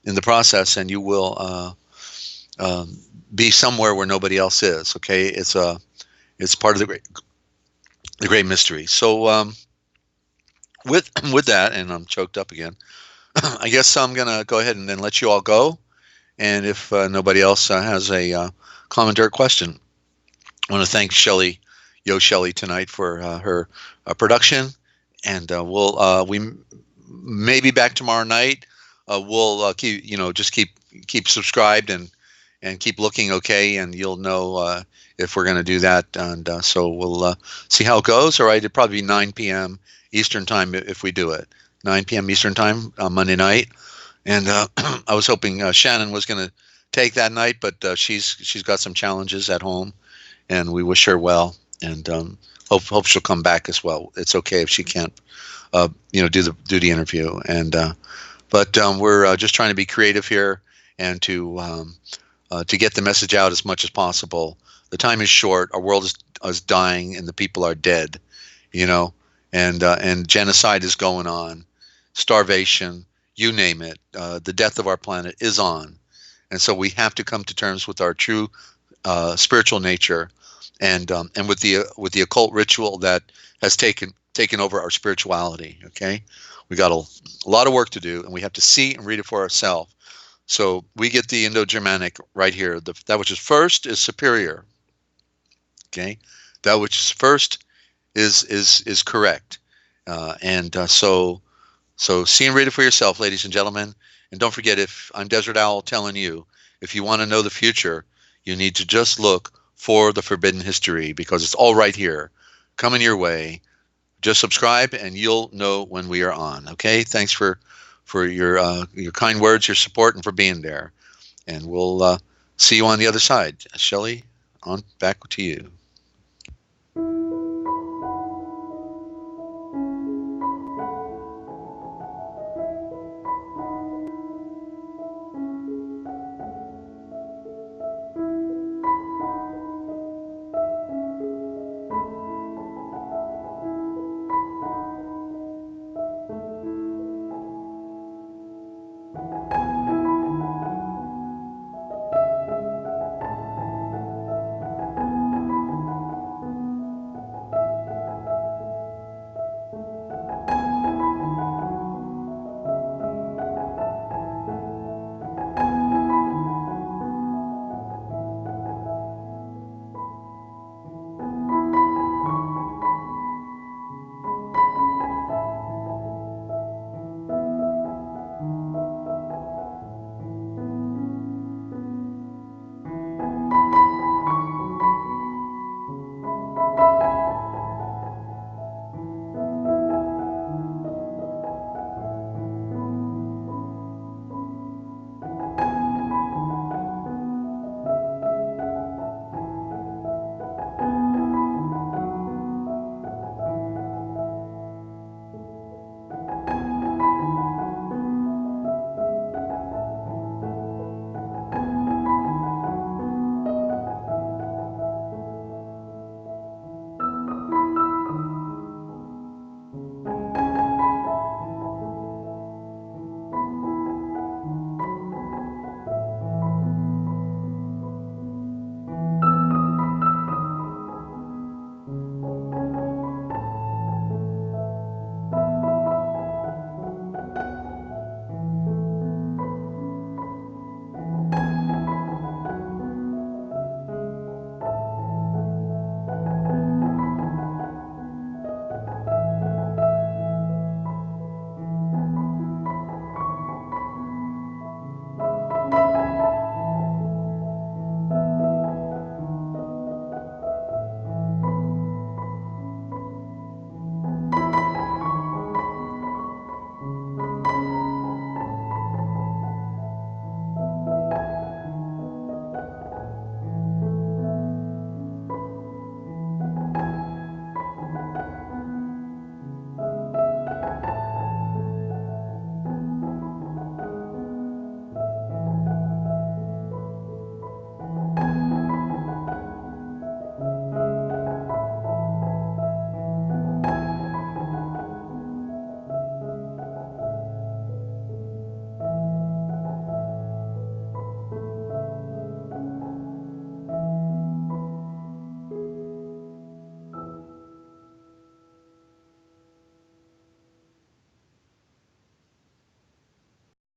in the process, and you will be somewhere where nobody else is. Okay, it's part of the great mystery. So with that, and I'm choked up again, I guess I'm gonna go ahead and then let you all go. And if nobody else has a comment or question, I want to thank Yochelleg tonight for her production, and we may be back tomorrow night. We'll keep subscribed and keep looking okay, and you'll know if we're going to do that. And so we'll see how it goes. All right, it'll probably be 9 p.m. Eastern time if we do it. 9 p.m. Eastern time on Monday night. And I was hoping Shannon was going to take that night, but she's got some challenges at home, and we wish her well, and hope she'll come back as well. It's okay if she can't, do the interview. And but we're just trying to be creative here and to get the message out as much as possible. The time is short. Our world is dying, and the people are dead. And genocide is going on, starvation, you name it. The death of our planet is on, and so we have to come to terms with our true spiritual nature, and with the occult ritual that has taken over our spirituality. Okay, we got a lot of work to do, and we have to see and read it for ourselves. So we get the Indo-Germanic right here. That which is first is superior. Okay, that which is first is correct, so see and read it for yourself, ladies and gentlemen. And don't forget, if I'm Desert Owl telling you, if you want to know the future, you need to just look for the Forbidden History, because it's all right here, coming your way. Just subscribe, and you'll know when we are on. Okay, thanks for your kind words, your support, and for being there. And we'll see you on the other side. Shelley, on back to you.